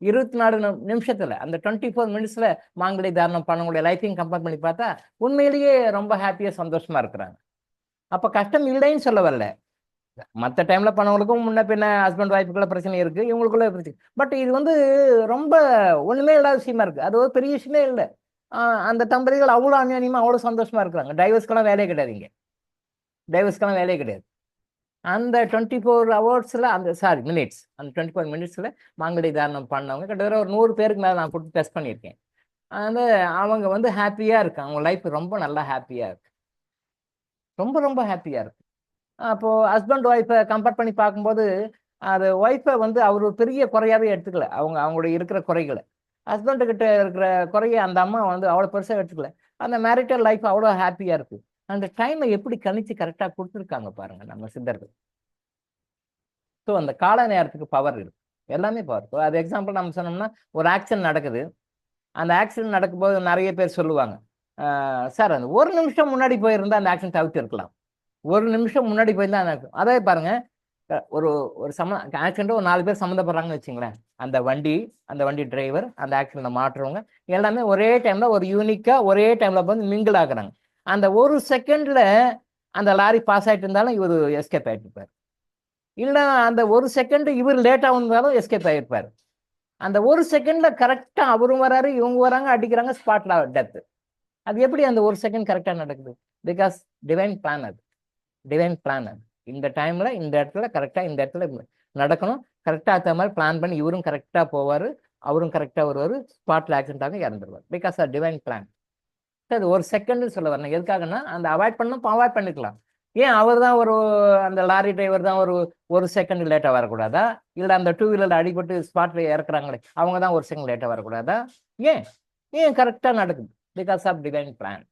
24 நிமிஷத்தில், அந்த 24 மினிட்ஸில் மாங்கல்ய தாரணம் பண்ணவங்களுடைய லைஃப்பையும் கம்பேர் பண்ணி பார்த்தா உண்மையிலேயே ரொம்ப ஹாப்பியாக சந்தோஷமாக இருக்கிறாங்க. அப்போ கஷ்டம் இல்லைன்னு சொல்ல வரல. மற்ற டைம்ல பண்ணவங்களுக்கும் முன்ன பின்ன ஹஸ்பண்ட் ஒய்ஃபுக்குள்ள பிரச்சனை இருக்கு, இவங்களுக்குள்ள பிரச்சனை. பட் இது வந்து ரொம்ப ஒண்ணுமே இல்லாத விஷயமா இருக்கு. அது ஒரு பெரிய விஷயமே இல்லை. அந்த தம்பதிகள் அவ்வளோ அந்யோன்யமா அவ்வளோ சந்தோஷமா இருக்கிறாங்க. டைவர்ஸ்க்கெல்லாம் வேலையே கிடையாது இங்க. டைவர்ஸ்க்கெல்லாம் வேலையே கிடையாது. அந்த 24 ஹவர்ஸ்ல அந்த மினிட்ஸ், அந்த 24 மினிட்ஸ்ல மாங்கல்ய தாரணம் பண்ணவங்க கிட்டத்தட்ட ஒரு 100 பேருக்கு மேலே நான் கொடுத்து டெஸ்ட் பண்ணியிருக்கேன். அந்த அவங்க வந்து ஹாப்பியா இருக்காங்க. அவங்க லைஃப் ரொம்ப நல்லா ஹாப்பியா இருக்கு. ரொம்ப ரொம்ப ஹாப்பியா இருக்கு. அப்போ ஹஸ்பண்ட் ஒய்ஃபை கம்பேர் பண்ணி பார்க்கும்போது அது ஒய்ஃபை வந்து அவர் ஒரு பெரிய குறையாவே எடுத்துக்கல. அவங்களுடைய இருக்கிற குறைகளை, ஹஸ்பண்டு கிட்ட இருக்கிற குறைய அந்த அம்மா வந்து அவ்வளோ பெருசாக எடுத்துக்கல. அந்த மேரிட்டல் லைஃப் அவ்வளோ ஹாப்பியாக இருக்கு. அந்த டைமை எப்படி கணிச்சு கரெக்டாக கொடுத்துருக்காங்க பாருங்க நம்ம சித்தர்கள். ஸோ அந்த கால நேரத்துக்கு பவர் இருக்கு, எல்லாமே பவர். அது எக்ஸாம்பிள் நம்ம சொன்னோம்னா, ஒரு ஆக்சிடென்ட் நடக்குது. அந்த ஆக்சிடென்ட் நடக்கும்போது நிறைய பேர் சொல்லுவாங்க, சார் அந்த ஒரு நிமிஷம் முன்னாடி போயிருந்தா அந்த ஆக்சிடென்ட் தவிர்த்து இருக்கலாம். ஒரு நிமிஷம் முன்னாடி போயிருந்தா அதே பாருங்க. ஒரு ஒரு ஆக்சிடென்ட் ஒரு 4 பேர் சம்மந்தப்படுறாங்கன்னு வச்சுங்களேன். அந்த வண்டி டிரைவர், அந்த ஆக்சிடென்ட்ல மாற்றுறவங்க எல்லாமே ஒரே டைம்ல ஒரு யூனிக்கா ஒரே டைம்ல வந்து மிங்கிள் ஆகுறாங்க. அந்த ஒரு செகண்ட்ல அந்த லாரி பாஸ் ஆயிட்டு இருந்தாலும் இவர் எஸ்கேப் ஆயிட்டு இருப்பார். இல்ல அந்த ஒரு செகண்ட் இவர் லேட்டா வந்தாலும் எஸ்கேப் ஆயிருப்பாரு. அந்த ஒரு செகண்ட்ல கரெக்டா அவரும் வராரு, இவங்க வராங்க, அடிக்கிறாங்க, ஸ்பாட்ல டெத். அது எப்படி அந்த ஒரு செகண்ட் கரெக்டா நடக்குது? Because divine plan. அது டிவைன் பிளான். அது இந்த டைம்ல இந்த இடத்துல கரெக்டா இந்த இடத்துல நடக்கணும். கரெக்டா அந்த மாதிரி பிளான் பண்ணி இவரும் கரெக்டா போவாரு, அவரும் கரெக்டா வருவாரு, ஸ்பாட்ல ஆக்சிடென்ட் ஆக இறந்துருவார். Because of divine plan. அது ஒரு செகண்ட் சொல்ல வரணும். எதுக்காகன்னா அந்த அவாய்ட் பண்ணணும், அவாய்ட் பண்ணிக்கலாம். ஏன் அவர் தான் அந்த லாரி டிரைவர் தான் ஒரு செகண்ட் லேட்டா வரக்கூடாதா? இல்ல அந்த 2 வீலர்ல அடிபட்டு ஸ்பாட்ல இறக்குறாங்களே அவங்க தான் ஒரு செகண்ட் லேட்டா வரக்கூடாதா? ஏன் ஏன் கரெக்டா நடக்குது? Because of divine plan.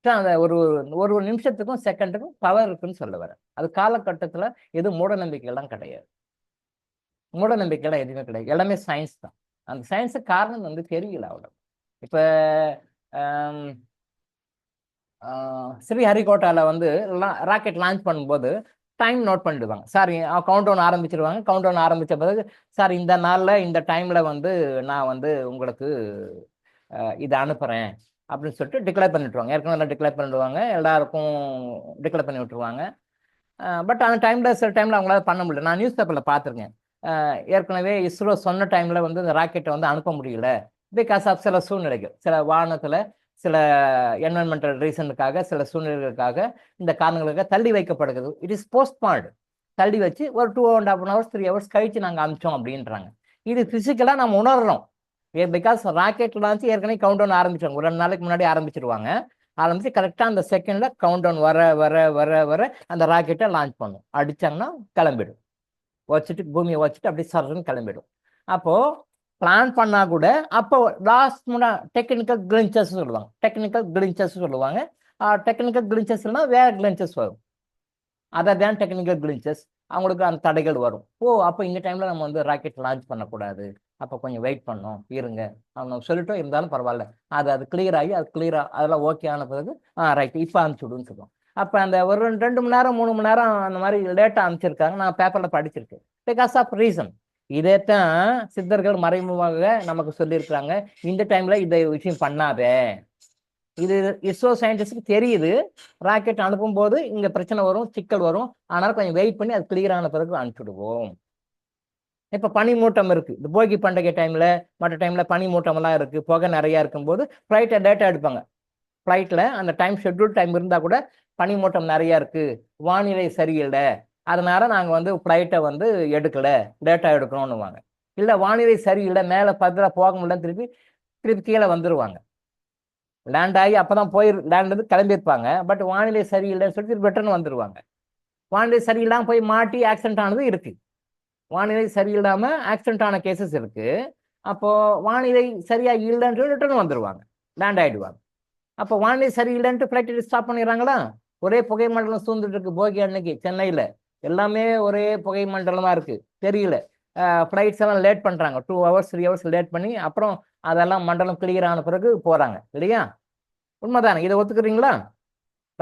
அந்த ஒரு ஒரு நிமிஷத்துக்கும் செகண்டுக்கும் பவர் இருக்குன்னு சொல்ல வரேன். அது காலகட்டத்துல எதுவும் மூட நம்பிக்கைகள்லாம் கிடையாது. மூட நம்பிக்கைலாம் எதுவுமே கிடையாது. எல்லாமே சயின்ஸ் தான். அந்த சயின்ஸுக்கு காரணம் வந்து தெரியல அவ்வளவு. இப்ப ஸ்ரீஹரிகோட்டால வந்து ராக்கெட் லான்ச் பண்ணும்போது டைம் நோட் பண்ணிடுவாங்க. சார் கவுண்ட் டவுன் ஆரம்பிச்சிருவாங்க. கவுண்ட் டவுன் ஆரம்பிச்ச பிறகு, சார் இந்த நாள்ல இந்த டைம்ல வந்து நான் வந்து உங்களுக்கு இதை அனுப்புறேன் அப்படின்னு சொல்லிட்டு டிக்ளேர் பண்ணிவிட்டுருவாங்க. ஏற்கனவே டிக்ளேர் பண்ணிடுவாங்க, எல்லாருக்கும் டிக்ளேர் பண்ணி விட்டுருவாங்க. பட் அந்த டைம்ல சில டைம்ல அவங்களால பண்ண முடியல. நான் நியூஸ் பேப்பர்ல பார்த்துருக்கேன். ஏற்கனவே இஸ்ரோ சொன்ன டைம்ல வந்து இந்த ராக்கெட்டை வந்து அனுப்ப முடியல. பிகாஸ் ஆஃப் சில சூழ்நிலைகள், சில வாகனத்துல சில என்வரன்மெண்டல் ரீசனுக்காக, சில சூழ்நிலைகளுக்காக, இந்த காரணங்களுக்காக தள்ளி வைக்கப்படுகிறது. It is postponed. தள்ளி வச்சு ஒரு 2.5 hours 3 hours கழிச்சு நாங்கள் அனுப்பிச்சோம் அப்படின்றாங்க. இது பிசிக்கலா நம்ம உணர்றோம். பிகாஸ் ராக்கெட் லான்ச் ஏற்கனவே கவுண்ட் டவுன் ஆரம்பிச்சாங்க. ஒரு 2 நாளைக்கு முன்னாடி ஆரம்பிச்சிருவாங்க. ஆரம்பிச்சு கரெக்டாக அந்த செகண்ட்ல கவுண்ட் டவுன் வர வர வர வர அந்த ராக்கெட்டை லான்ச் பண்ணும். அடிச்சாங்கன்னா கிளம்பிடும். வச்சுட்டு பூமியை வச்சுட்டு அப்படியே சர்ன்னு கிளம்பிடும். அப்போ பிளான் பண்ணா கூட அப்போ லாஸ்ட் டெக்னிக்கல் கிளின்சஸ் சொல்லுவாங்க. டெக்னிக்கல் கிளின்சஸ்னா வேற கிளின்சஸ் வரும். அதர் தேன் டெக்னிக்கல் கிளின்சஸ் அவங்களுக்கு அந்த தடைகள் வரும். அப்போ இந்த டைம்ல நம்ம வந்து ராக்கெட் லான்ச் பண்ணக்கூடாது, அப்போ கொஞ்சம் வெயிட் பண்ணோம், இருங்க அவங்க சொல்லிட்டோம், இருந்தாலும் பரவாயில்ல, அது கிளியர் ஆகி அதெல்லாம் ஓகே ஆன பிறகு ரைட் இப்போ அனுப்பிச்சுடுன்னு சொல்லுவோம். அப்போ அந்த ஒரு 2 மணி நேரம் 3 மணி நேரம் அந்த மாதிரி லேட்டாக அனுப்பிச்சிருக்காங்க. நான் பேப்பர்ல படிச்சிருக்கேன். Because of reason. இதைத்தான் சித்தர்கள் மறைமுகமாக நமக்கு சொல்லியிருக்கிறாங்க. இந்த டைம்ல இதை விஷயம் பண்ணாதே. இது இஸ்ரோ சயின்டிஸ்டுக்கு தெரியுது. ராக்கெட் அனுப்பும் போது இங்க பிரச்சனை வரும், சிக்கல் வரும். ஆனால் கொஞ்சம் வெயிட் பண்ணி அது கிளியர் ஆன பிறகு அனுப்பிச்சுடுவோம். இப்ப பனிமூட்டம் இருக்கு. இந்த போகி பண்டிகை டைம்ல, மற்ற டைம்ல பனிமூட்டம் எல்லாம் இருக்கு, புகை நிறைய இருக்கும்போது ஃபிளைட்டை லேட்டா எடுப்பாங்க. ஃபிளைட்ல அந்த ஷெட்யூல் டைம் இருந்தா கூட பனிமூட்டம் நிறைய இருக்கு, வானிலை சரியில்லை, அதனால நாங்க வந்து ஃபிளைட்டை வந்து எடுக்கல, லேட்டா எடுக்கணும்னுவாங்க. இல்ல வானிலை சரியில்லை, மேல பத்திர போக முடியல, திருப்பி கீழே வந்துருவாங்க. லேண்ட் ஆகி அப்பதான் லேண்ட் வந்து கிளம்பியிருப்பாங்க. பட் வானிலை சரியில்லைன்னு சொல்லிட்டு ரிட்டர்ன் வந்துருவாங்க. வானிலை சரியில்லாம போய் மாட்டி ஆக்சிடென்ட் ஆனது இருக்கு. வானிலை சரியில்லாம ஆக்சிடென்ட் ஆன கேசஸ் இருக்கு. அப்போ வானிலை சரியா இல்லைன்னு ரிட்டர்ன் வந்துருவாங்க, லேண்ட் ஆயிடுவாங்க. அப்போ வானிலை சரியில்லைன்ட்டு ஃபிளைட் ஸ்டாப் பண்ணிடுறாங்களா? ஒரே புகை மண்டலம் சூழ்ந்துட்டு இருக்கு. போகி அன்னைக்கு சென்னையில எல்லாமே ஒரே புகை மண்டலமா இருக்கு, தெரியல. ஃப்ளைட்ஸ் எல்லாம் லேட் பண்ணுறாங்க, 2 ஹவர்ஸ் 3 ஹவர்ஸ் லேட் பண்ணி அப்புறம் அதெல்லாம் மண்டலம் கிளியர் ஆன பிறகு போகிறாங்க இல்லையா? உண்மைதானே? இதை ஒத்துக்கிறீங்களா?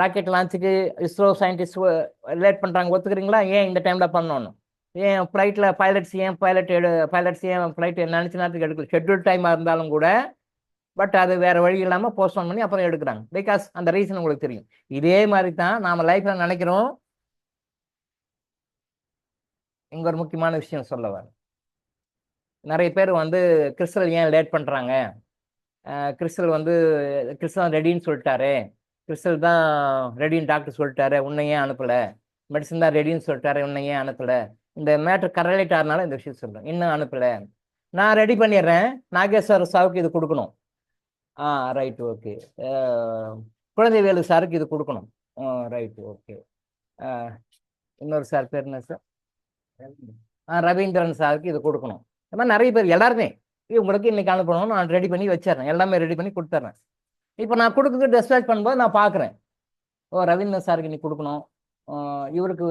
ராக்கெட் லான்ச்சுக்கு இஸ்ரோ சயின்டிஸ்ட் லேட் பண்ணுறாங்க, ஒத்துக்கிறீங்களா? ஏன் இந்த டைமில் பண்ணணும்? ஏன் ஃப்ளைட்டில் பைலட்ஸ் ஏன் ஃப்ளைட் நினச்ச நேரத்துக்கு எடுக்கல? ஷெட்யூல் டைமாக இருந்தாலும் கூட, பட் அது வேறு வழி இல்லாமல் போஸ்ட்போன் பண்ணி அப்புறம் எடுக்கிறாங்க. பிகாஸ் அந்த ரீசன் உங்களுக்கு தெரியும். இதே மாதிரி தான் நாம் லைஃப்பில் நினைக்கிறோம். இங்கே ஒரு முக்கியமான விஷயம் சொல்ல வர, நிறைய பேர் வந்து கிறிஸ்டல் ஏன் லேட் பண்ணுறாங்க, கிறிஸ்டல் ரெடின்னு சொல்லிட்டாரு, கிறிஸ்டல் தான் ரெடின்னு டாக்டர் சொல்லிட்டாரு, உன்னை ஏன் அனுப்பலை, மெடிசன் தான் ரெடின்னு சொல்லிட்டாரு, உன்னை ஏன் அனுப்பலை, இந்த மேட்ரு கரலேட் ஆகிறனால இந்த விஷயம் சொல்கிறேன். இன்னும் அனுப்பலை, நான் ரெடி பண்ணிடுறேன், நாகேஸ்வர சாவுக்கு இது கொடுக்கணும், ரைட் ஓகே, குழந்தைவேலு சாருக்கு இது கொடுக்கணும், ரைட் ஓகே, இன்னொரு சார் பேர் என்ன சார், ரவீந்திரன் சாருக்கு இது கொடுக்கணும். இந்த மாதிரி நிறைய பேர் எல்லாருமே உங்களுக்கு இன்னைக்கு அனுப்பணும், நான் ரெடி பண்ணி வச்சிடறேன், எல்லாமே ரெடி பண்ணி கொடுத்துட்றேன். இப்போ நான் கொடுக்குறது டிஸ்பேச் பண்ணும்போது நான் பார்க்குறேன், ரவீந்திரன் சாருக்கு இன்னைக்கு கொடுக்கணும், இவருக்கு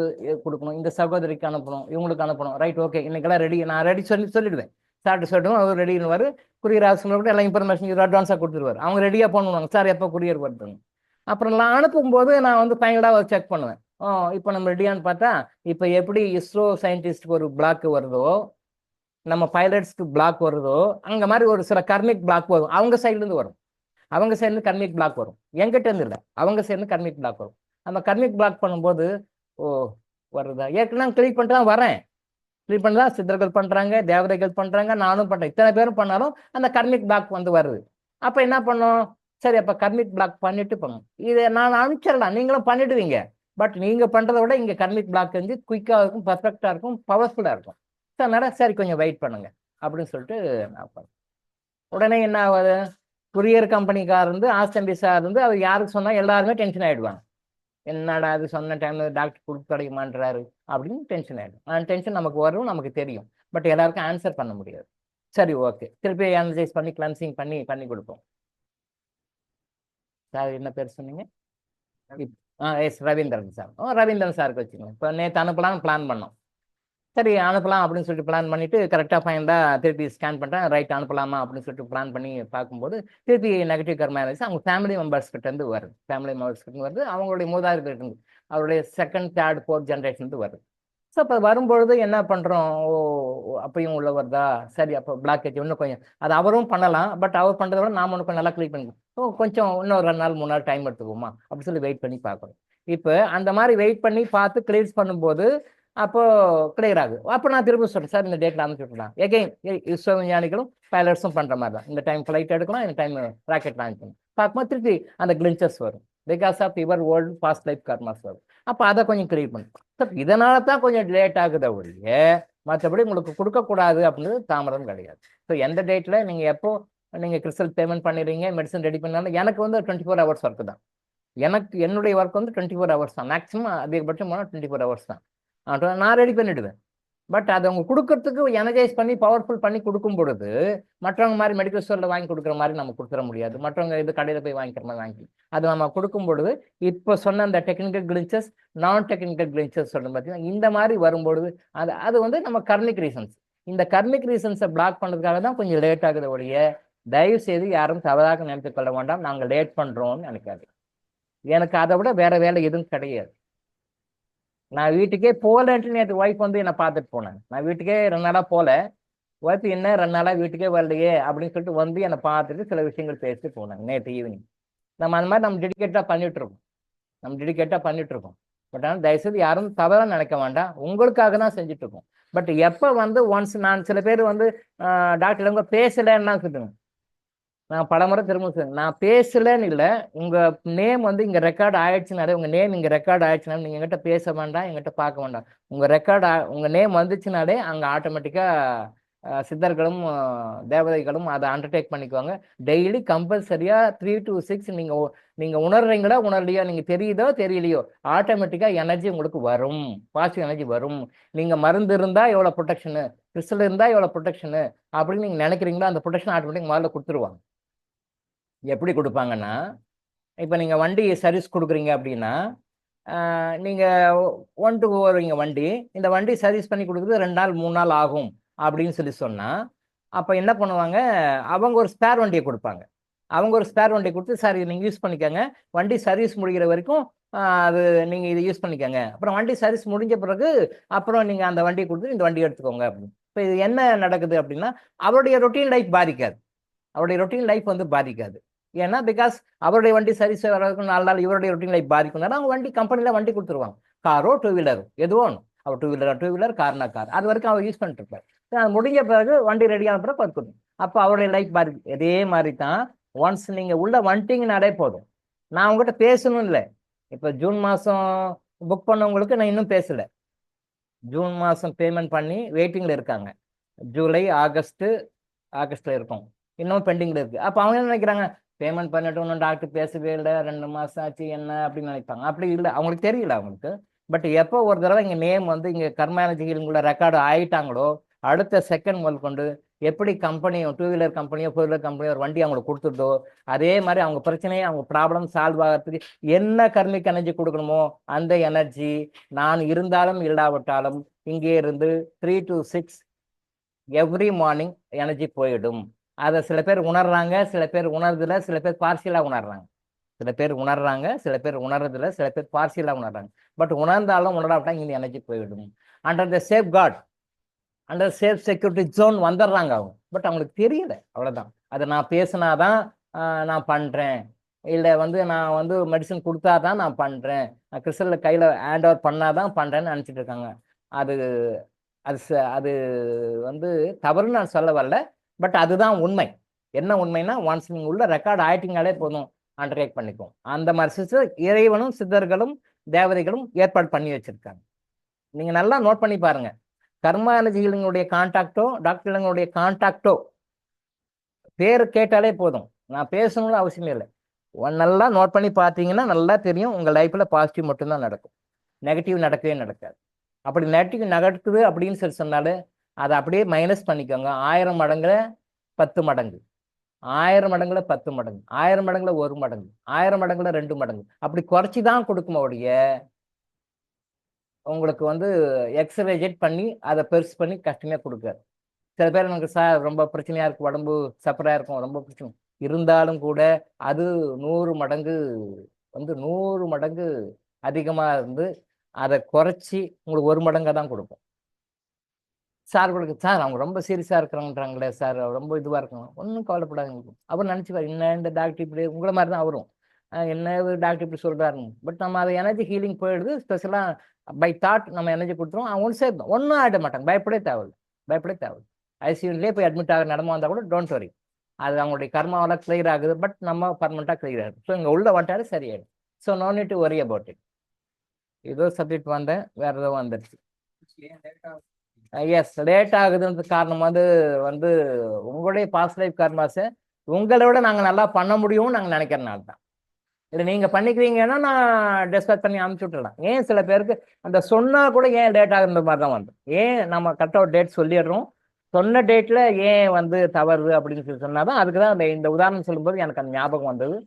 கொடுக்கணும், இந்த சகோதரிக்கு அனுப்பணும், இவங்களுக்கு அனுப்பணும், ரைட் ஓகே, இன்னைக்கெல்லாம் ரெடி, நான் ரெடி சொல்லிடுவேன், சார்ட்டு சொல்லிடுவோம், அவர் ரெடின்னு குரியர் ஆஃபீஸில் கூட எல்லா இன்ஃபர்மேஷன் இவர் அட்வான்ஸாக கொடுத்துருவார், அவங்க ரெடியாக பண்ணுவாங்க, சார் எப்போ குரியர் வருதுன்னு. அப்புறம் நான் அனுப்பும்போது நான் வந்து ஃபைனலாக செக் பண்ணுவேன், இப்போ நம்ம ரெடியான்னு பார்த்தா, இப்போ எப்படி இஸ்ரோ சயின்டிஸ்ட்டுக்கு ஒரு பிளாக் வருதோ, நம்ம பைலட்ஸ்க்கு பிளாக் வருதோ, அங்கே மாதிரி ஒரு சில கர்மிக் பிளாக் வரும், அவங்க சைட்லேருந்து வரும், அவங்க சைட்லேருந்து கர்மிக் பிளாக் வரும், எங்கிட்ட இருந்து இல்லை, அவங்க சைட்லேருந்து கர்மிக் பிளாக் வரும். நம்ம கர்மிக் பிளாக் பண்ணும்போது வருதா, ஏற்கனவே கிளிக் பண்ணிட்டு தான் வரேன், கிளிக் பண்ணி தான் சித்தர்கள் பண்ணுறாங்க, தேவதைகள் பண்ணுறாங்க, நானும் பண்ணுறேன், இத்தனை பேரும் பண்ணாலும் அந்த கர்மிக் பிளாக் வந்து வருது. அப்போ என்ன பண்ணோம், சரி அப்போ கர்மிக் பிளாக் பண்ணிட்டு பண்ணும், இதை நான் அனுப்பிச்சிடலாம், நீங்களும் பண்ணிடுவீங்க, பட் நீங்கள் பண்ணுறத விட இங்கே கர்மிக் பிளாக் வந்து குயிக்காக இருக்கும், பர்ஃபெக்டாக இருக்கும், பவர்ஃபுல்லாக இருக்கும். அதனால சரி கொஞ்சம் வெயிட் பண்ணுங்க அப்படின்னு சொல்லிட்டு நான் பண்ணேன். உடனே என்ன ஆகுது, குரியர் கம்பெனிக்கார் இருந்து ஆஸ்டம்பிஸாக இருந்து அவர் யாருக்கு சொன்னால் எல்லாருமே டென்ஷன் ஆகிடுவாங்க, என்னடா அது சொன்ன டைமில் டாக்டர் கொடுத்து கிடைக்குமான்றாரு அப்படின்னு டென்ஷன் ஆகிடும். அந்த டென்ஷன் நமக்கு வரும், நமக்கு தெரியும், பட் எல்லாருக்கும் ஆன்சர் பண்ண முடியாது. சரி ஓகே, திருப்பி அனலைஸ் பண்ணி கிளன்சிங் பண்ணி கொடுப்போம். சார் என்ன பேர் சொன்னீங்க? S Ravindran sir. ரவீந்திரன் சாருக்கு வச்சுக்கோங்க. இப்போ நேற்று அனுப்பலாம்னு பிளான் பண்ணோம், சரி அனுப்பலாம் அப்படின்னு சொல்லிட்டு பிளான் பண்ணிவிட்டு கரெக்டாக ஃபைனலாக திருப்பி ஸ்கேன் பண்ணுறேன், ரைட் அனுப்பலாமா அப்படின்னு சொல்லிட்டு பிளான் பண்ணி பார்க்கும்போது திருப்பி நெகட்டிவ் கர்மா அனாலிசிஸ் அவங்க ஃபேமிலி மெம்பர்ஸ்கிட்டேருந்து வருது, அவங்களுடைய மூதாதையர்கிட்ட, அவருடைய செகண்ட் தேர்ட் ஃபோர்த் ஜென்ரேஷன் வருது. ஸோ அப்போ வரும்பொழுது என்ன பண்ணுறோம், அப்பயும் உள்ள வருதா, சரி அப்போ பிளாக்கேஜ் இன்னும் கொஞ்சம், அது அவரும் பண்ணலாம், பட் அவர் பண்ணுறத விட நாம் ஒன்று கொஞ்சம் நல்லா கிளிக் பண்ணிக்கலாம், கொஞ்சம் இன்னும் 2 நாள் 3 நாள் டைம் எடுத்துக்குவோமா அப்படின்னு சொல்லி வெயிட் பண்ணி பார்க்குறோம். இப்போ அந்த மாதிரி வெயிட் பண்ணி பார்த்து கிளியர்ஸ் பண்ணும்போது அப்போ கிளியர் ஆகுது. அப்போ நான் திரும்ப சொல்கிறேன், சார் இந்த டேட்டில் அனுப்பிச்சுட்லாம், எகைன் இஸ்ரோ விஞ்ஞானிகளும் பைலட்ஸும் பண்ணுற மாதிரி தான், இந்த டைம் ஃப்ளைட் எடுக்கலாம், இந்த டைம் ராக்கெட் லான்ச் பண்ணணும், பார்க்கும்போது திருப்பி அந்த கிளின்ச்சஸ் வரும், because of your world fast life karmas வரும். அப்போ அதை கொஞ்சம் கிளியர் பண்ணும். சார் இதனால தான் கொஞ்சம் லேட் ஆகுத ஒழிய மற்றபடி உங்களுக்கு கொடுக்கக்கூடாது அப்படின்றது தாமதம் கிடையாது. ஸோ எந்த டேட்டில் நீங்கள் எப்போ நீங்கள் கிறிஸ்டல் பேமெண்ட் பண்ணிடுறீங்க, மெடிசன் ரெடி பண்ணாலும் எனக்கு வந்து 24 ஹவர்ஸ் ஒர்க்கு தான், என்னுடைய ஒர்க் வந்து 24 ஹவர்ஸ் தான், மேக்ஸிமம் அதிகபட்சம் போனால் 24 ஹவர்ஸ் தான், நான் ரெடி பண்ணிவிடுவேன். பட் அதை அவங்க கொடுக்கறதுக்கு எனர்ஜைஸ் பண்ணி பவர்ஃபுல் பண்ணி கொடுக்கும் பொழுது மற்றவங்க மாதிரி மெடிக்கல் ஸ்டோரில் வாங்கி கொடுக்குற மாதிரி நம்ம கொடுத்துட முடியாது, மற்றவங்க இது கடையில் போய் வாங்கிக்கிற மாதிரி வாங்கி அது நம்ம கொடுக்கும் பொழுது இப்போ சொன்ன அந்த டெக்னிக்கல் கிளிச்சஸ் நான் டெக்னிக்கல் கிளிச்சஸ் சொல்ல பார்த்தீங்கன்னா இந்த மாதிரி வரும்பொழுது அது வந்து நம்ம கர்மிக் ரீசன்ஸ், இந்த கர்மிக் ரீசன்ஸை பிளாக் பண்ணுறதுக்காக தான் கொஞ்சம் லேட் ஆகுது ஒழிய தயவு செய்து யாரும் தவறாக நினைத்து கொள்ள வேண்டாம், நாங்கள் லேட் பண்ணுறோம்னு நினைக்காது. எனக்கு அதை விட வேற வேலை எதுவும் கிடையாது. நான் வீட்டுக்கே போகலன்ட்டு நேற்று ஒய்ஃப் வந்து என்னை பார்த்துட்டு போனேன், நான் வீட்டுக்கே 2 நாளாக போகல, ஒய்ஃப் என்ன 2 நாளாக வீட்டுக்கே வரலையே அப்படின்னு சொல்லிட்டு வந்து என்னை பார்த்துட்டு சில விஷயங்கள் பேசிட்டு போனாங்க நேற்று ஈவினிங். நம்ம அந்த மாதிரி நம்ம டெடிக்கேட்டாக பண்ணிட்டு இருக்கோம், பட் ஆனால் தயவுசெய்து யாரும் தவறாக நினைக்க வேண்டாம், உங்களுக்காக தான் செஞ்சுட்டு இருக்கோம். பட் எப்போ வந்து ஒன்ஸ் நான் சில பேர் வந்து டாக்டர் அவங்க பேசலைன்னா சொல்லுங்க, நான் பலமுறை திரும்ப சொல்லுங்க, நான் பேசலன்னு இல்லை, உங்கள் நேம் வந்து இங்கே ரெக்கார்ட் ஆயிடுச்சுனாலே, உங்கள் நேம் இங்கே ரெக்கார்ட் ஆயிடுச்சுனாலே நீங்கள் எங்கிட்ட பேச வேண்டாம், எங்கிட்ட பார்க்க வேண்டாம், உங்கள் நேம் வந்துச்சுனாலே அங்கே ஆட்டோமேட்டிக்காக சித்தர்களும் தேவதைகளும் அதை அண்டர்டேக் பண்ணிக்குவாங்க. டெய்லி கம்பல்சரியாக 3 to 6 நீங்கள் உணர்றீங்களா உணரலையோ, நீங்கள் தெரியுதோ தெரியலையோ ஆட்டோமேட்டிக்காக எனர்ஜி உங்களுக்கு வரும், பாசிட்டிவ் எனர்ஜி வரும். நீங்கள் மருந்து இருந்தால் எவ்வளோ ப்ரொடெக்ஷனு, கிறிஸ்டல் இருந்தால் எவ்வளோ ப்ரொடெக்ஷனு அப்படின்னு நீங்கள் நினைக்கிறீங்களோ அந்த ப்ரொடெக்ஷன் ஆட்டோமேட்டிக் முதல்ல கொடுத்துருவாங்க. எப்படி கொடுப்பாங்கன்னா, இப்போ நீங்கள் வண்டி சர்வீஸ் கொடுக்குறீங்க அப்படின்னா நீங்கள் 1 to வருவீங்க வண்டி, இந்த வண்டி சர்வீஸ் பண்ணி கொடுக்குறது 2 நாள் 3 நாள் ஆகும் அப்படின்னு சொல்லி சொன்னா, அப்ப என்ன பண்ணுவாங்க, அவங்க ஒரு ஸ்பேர் வண்டியை கொடுப்பாங்க. அவங்க ஒரு ஸ்பேர் வண்டி கொடுத்து, சார் இதை நீங்க யூஸ் பண்ணிக்கங்க, வண்டி சர்வீஸ் முடிகிற வரைக்கும் அது நீங்க இதை யூஸ் பண்ணிக்கங்க, அப்புறம் வண்டி சர்வீஸ் முடிஞ்ச பிறகு அப்புறம் நீங்க அந்த வண்டியை கொடுத்து இந்த வண்டி எடுத்துக்கோங்க அப்படின்னு. இப்போ இது என்ன நடக்குது அப்படின்னா, அவருடைய ரொட்டீன் லைஃப் பாதிக்காது. அவருடைய ரொட்டீன் லைஃப் வந்து பாதிக்காது. ஏன்னா பிகாஸ் அவருடைய வண்டி சர்வீஸ் வர்றதுக்கு 4 நாள் இவருடைய ரொட்டீன் லைஃப் பாதிக்கும். அவங்க வண்டி கம்பெனியில் வண்டி கொடுத்துருவாங்க, காரோ டூ வீலரோ எதுவோ ஒன்று. Hour two wheeler Karnaugh car, அது வரைக்கும் அவர் யூஸ் பண்ணிட்டு இருப்பார். அது முடிஞ்ச பிறகு வண்டி ரெடியான பிறகு பார்த்துக்கணும். அப்போ அவருடைய லைஃப் பாதிக்கும். இதே மாதிரி தான் ஒன்ஸ் நீங்கள் உள்ள வந்துட்டீங்கன்னாலே போதும். நான் உங்ககிட்ட பேசணும் இல்லை. இப்போ ஜூன் மாதம் புக் பண்ணவங்களுக்கு நான் இன்னும் பேசலை. ஜூன் மாதம் பேமெண்ட் பண்ணி வெயிட்டிங்கில் இருக்காங்க. ஜூலை ஆகஸ்ட்ல இருக்கும், இன்னும் பெண்டிங்ல இருக்கு. அப்போ அவங்க என்ன நினைக்கிறாங்க, பேமெண்ட் பண்ணிட்டு ஒன்றும் டாக்டர் பேசவே இல்லை, 2 மாசம் ஆச்சு என்ன அப்படின்னு நினைப்பாங்க. அப்படி இல்லை, அவங்களுக்கு தெரியல அவங்களுக்கு. பட் எப்போ ஒரு தடவை இங்கே நேம் வந்து இங்கே கர்மாலஜிக்குள்ள ரெக்கார்டு ஆயிட்டாங்களோ, அடுத்த செகண்ட் முதல் கொண்டு எப்படி கம்பெனியோ, டூ வீலர் கம்பெனியோ ஃபோர் வீலர் கம்பெனியோ ஒரு வண்டி அவங்களுக்கு கொடுத்துட்டோ, அதே மாதிரி அவங்க பிரச்சனையை அவங்க ப்ராப்ளம் சால்வ் ஆகிறதுக்கு என்ன கர்மிக் எனர்ஜி கொடுக்கணுமோ அந்த எனர்ஜி நான் இருந்தாலும் இல்லாவிட்டாலும் இங்கே இருந்து 3 to 6 எவ்ரி மார்னிங் எனர்ஜி போயிடும். அதை சில பேர் உணர்றாங்க, சில பேர் உணர்றதில்ல, சில பேர் பார்சியலாக உணர்றாங்க. சில பேர் உணர்றாங்க, சில பேர் உணர்றதில்ல, சில பேர் பார்சியலாக உணர்றாங்க. பட் உணர்ந்தாலும் உணராவிட்டா இந்த எனர்ஜி போயிடும். Under the safeguard, under safe security zone வந்துடுறாங்க அவங்க. பட் அவங்களுக்கு தெரியல, அவ்வளோதான். அதை நான் பேசினாதான் நான் பண்ணுறேன், இல்லை வந்து நான் வந்து மெடிசன் கொடுத்தா தான் நான் பண்ணுறேன், நான் கிறிஸ்டலில் கையில் ஹேண்ட் ஓவர் பண்ணாதான் பண்ணுறேன்னு நினச்சிட்டு இருக்காங்க. அது அது அது வந்து தவறுன்னு நான் சொல்ல வரல. பட் அதுதான் உண்மை. என்ன உண்மைன்னா, ஒன்ஸ் நீங்கள் உள்ள ரெக்கார்ட் ஆயிட்டீங்களே போதும், அண்டர்டேக் பண்ணிக்கும். அந்த மாதிரி சிஸ்டர் இறைவனும் சித்தர்களும் தேவதைகளும் ஏற்பாடு பண்ணி வச்சிருக்காங்க. நீங்க நல்லா நோட் பண்ணி பாருங்க. கர்மா எனர்ஜிகளுடைய கான்டாக்டோ டாக்டர்களுடைய கான்டாக்டோ பேர் கேட்டாலே போதும், நான் பேசணும்னு அவசியமே இல்லை. நல்லா நோட் பண்ணி பார்த்தீங்கன்னா நல்லா தெரியும், உங்க லைஃப்ல பாசிட்டிவ் மட்டும்தான் நடக்கும், நெகட்டிவ் நடக்கவே நடக்காது. அப்படி நெகட்டிவ் நடக்குது அப்படின்னு சொல்லி சொன்னாலே அதை அப்படியே மைனஸ் பண்ணிக்கோங்க. 1000 மடங்குல 10 மடங்கு, 1000 மடங்குல 10 மடங்கு, 1000 மடங்குல 1 மடங்கு, 1000 மடங்குல 2 மடங்கு, அப்படி குறைச்சி தான் கொடுக்குமா ஒழிய உங்களுக்கு வந்து எக்ஸரைஜெட் பண்ணி அதை பெருசு பண்ணி கஷ்டமே கொடுக்காது. சில பேர் எனக்கு சார் ரொம்ப பிரச்சனையா இருக்கு, உடம்பு சப்பரா இருக்கும், ரொம்ப பிரச்சனை இருந்தாலும் கூட அது 100 மடங்கு வந்து 100 மடங்கு அதிகமா இருந்து அதை குறைச்சி உங்களுக்கு 1 மடங்கா தான் கொடுக்கும். சார் கொடுக்கு சார் அவங்க ரொம்ப சீரியஸா இருக்கிறாங்கன்றாங்களே சார், ரொம்ப இதுவா இருக்காங்க, ஒன்றும் கவலைப்படாதுங்க. அவர் நினைச்சுப்பாரு, என்ன இந்த டாக்டர் இப்படி உங்களை மாதிரி தான் அவரும், என்ன டாக்டர் இப்படி சொல்றாருங்க. பட் நம்ம அதை எனர்ஜி ஹீலிங் போயிடுது. ஸ்பெஷலா பை தாட் நம்ம எனர்ஜி கொடுத்துருவோம். அவங்க ஒன்று சேர்ந்தோம், ஒன்றும் ஆகிட மாட்டாங்க, பயப்படவே தேவையில்லை, பயப்படவே தேவையில்லை. ஐசியூலே போய் அட்மிட் ஆக நடமா வந்தால் கூட டோன்ட் வரி, அது அவங்களுடைய கர்மாவெல்லாம் கிளியர் ஆகுது. பட் நம்ம பர்மனெண்ட்டாக கிளியர் ஆகுது. ஸோ இங்கே உள்ள வந்துட்டாரு சரியாயிடும். So no need to worry about it. ஏதோ சப்ஜெக்ட் வந்தேன், வேற ஏதோ வந்துடுச்சு. எஸ், லேட் ஆகுதுன்றது காரணம் வந்து உங்களுடைய பாஸ்ட் லைஃப் கர்மாஸை உங்களை விட நாங்கள் நல்லா பண்ண முடியும்னு நாங்கள் நினைக்கிறனால தான். இல்லை நீங்கள் பண்ணிக்கிறீங்கன்னா நான் டிஸ்பேச் பண்ணி அனுப்பிச்சு விட்டுறலாம். ஏன் சில பேருக்கு அந்த சொன்னால் கூட ஏன் லேட் ஆகுன்ற மாதிரி தான் வந்து, ஏன் நம்ம கரெக்டாக ஒரு டேட் சொல்லிடுறோம், சொன்ன டேட்டில் ஏன் வந்து தவறு அப்படின்னு சொல்லி சொன்னால் தான். அதுக்கு தான் இந்த உதாரணம் சொல்லும்போது எனக்கு அந்த ஞாபகம் வந்தது,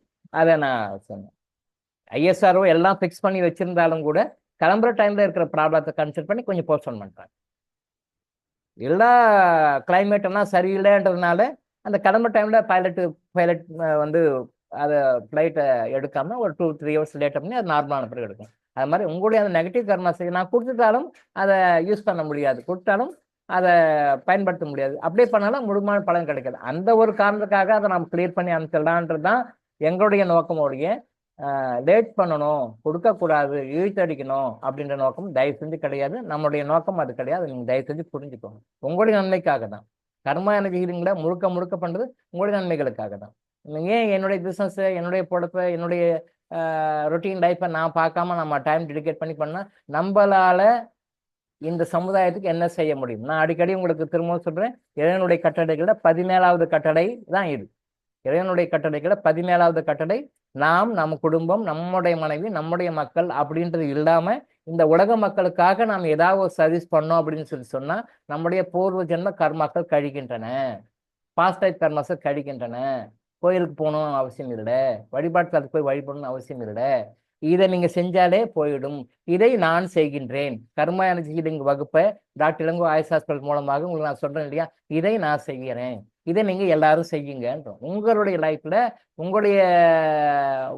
அதை நான் சொன்னேன். ஐஎஸ்ஆர்ஓ எல்லாம் ஃபிக்ஸ் பண்ணி வச்சிருந்தாலும் கூட கிளம்புற டைமில் இருக்கிற ப்ராப்ளத்தை கன்சிடர் பண்ணி கொஞ்சம் போஸ்ட்போன் பண்ணுறாங்க. எல்லா கிளைமேட் எல்லாம் சரியில்லைன்றதுனால அந்த கிளம்புற டைமில் பைலட் வந்து அதை ஃப்ளைட்டை எடுக்காமல் ஒரு 2-3 ஹவர்ஸ் லேட் பண்ணி அது நார்மலான பிறகு எடுக்கும். அது மாதிரி உங்களுடைய அந்த நெகட்டிவ் கர்மாஸை நான் கொடுத்துட்டாலும் அதை யூஸ் பண்ண முடியாது, கொடுத்தாலும் அதை பயன்படுத்த முடியாது, அப்படியே பண்ணாலும் முழுமையான பலன் கிடைக்காது. அந்த ஒரு காரணத்துக்காக அதை நம்ம கிளியர் பண்ணி அனுப்பிச்சிடலான்றது தான் எங்களுடைய நோக்கமுடைய. லேட் பண்ணணும், கொடுக்கக்கூடாது, இழுத்தடிக்கணும் அப்படின்ற நோக்கம் தயவு செஞ்சு கிடையாது. நம்மளுடைய நோக்கம் அது கிடையாது. நீங்கள் தயவு செஞ்சு புரிஞ்சுக்கோங்க. உங்களுடைய நன்மைக்காக தான் கர்மா எனர்ஜி ஹீலிங்ல முழுக்க பண்ணுறது உங்களுடைய நன்மைகளுக்காக தான். ஏன் என்னுடைய பிஸ்னஸ், என்னுடைய பொழப்பை, என்னுடைய ரொட்டீன் லைஃப்பை நான் பார்க்காம நம்ம டைம் டெடிகேட் பண்ணி பண்ணால் நம்மளால இந்த சமுதாயத்துக்கு என்ன செய்ய முடியும்? நான் அடிக்கடி உங்களுக்கு திரும்பவும் சொல்றேன், இறைவனுடைய கட்டளைகள 17வது கட்டளை தான் இது. இறைவனுடைய கட்டளைகள 17வது கட்டளை, நாம், நம்ம குடும்பம், நம்முடைய மனைவி, நம்முடைய மக்கள் அப்படின்றது இல்லாம இந்த உலக மக்களுக்காக நாம் ஏதாவது ஒரு சர்வீஸ் பண்ணோம் அப்படின்னு சொல்லி சொன்னா நம்முடைய பூர்வ ஜென்ம கர்மாக்கள் கழிக்கின்றன, பாஸ்ட் லைஃப் கர்மாக்கள் கழிக்கின்றன. கோயிலுக்கு போகணும்னு அவசியம் இல்லை, வழிபாட்டு தலத்துக்கு போய் வழிபடணும்னு அவசியம் இல்லை. இதை நீங்க செஞ்சாலே போயிடும். இதை நான் செய்கின்றேன். கர்மா எனர்ஜி ஹீலிங் வகுப்பை டாக்டர் இளங்கோ ஆயுஷ் ஹாஸ்பிட்டல் மூலமாக உங்களுக்கு நான் சொல்றேன் இல்லையா, இதை நான் செய்கிறேன். இதை நீங்க எல்லாரும் செய்யுங்கன்றோம். உங்களுடைய லைஃப்ல, உங்களுடைய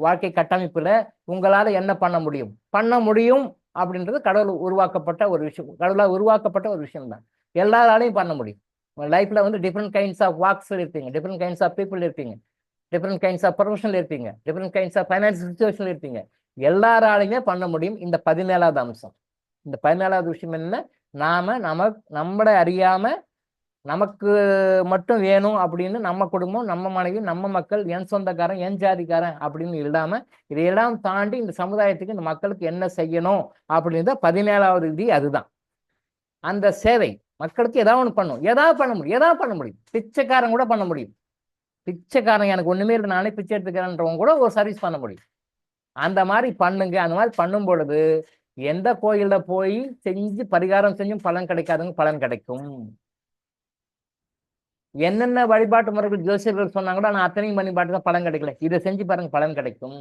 வாழ்க்கை கட்டமைப்புல உங்களால என்ன பண்ண முடியும் பண்ண முடியும் அப்படின்றது கடவுள் உருவாக்கப்பட்ட ஒரு விஷயம், கடவுளால் உருவாக்கப்பட்ட ஒரு விஷயம் தான். எல்லாராலையும் பண்ண முடியும். லைஃப்ல வந்து டிஃப்ரெண்ட் கைண்ட்ஸ் ஆஃப் வாக்ஸ் இருப்பீங்க, டிஃப்ரெண்ட் கைண்ட்ஸ் ஆஃப் பீப்புள் இருப்பீங்க, டிஃப்ரெண்ட் கைண்ட்ஸ் ஆஃப் ப்ரொஃபஷனல் இருப்பீங்க, different kinds of finance situation இருப்பீங்க. எல்லாராலையுமே பண்ண முடியும். இந்த 17வது அம்சம், இந்த 17வது விஷயம் என்ன, நம்மளை அறியாம நமக்கு மட்டும் வேணும் அப்படின்னு நம்ம குடும்பம், நம்ம மனைவி, நம்ம மக்கள், என் சொந்தக்காரன், என் ஜாதிக்காரன் அப்படின்னு இல்லாம இதையெல்லாம் தாண்டி இந்த சமுதாயத்துக்கு, இந்த மக்களுக்கு என்ன செய்யணும் அப்படின்ற 17வது விதி அதுதான். அந்த சேவை மக்களுக்கு ஏதாவது ஒன்று பண்ணும், ஏதாவது பண்ண முடியும். பிச்சைக்காரன் கூட பண்ண முடியும். பிச்சைக்காரன் எனக்கு ஒண்ணுமே இல்லை, நானே பிச்சை எடுத்துக்கிறேன்றவங்க கூட ஒரு சர்வீஸ் பண்ண முடியும். அந்த மாதிரி பண்ணுங்க. அந்த மாதிரி பண்ணும் பொழுது எந்த கோயில்ல போய் செஞ்சு பரிகாரம் செஞ்சும் பலன் கிடைக்காதுங்க, பலன் கிடைக்கும். என்னென்ன வழிபாட்டு முறைகள் ஜோசியர்கள் சொன்னாங்களோ நான் அத்தனையும் பண்ணி பார்த்து பலன் கிடைக்கல. இதை செஞ்சு பாருங்க, பலன் கிடைக்கும்.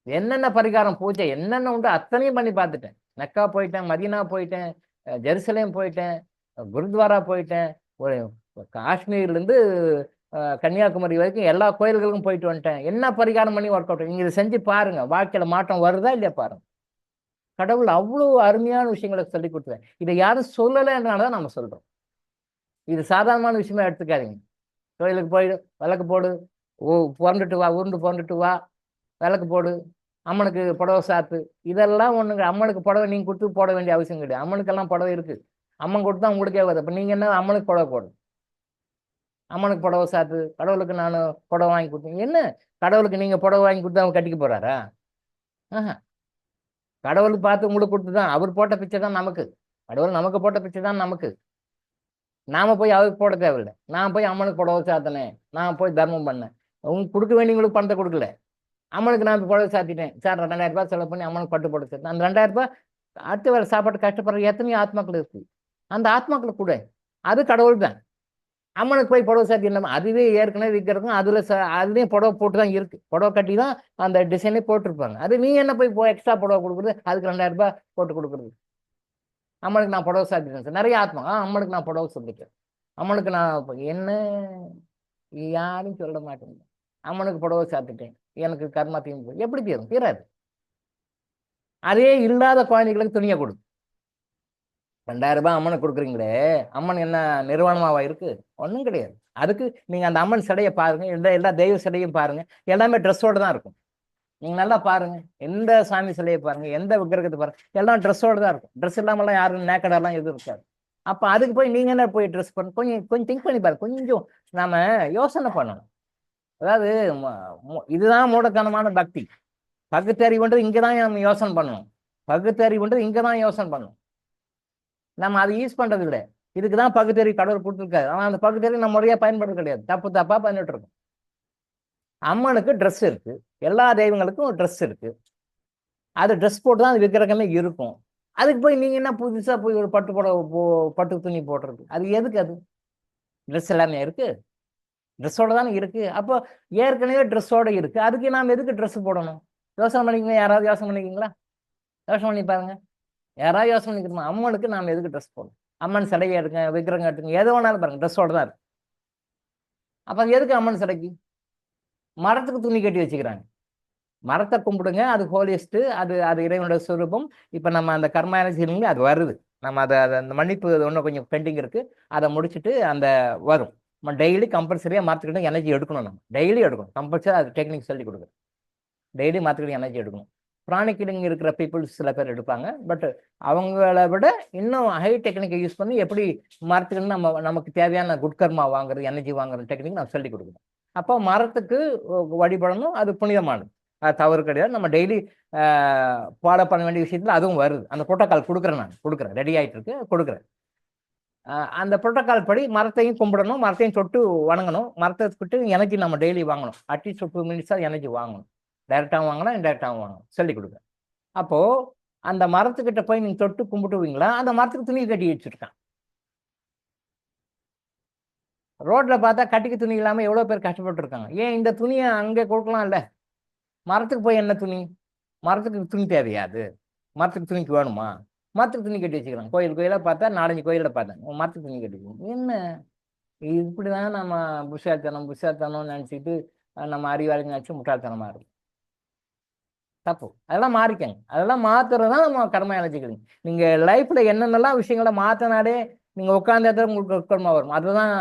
என்னென்ன பரிகாரம் பூஜை என்னென்ன உண்டு அத்தனையும் பண்ணி பார்த்துட்டேன். மெக்கா போயிட்டேன், மதீனா போயிட்டேன், ஜெருசலேம் போயிட்டேன், குருத்வாரா போயிட்டேன், ஒரு காஷ்மீர்ல இருந்து கன்னியாகுமரி வரைக்கும் எல்லா கோயில்களுக்கும் போயிட்டு வந்துட்டேன். என்ன பரிகாரம் பண்ணி ஒர்க் அவுட், நீங்க இதை செஞ்சு பாருங்க, வாழ்க்கையில மாற்றம் வருதா இல்லையா பாருங்க. கடவுள் அவ்வளவு அருமையான விஷயங்களை சொல்லி கொடுத்துருவேன். இதை யாரும் சொல்லலைன்றனாலதான் நம்ம சொல்றோம். இது சாதாரணமான விஷயமா எடுத்துக்காதீங்க. கோயிலுக்கு போயிடு, விளக்கு போடு, புரண்டுட்டு வா, உருண்டு புரண்டுட்டு வா, விளக்கு போடு, அம்மனுக்கு புடவை சாத்து, இதெல்லாம் ஒண்ணுங்க. அம்மனுக்கு புடவை நீங்க கொடுத்து போட வேண்டிய அவசியம் கிடையாது. அம்மனுக்கெல்லாம் புடவை இருக்கு. அம்மன் கொடுத்தா உங்களுக்கே வருது. அப்ப நீங்க என்ன அம்மனுக்கு புடவை போடு, அம்மனுக்கு புடவை சாத்து, கடவுளுக்கு நான் புடவை வாங்கி கொடுத்தேன். என்ன கடவுளுக்கு நீங்க புடவை வாங்கி கொடுத்தா அவங்க கட்டிக்க போறாரா? ஆஹா. கடவுளுக்கு பார்த்து உங்களுக்கு கொடுத்துதான், அவர் போட்ட பிச்சை தான் நமக்கு. கடவுள் நமக்கு போட்ட பிச்சை தான் நமக்கு. நாம போய் அவருக்கு போட தேவையில்லை. நான் போய் அம்மனுக்கு புடவை சாத்தினேன், நான் போய் தர்மம் பண்ணேன், உங்களுக்கு கொடுக்க வேண்டியவங்களுக்கு பணத்தை கொடுக்கல. அம்மனுக்கு நான் புடவை சாத்திட்டேன் சார், 2000 ரூபாய் செலவு பண்ணி அம்மனுக்கு பட்டு போட சார், அந்த 2000 ரூபாய் அடுத்த வேலை சாப்பாட்டு கஷ்டப்படுற எத்தனையோ ஆத்மாக்கள் இருக்கு. அந்த ஆத்மாக்களை கூட அது கடவுள் தான். அம்மனுக்கு போய் புடவை சாத்தி என்ன, அதுவே ஏற்கனவே விற்கிறதுக்கும் அதுலேயும் புடவை போட்டு தான் இருக்கு. புடவை கட்டி தான் அந்த டிசைனே போட்டிருப்பாங்க. அது நீ என்ன போய் எக்ஸ்ட்ரா புடவை கொடுக்குறது, அதுக்கு 2000 ரூபாய் போட்டு கொடுக்குறது. அம்மனுக்கு நான் புடவை சாத்திட்டேன் சார், நிறைய ஆத்மா அம்மனுக்கு நான் புடவை சொல்லிக்கிறேன், அம்மனுக்கு நான் என்ன, யாரும் சொல்ல மாட்டேங்க. அம்மனுக்கு புடவை சாத்திட்டேன், எனக்கு கர்மா தீர்ந்து எப்படி தீரும்? தீராது. அதே இல்லாத குழந்தைகளுக்கு துணியை கொடு. 2000 ரூபாய் அம்மனுக்கு கொடுக்குறீங்களே, அம்மன் என்ன நிர்வாணமாவா இருக்கு? ஒன்றும் கிடையாது. அதுக்கு நீங்க அந்த அம்மன் சிலையை பாருங்க, எல்லா தெய்வ சிலையும் பாருங்க, எல்லாமே ட்ரெஸ்ஸோடு தான் இருக்கும். நீங்க நல்லா பாருங்க, எந்த சாமி சிலையை பாருங்க, எந்த விக்கிரகத்தை பாருங்க, எல்லாம் ட்ரெஸ்ஸோடு தான் இருக்கும். ட்ரெஸ் இல்லாமலாம் யாரும் நேக்கடெல்லாம் எதுவும் இருக்காது. அப்ப அதுக்கு போய் நீங்க என்ன போய் ட்ரெஸ் பண்ண, கொஞ்சம் திங்க் பண்ணி பாருங்க. கொஞ்சம் நாம யோசனை பண்ணணும். அதாவது இதுதான் மூடத்தனமான பக்தி. பகுத்தறிவுன்றது இங்கதான் நம்ம யோசனை பண்ணணும். பகுத்தறிவுன்றது இங்கதான் யோசனை பண்ணணும். நம்ம அதை யூஸ் பண்றது இல்லை. இதுக்குதான் பகுத்தறிவு கடவுள் கொடுத்துருக்காரு. ஆனா அந்த பகுத்தறிவு நம்ம முறையா பயன்படுறது கிடையாது, தப்பா பண்ணிட்டு இருக்கோம். அம்மனுக்கு ட்ரெஸ் இருக்கு, எல்லா தெய்வங்களுக்கும் ட்ரெஸ் இருக்கு. அது ட்ரெஸ் போட்டு தான் அது விக்கிரகமே இருக்கும். அதுக்கு போய் நீங்க என்ன புதுசா போய் ஒரு பட்டு துணி போடுறது? அது எதுக்கு? அது ட்ரெஸ் எல்லாமே இருக்கு, ட்ரெஸ்ஸோட தானே இருக்கு. அப்போ ஏற்கனவே ட்ரெஸ்ஸோட இருக்கு, அதுக்கு நாம் எதுக்கு ட்ரெஸ் போடணும்? யோசனை பண்ணிக்கங்க. யாராவது யோசனை பண்ணிக்கிங்களா? யோசனை பண்ணி பாருங்க. யாராவது யோசனை பண்ணிக்கணுமா? அம்மனுக்கு நாம் எதுக்கு ட்ரெஸ் போடணும்? அம்மன் சிலையை எடுங்க, விக்கிரகம் எடுத்துங்க, எது வேணாலும் பாருங்க, ட்ரெஸ்ஸோட தான் இருக்கு. அப்ப எதுக்கு அம்மன் சிலைக்கு? மரத்துக்கு துணி கட்டி வச்சுக்கிறாங்க. மரத்தை கும்பிடுங்க, அது ஹோலியஸ்ட், அது இறைவனோட சுரூபம். இப்ப நம்ம அந்த கர்மா எனர்ஜி அது வருது. நம்ம அந்த மன்னிப்பு ஒன்றும் கொஞ்சம் பெண்டிங் இருக்கு, அதை முடிச்சுட்டு அந்த வரும். நம்ம டெய்லி கம்பல்சரியா மரத்துக்கிட்ட எனர்ஜி எடுக்கணும். நம்ம டெய்லி எடுக்கணும் கம்பல்சரி. அது டெக்னிக் சொல்லி கொடுக்குறேன். டெய்லி மரத்துக்கிட்ட எனர்ஜி எடுக்கணும். ப்ராணிக்கிலிங் இருக்கிற பீப்புள்ஸ் சில பேர் எடுப்பாங்க. பட் அவங்கள விட இன்னும் ஹை டெக்னிக்கை யூஸ் பண்ணி எப்படி மரத்துக்கு நமக்கு தேவையான குட் கர்மா வாங்குறது, எனர்ஜி வாங்குற டெக்னிக் நான் சொல்லி கொடுக்குறேன். அப்போ மரத்துக்கு வழிபடணும், அது புனிதமானது, அது தவறு கிடையாது. நம்ம டெய்லி ஃபாலோ பண்ண வேண்டிய விஷயத்துல அதுவும் வருது. அந்த புரோட்டோக்கால் கொடுக்குறேன், நான் கொடுக்குறேன், ரெடி ஆகிட்டு இருக்கு, கொடுக்குறேன். அந்த புரோட்டோக்கால் படி மரத்தையும் கும்பிடணும், மரத்தையும் தொட்டு வணங்கணும், மரத்தை விட்டு எனர்ஜி நம்ம டெய்லி வாங்கணும். அட்லீஸ்ட் 2 மினிட்ஸா எனர்ஜி வாங்கணும். டைரக்டாகவும் வாங்கலாம், இன்டைரக்டாகவும் வாங்கணும், சொல்லி கொடுக்குறேன். அப்போ அந்த மரத்துக்கிட்ட போய் நீங்க தொட்டு கும்பிட்டுவீங்களா? அந்த மரத்துக்கு துணி கட்டி வச்சிருக்கான். ரோட்ல பார்த்தா கட்டிக்கு துணி இல்லாம எவ்வளவு பேர் கஷ்டப்பட்டு இருக்காங்க. ஏன் இந்த துணியை அங்கே கொடுக்கலாம் இல்ல? மரத்துக்கு போய் என்ன துணி? மரத்துக்கு துணி தேவையா அது? மரத்துக்கு துணிக்கு வேணுமா? மரத்துக்கு துணி கட்டி வச்சுக்கிறான். கோயிலாக பார்த்தா 4-5 கோயிலில் பார்த்தேன், மரத்துக்கு துணி கட்டி வச்சுக்கணும். என்ன இப்படிதான் நம்ம புஷாத்தனம்னு நினச்சிக்கிட்டு நம்ம அறிவாளி நினச்சி முட்டாள்தனமா இருக்கும். தப்பு. அதெல்லாம் மாறிக்கங்க. அதெல்லாம் மாத்துறது தான் நம்ம கர்ம எனர்ஜிகள். நீங்க லைஃப்ல என்னென்னலாம் விஷயங்களை மாத்தினாலே நீங்க உட்கார்ந்த இடத்துல உங்களுக்கு உட்கர்மா வரும். அதுதான்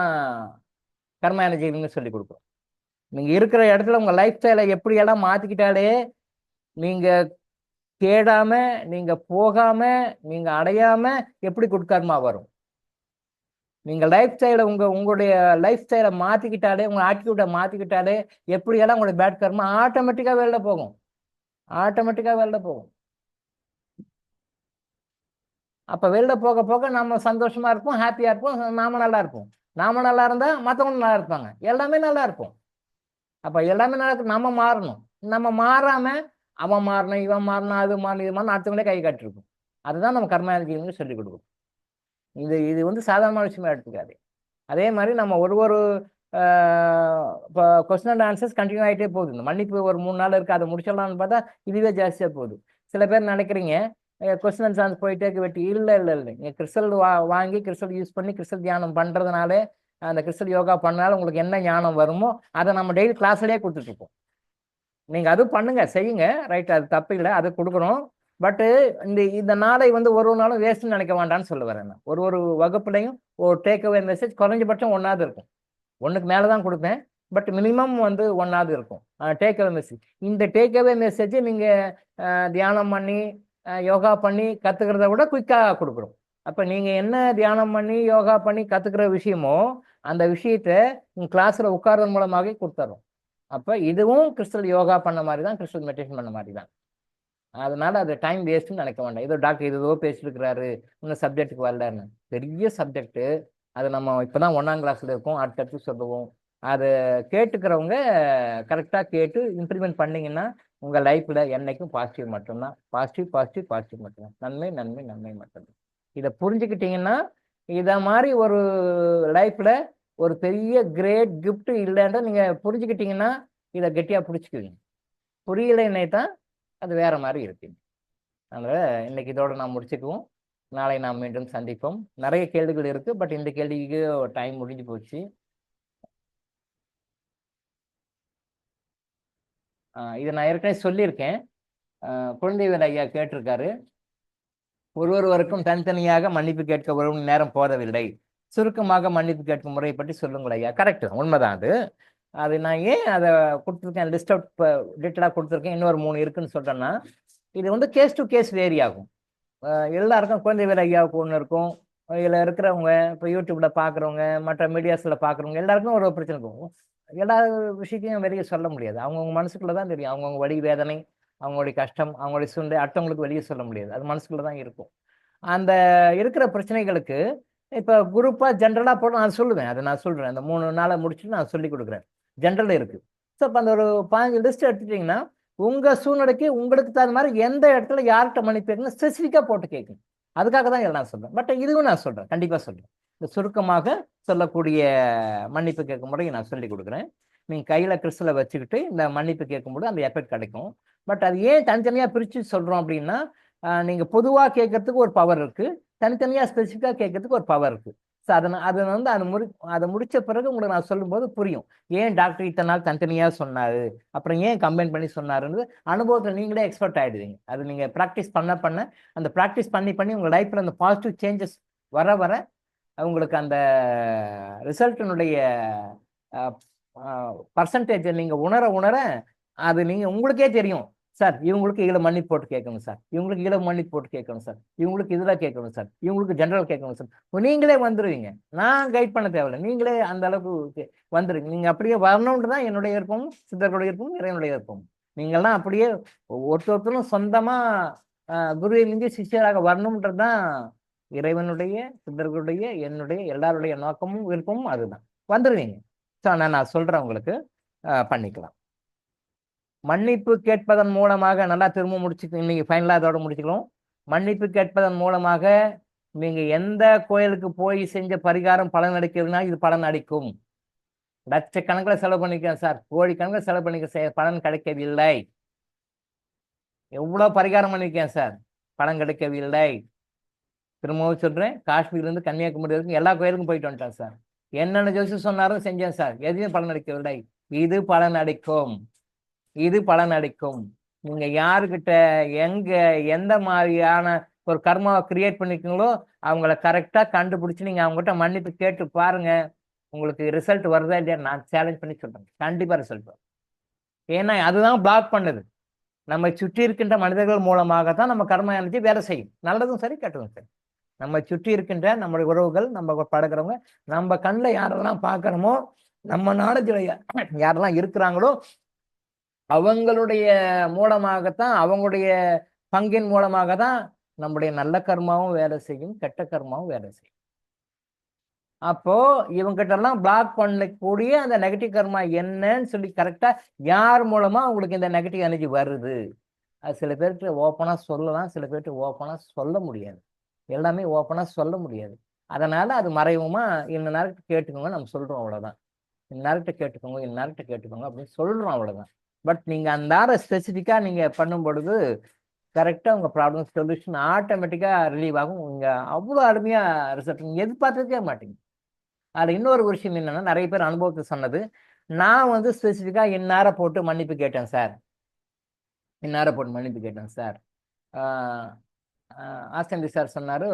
கர்ம எனர்ஜிகள்னு சொல்லி கொடுக்குறோம். நீங்க இருக்கிற இடத்துல உங்க லைஃப் ஸ்டைலை எப்படியெல்லாம் மாத்திக்கிட்டாலே நீங்க தேடாம, நீங்க போகாம, நீங்க அடையாம எப்படி குட்கர்மா வரும்? நீங்க லைஃப் ஸ்டைலை உங்களுடைய லைஃப் ஸ்டைலை மாத்திக்கிட்டாலே, உங்க ஆட்டிடியூட்டை மாத்திக்கிட்டாலே எப்படியெல்லாம் உங்களுடைய பேட் கர்மா ஆட்டோமேட்டிக்கா வெளில போகும். ஆட்டோமேட்டிக்கா வெளில போகும். அப்ப வெளில போக போக நம்ம சந்தோஷமா இருப்போம், ஹாப்பியா இருப்போம், நாம நல்லா இருப்போம். நாம நல்லா இருந்தா மற்றவங்க நல்லா இருப்பாங்க, எல்லாமே நல்லா இருப்போம். அப்ப எல்லாமே நல்லா இருக்கு. நம்ம மாறணும். நம்ம மாறாம அவன் மாறணும், இவன் மாறணும், அது மாறணும், இது மாறணும் அடுத்தவங்களே கை காட்டிருக்கும். அதுதான் நம்ம கர்ம எனர்ஜின்னு சொல்லி கொடுக்கும். இது வந்து சாதாரண விஷயமா எடுத்துக்காது. அதே மாதிரி நம்ம ஒரு இப்போ கொஸ்டின் அண்ட் ஆன்சர்ஸ் கண்டினியூ ஆகிட்டே போகுது. இந்த மன்னிப்பு ஒரு 3 நாள் இருக்குது, அதை முடிச்சிடலாம்னு பார்த்தா இதுவே ஜாஸ்தியாக போகுது. சில பேர் நினைக்கிறீங்க கொஸ்டின் அண்ட் ஆன்சர் போயிட்டே வெட்டி. இல்லை இல்லை இல்லை, நீங்கள் கிறிஸ்டல் வாங்கி கிறிஸ்டல் யூஸ் பண்ணி கிறிஸ்டல் தியானம் பண்ணுறதுனால, அந்த கிறிஸ்டல் யோகா பண்ணனால உங்களுக்கு என்ன ஞானம் வருமோ அதை நம்ம டெய்லி கிளாஸ்லேயே கொடுத்துட்ருக்கோம். நீங்கள் அதுவும் பண்ணுங்க, செய்யுங்க, ரைட், அது தப்பு இல்லை, அதை கொடுக்குறோம். பட்டு இந்த நாளை வந்து ஒரு நாளும் வேஸ்ட்னு நினைக்க வேண்டாம்னு சொல்ல வரேன். ஒரு வகுப்புலையும் ஒரு டேக் அவே மெசேஜ் குறைஞ்சபட்சம் 1ஆவது இருக்கும். 1க்கு மேலே தான் கொடுப்பேன், பட் மினிமம் வந்து 1ஆவது இருக்கும் டேக் அவே மெசேஜ். இந்த டேக் அவே மெசேஜ் நீங்கள் தியானம் பண்ணி யோகா பண்ணி கற்றுக்கிறத விட குயிக்காக கொடுக்குறோம். அப்போ நீங்கள் என்ன தியானம் பண்ணி யோகா பண்ணி கற்றுக்கிற விஷயமோ அந்த விஷயத்த உங்கள் கிளாஸில் உட்கார்றது மூலமாகவே கொடுத்துறோம். அப்போ இதுவும் கிறிஸ்டல் யோகா பண்ண மாதிரி தான், கிறிஸ்டல் மெடிடேஷன் பண்ண மாதிரி தான். அதனால அது டைம் வேஸ்ட்னு நினைக்க வேண்டாம். ஏதோ டாக்டர் ஏதோ பேசிட்டு இருக்கிறாரு, இன்னும் சப்ஜெக்ட்டுக்கு வரலன்னு. பெரிய சப்ஜெக்ட் அது. நம்ம இப்போதான் 1ஆம் கிளாஸ்ல இருக்கோம், அடுத்தடுத்து சொல்லுவோம். அதை கேட்டுக்கிறவங்க கரெக்டாக கேட்டு இம்ப்ளிமெண்ட் பண்ணீங்கன்னா உங்கள் லைஃப்பில் என்னைக்கும் பாசிட்டிவ் மட்டும்தான். பாசிட்டிவ் பாசிட்டிவ் பாசிட்டிவ் மட்டும்தான். நன்மை நன்மை நன்மை மட்டும்தான். இதை புரிஞ்சுக்கிட்டீங்கன்னா இதை மாதிரி ஒரு லைஃப்பில் ஒரு பெரிய கிரேட் கிஃப்ட் இல்லைன்ற நீங்கள் புரிஞ்சுக்கிட்டீங்கன்னா இதை கெட்டியாக பிடிச்சிக்குவீங்க. புரியலைன்னே தான் அது வேற மாதிரி இருக்கு. அதனால இன்னைக்கு இதோட நாம் முடிச்சுக்குவோம். நாளை நாம் மீண்டும் சந்திப்போம். நிறைய கேள்விகள் இருக்கு, பட் இந்த கேள்விக்கு டைம் முடிஞ்சு போச்சு. இதை நான் ஏற்கனவே சொல்லியிருக்கேன். குழந்தைவேல் ஐயா கேட்டிருக்காரு, ஒருவருக்கும் தனித்தனியாக மன்னிப்பு கேட்க ஒரு மணி நேரம் போதவில்லை, சுருக்கமாக மன்னிப்பு கேட்கும் முறை பற்றி சொல்லுங்கள் ஐயா. கரெக்ட், உண்மைதான். அது நான் ஏன் அதை கொடுத்துருக்கேன், லிஸ்ட் அவுட் டீட்டெயிலாக கொடுத்துருக்கேன், இன்னொரு 3 இருக்குன்னு சொல்கிறேன்னா, இது வந்து கேஸ் டு கேஸ் வேரி ஆகும். எல்லாருக்கும் குழந்தைவேல் ஐயாவுக்கு ஒன்று இருக்கும், இதில் இருக்கிறவங்க இப்போ யூடியூப்பில் பார்க்குறவங்க, மற்ற மீடியாஸில் பார்க்குறவங்க எல்லாருக்கும் ஒரு பிரச்சனை இருக்கும். எல்லா விஷயத்தையும் வெளியே சொல்ல முடியாது. அவங்கவுங்க மனசுக்குள்ளே தான் தெரியும். அவங்கவுங்க வலி வேதனை, அவங்களுடைய கஷ்டம், அவங்களுடைய சூழ்நிலை அடுத்தவங்களுக்கு வெளியே சொல்ல முடியாது. அது மனசுக்குள்ளே தான் இருக்கும். அந்த இருக்கிற பிரச்சனைகளுக்கு இப்போ குரூப்பாக ஜென்ரலாக போட நான் சொல்லுவேன். அதை நான் சொல்கிறேன். அந்த 3 நாளை முடிச்சுட்டு நான் சொல்லி கொடுக்குறேன். ஜென்ரல் இருக்குது. ஸோ இப்போ அந்த ஒரு 15 லிஸ்ட் எடுத்துட்டிங்கன்னா உங்கள் சூழ்நிலைக்கு உங்களுக்கு தகுந்த மாதிரி எந்த இடத்துல யார்கிட்ட மன்னிப்பு கேட்கணும் ஸ்பெசிஃபிக்காக போட்டு கேட்கணும். அதுக்காக தான் எல்லாம் சொல்கிறேன். பட் இதுவும் நான் சொல்கிறேன், கண்டிப்பாக சொல்கிறேன். இந்த சுருக்கமாக சொல்லக்கூடிய மன்னிப்பு கேட்கும் முறையை நான் சொல்லி கொடுக்குறேன். நீங்கள் கையில் கிறிஸ்டலை வச்சுக்கிட்டு இந்த மன்னிப்பு கேட்கும்போது அந்த எஃபெக்ட் கிடைக்கும். பட் அது ஏன் தனித்தனியாக பிரித்து சொல்கிறோம் அப்படின்னா, நீங்கள் பொதுவாக கேட்கறதுக்கு ஒரு பவர் இருக்குது, தனித்தனியாக ஸ்பெசிஃபிக்காக கேட்கறதுக்கு ஒரு பவர் இருக்குது. ஸோ அதை வந்து அதை முடித்த பிறகு உங்களுக்கு நான் சொல்லும்போது புரியும் ஏன் டாக்டர் இத்தனை நாள் தனித்தனியாக சொன்னார், அப்புறம் ஏன் கம்பைன் பண்ணி சொன்னாருன்னு அனுபவத்தில் நீங்களே எக்ஸ்பர்ட் ஆகிடுவீங்க. அது நீங்கள் ப்ராக்டிஸ் பண்ண அந்த ப்ராக்டிஸ் பண்ணி உங்கள் லைஃப்பில் அந்த பாசிட்டிவ் சேஞ்சஸ் வர உங்களுக்கு அந்த ரிசல்ட்டினுடைய பர்சன்டேஜை நீங்கள் உணர அது நீங்கள் உங்களுக்கே தெரியும். சார் இவங்களுக்கு இதில் மன்னிப்பு போட்டு கேட்கணும் சார், இவங்களுக்கு இதில் மன்னிப்பு போட்டு கேட்கணும் சார், இவங்களுக்கு இதில் கேட்கணும் சார், இவங்களுக்கு ஜென்ரல் கேட்கணும் சார். நீங்களே வந்துடுவீங்க, நான் கைட் பண்ண தேவையில்லை, நீங்களே அந்த அளவுக்கு வந்துடுங்க. நீங்கள் அப்படியே வரணுன்றது தான் என்னுடைய விருப்பம், சித்தர்களுடைய விருப்பம், இறைவனுடைய விருப்பம். நீங்கள்லாம் அப்படியே ஒருத்தரும் சொந்தமாக குருவை மிஞ்சி சிஷ்யராக வரணுன்றது தான் இறைவனுடைய, சித்தர்களுடைய, என்னுடைய எல்லாருடைய நோக்கமும் விருப்பமும் அதுதான். வந்துடுவீங்க. ஸோ நான் சொல்கிறேன், உங்களுக்கு பண்ணிக்கலாம். மன்னிப்பு கேட்பதன் மூலமாக நல்லா திரும்ப இன்னைக்கு ஃபைனலாக அதோட முடிச்சுக்கலாம். மன்னிப்பு கேட்பதன் மூலமாக நீங்க எந்த கோயிலுக்கு போய் செஞ்ச பரிகாரம் பலன் அளிக்கிறதுனா இது பலன் அளிக்கும். லட்சக்கணக்கில் செலவு பண்ணிக்கிறேன் சார், கோடிக்கணக்கில் செலவு பண்ணிக்க பலன் கிடைக்கவில்லை. எவ்வளோ பரிகாரம் பண்ணியிருக்கேன் சார், பலன் கிடைக்கவில்லை. திரும்பவும் சொல்கிறேன், காஷ்மீர்லேருந்து கன்னியாகுமரி வரைக்கும் எல்லா கோயிலுக்கும் போயிட்டு வந்துட்டேன் சார். என்னென்ன ஜோசி சொன்னாரும் செஞ்சேன் சார், எதுவுமே பலன் அளிக்கவில்லை. இது பலன் அளிக்கும், இது பலன் அளிக்கும். நீங்க யாருக்கிட்ட எங்க எந்த மாதிரியான ஒரு கர்மாவை கிரியேட் பண்ணிருக்கீங்களோ அவங்கள கரெக்டா கண்டுபிடிச்சு நீங்க அவங்ககிட்ட மன்னிப்பு கேட்டு பாருங்க, உங்களுக்கு ரிசல்ட் வருதா இல்லையா நான் சேலஞ்ச் பண்ணி சொல்றேன், கண்டிப்பா ரிசல்ட் வரும். ஏன்னா அதுதான் பிளாக் பண்ணுது. நம்ம சுற்றி இருக்கின்ற மனிதர்கள் மூலமாக தான் நம்ம கர்ம எனர்ஜி வேலை செய்யும், நல்லதும் சரி கெட்டதும் சரி. நம்ம சுற்றி இருக்கின்ற நம்மளுடைய உறவுகள், நம்ம பழகிறவங்க, நம்ம கண்ணில் யாரெல்லாம் பார்க்குறோமோ, நம்ம நாலேஜில் யாரெல்லாம் இருக்கிறாங்களோ அவங்களுடைய மூலமாகத்தான், அவங்களுடைய பங்கின் மூலமாக தான் நம்முடைய நல்ல கர்மாவும் வேலை செய்யும், கெட்ட கர்மாவும் வேலை செய்யும். அப்போ இவங்கிட்ட எல்லாம் பிளாக் பண்ணக்கூடிய அந்த நெகட்டிவ் கர்மா என்னன்னு சொல்லி கரெக்டா யார் மூலமா உங்களுக்கு இந்த நெகட்டிவ் எனர்ஜி வருது, அது சில பேருக்கு ஓப்பனா சொல்லலாம், சில பேருக்கு ஓப்பனா சொல்ல முடியாது. எல்லாமே ஓப்பனா சொல்ல முடியாது. அதனால அது மறைமுகமா இந்த நேரத்தை கேட்டுக்கோங்க நம்ம சொல்றோம், அவ்வளவுதான். இந்த நேரத்தை கேட்டுக்கோங்க, இந்த நேரத்தை கேட்டுக்கோங்க அப்படின்னு சொல்றோம், அவ்வளவுதான். பட் நீங்க அந்த ஸ்பெசிஃபிக்கா நீங்க பண்ணும் பொழுது கரெக்டா உங்க ப்ராப்ளம் சொல்யூஷன் ஆட்டோமேட்டிக்கா ரிலீவ் ஆகும். நீங்க அவ்வளோ அருமையா ரிசல்ட் நீங்க எதிர்பார்த்துக்கவே மாட்டீங்க. அதுல இன்னொரு விஷயம் என்னன்னா, நிறைய பேர் அனுபவத்தை சொன்னது, நான் வந்து ஸ்பெசிஃபிக்கா இந்நேரம் போட்டு மன்னிப்பு கேட்டேன் சார், இந்நேரம் போட்டு மன்னிப்பு கேட்டேன் சார். ஆசந்தி சார் சொன்னாரு,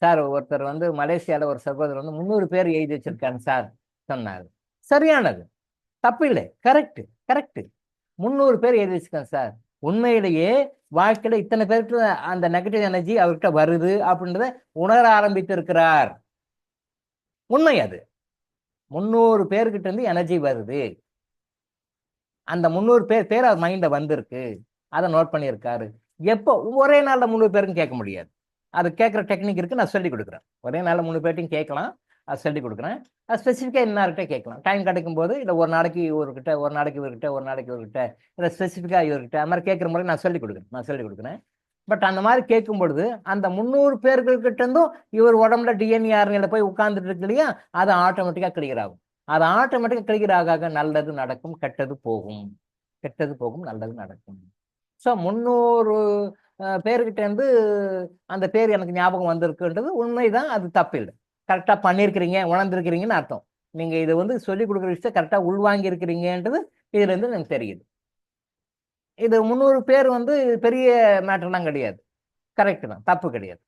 சார் ஒருத்தர் வந்து மலேசியால ஒரு சகோதரர் வந்து 300 பேர் எழுதி வச்சிருக்காங்க சார் சொன்னாரு. சரியானது, தப்பு இல்லை, கரெக்ட் கரெக்ட். 300 பேர் எழுதி வச்சிருக்காங்க சார். உண்மையிலேயே வாழ்க்கையில இத்தனை பேருக்கு அந்த நெகட்டிவ் எனர்ஜி அவர்கிட்ட வருது அப்படின்றத உணர ஆரம்பித்து இருக்கிறார். உண்மை அது. 300 பேர்கிட்ட இருந்து எனர்ஜி வருது, அந்த 300 பேர் அது மைண்ட வந்திருக்கு, அதை நோட் பண்ணியிருக்காரு. எப்போ ஒரே நாள்ல 300 பேருக்கும் கேட்க முடியாது, அது கேட்குற டெக்னிக் இருக்கு, நான் சொல்லி கொடுக்குறேன். ஒரே நாளில் 300 பேர்ட்டையும் கேட்கலாம், அது சொல்லி கொடுக்குறேன். அது ஸ்பெசிஃபிக்காக இன்னார்கிட்ட கேட்கலாம், டைம் கிடைக்கும் போது. இல்லை ஒரு நாளைக்கு இவர்கிட்ட, ஒரு நாளைக்கு இவர்கிட்ட, ஒரு நாளைக்கு இவர்கிட்ட, இல்லை ஸ்பெசிஃபிக்காக இவர்கிட்ட, அது மாதிரி கேட்குற முறை நான் சொல்லி கொடுக்குறேன். பட் அந்த மாதிரி கேட்கும் பொழுது அந்த 300 பேர்கள்கிட்ட இருந்தும் இவர் உடம்புல டிஎன்ஏ போய் உட்கார்ந்துட்டு இருக்கு இல்லையா, அது ஆட்டோமேட்டிக்காக கிளியர் ஆகும். அது ஆட்டோமேட்டிக்காக கிளியர் ஆக நல்லது நடக்கும், கெட்டது போகும், கெட்டது போகும், நல்லது நடக்கும். ஸோ 300 பேர்கிட்ட இருந்து அந்த பேர் எனக்கு ஞாபகம் வந்திருக்குன்றது உண்மைதான், அது தப்பு இல்லை. கரெக்டாக பண்ணியிருக்கிறீங்க, உணர்ந்திருக்கிறீங்கன்னு அர்த்தம். நீங்கள் இதை வந்து சொல்லிக் கொடுக்குற விஷயத்தை கரெக்டாக உள்வாங்கி இருக்கிறீங்கன்றது இதுலேருந்து எனக்கு தெரியுது. இது 300 பேர் வந்து பெரிய மேட்டர்லாம் கிடையாது, கரெக்ட் தான், தப்பு கிடையாது.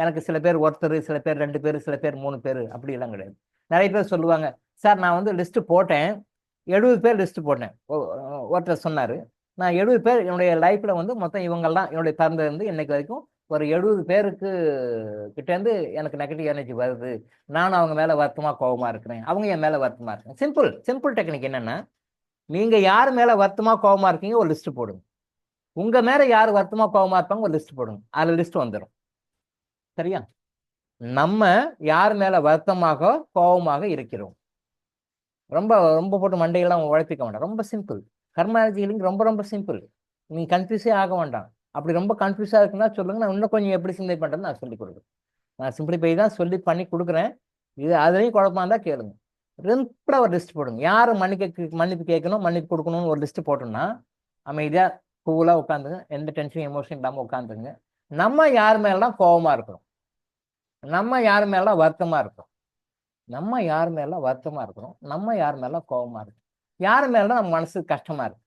எனக்கு சில பேர் ஒருத்தர், சில பேர் 2 பேர், சில பேர் 3 பேர் அப்படிலாம் கிடையாது. நிறைய பேர் சொல்லுவாங்க, சார் நான் வந்து லிஸ்ட்டு போட்டேன், 70 பேர் லிஸ்ட்டு போட்டேன். ஒருத்தர் சொன்னார், நான் 70 பேர் என்னுடைய லைஃப்பில் வந்து மொத்தம் இவங்கெல்லாம் என்னுடைய பிறந்ததுலேருந்து இன்னைக்கு வரைக்கும் ஒரு 70 பேருக்கு கிட்டேருந்து எனக்கு நெகட்டிவ் எனர்ஜி வருது, நானும் அவங்க மேலே வருத்தமாக கோபமாக இருக்கிறேன், அவங்க என் மேலே வருத்தமாக இருக்கேன். சிம்பிள் டெக்னிக் என்னென்னா, நீங்கள் யார் மேலே வருத்தமாக கோபமாக இருக்கீங்க ஒரு லிஸ்ட்டு போடுங்க, உங்கள் மேலே யார் வருத்தமாக கோபமாக இருப்பாங்க ஒரு லிஸ்ட் போடுங்க, அதில் லிஸ்ட் வந்துடும். சரியா? நம்ம யார் மேலே வருத்தமாக கோபமாக இருக்கிறோம், ரொம்ப ரொம்ப போட்டு மண்டையெல்லாம் உழைப்பிக்க வேண்டாம், ரொம்ப சிம்பிள். கர்ம எனர்ஜி ஹீலிங் ரொம்ப ரொம்ப சிம்பிள், நீங்கள் கன்ஃபியூஸே ஆக வேண்டாம். அப்படி ரொம்ப கன்ஃபியூஸாக இருக்குன்னா சொல்லுங்கள், நான் இன்னும் கொஞ்சம் எப்படி சிந்தனை பண்ணுறேன்னு நான் சொல்லி கொடுக்குறேன். நான் சிம்பிளிஃபை தான் சொல்லி பண்ணி கொடுக்குறேன். இது அதுலேயும் குழப்பமாக இருந்தால் கேளுங்க. சிம்பிளாக ஒரு லிஸ்ட் போடுங்க, யார் மன்னிப்பு கேட்கணும், மன்னிப்பு கொடுக்கணும்னு ஒரு லிஸ்ட்டு போட்டோம்னா அமைதியாக கூலாக உட்காந்துங்க, எந்த டென்ஷன் எமோஷன் இல்லாமல் உட்காந்துங்க. நம்ம யார் மேலாம் கோபமாக இருக்கிறோம், நம்ம யார் மேலாம் வருத்தமாக இருக்கிறோம், நம்ம யார் மேலாம் வருத்தமாக இருக்கிறோம், நம்ம யார் மேலாம் கோபமாக இருக்கும், யார் மேலாம் நம்ம மனசு கஷ்டமாக இருக்கு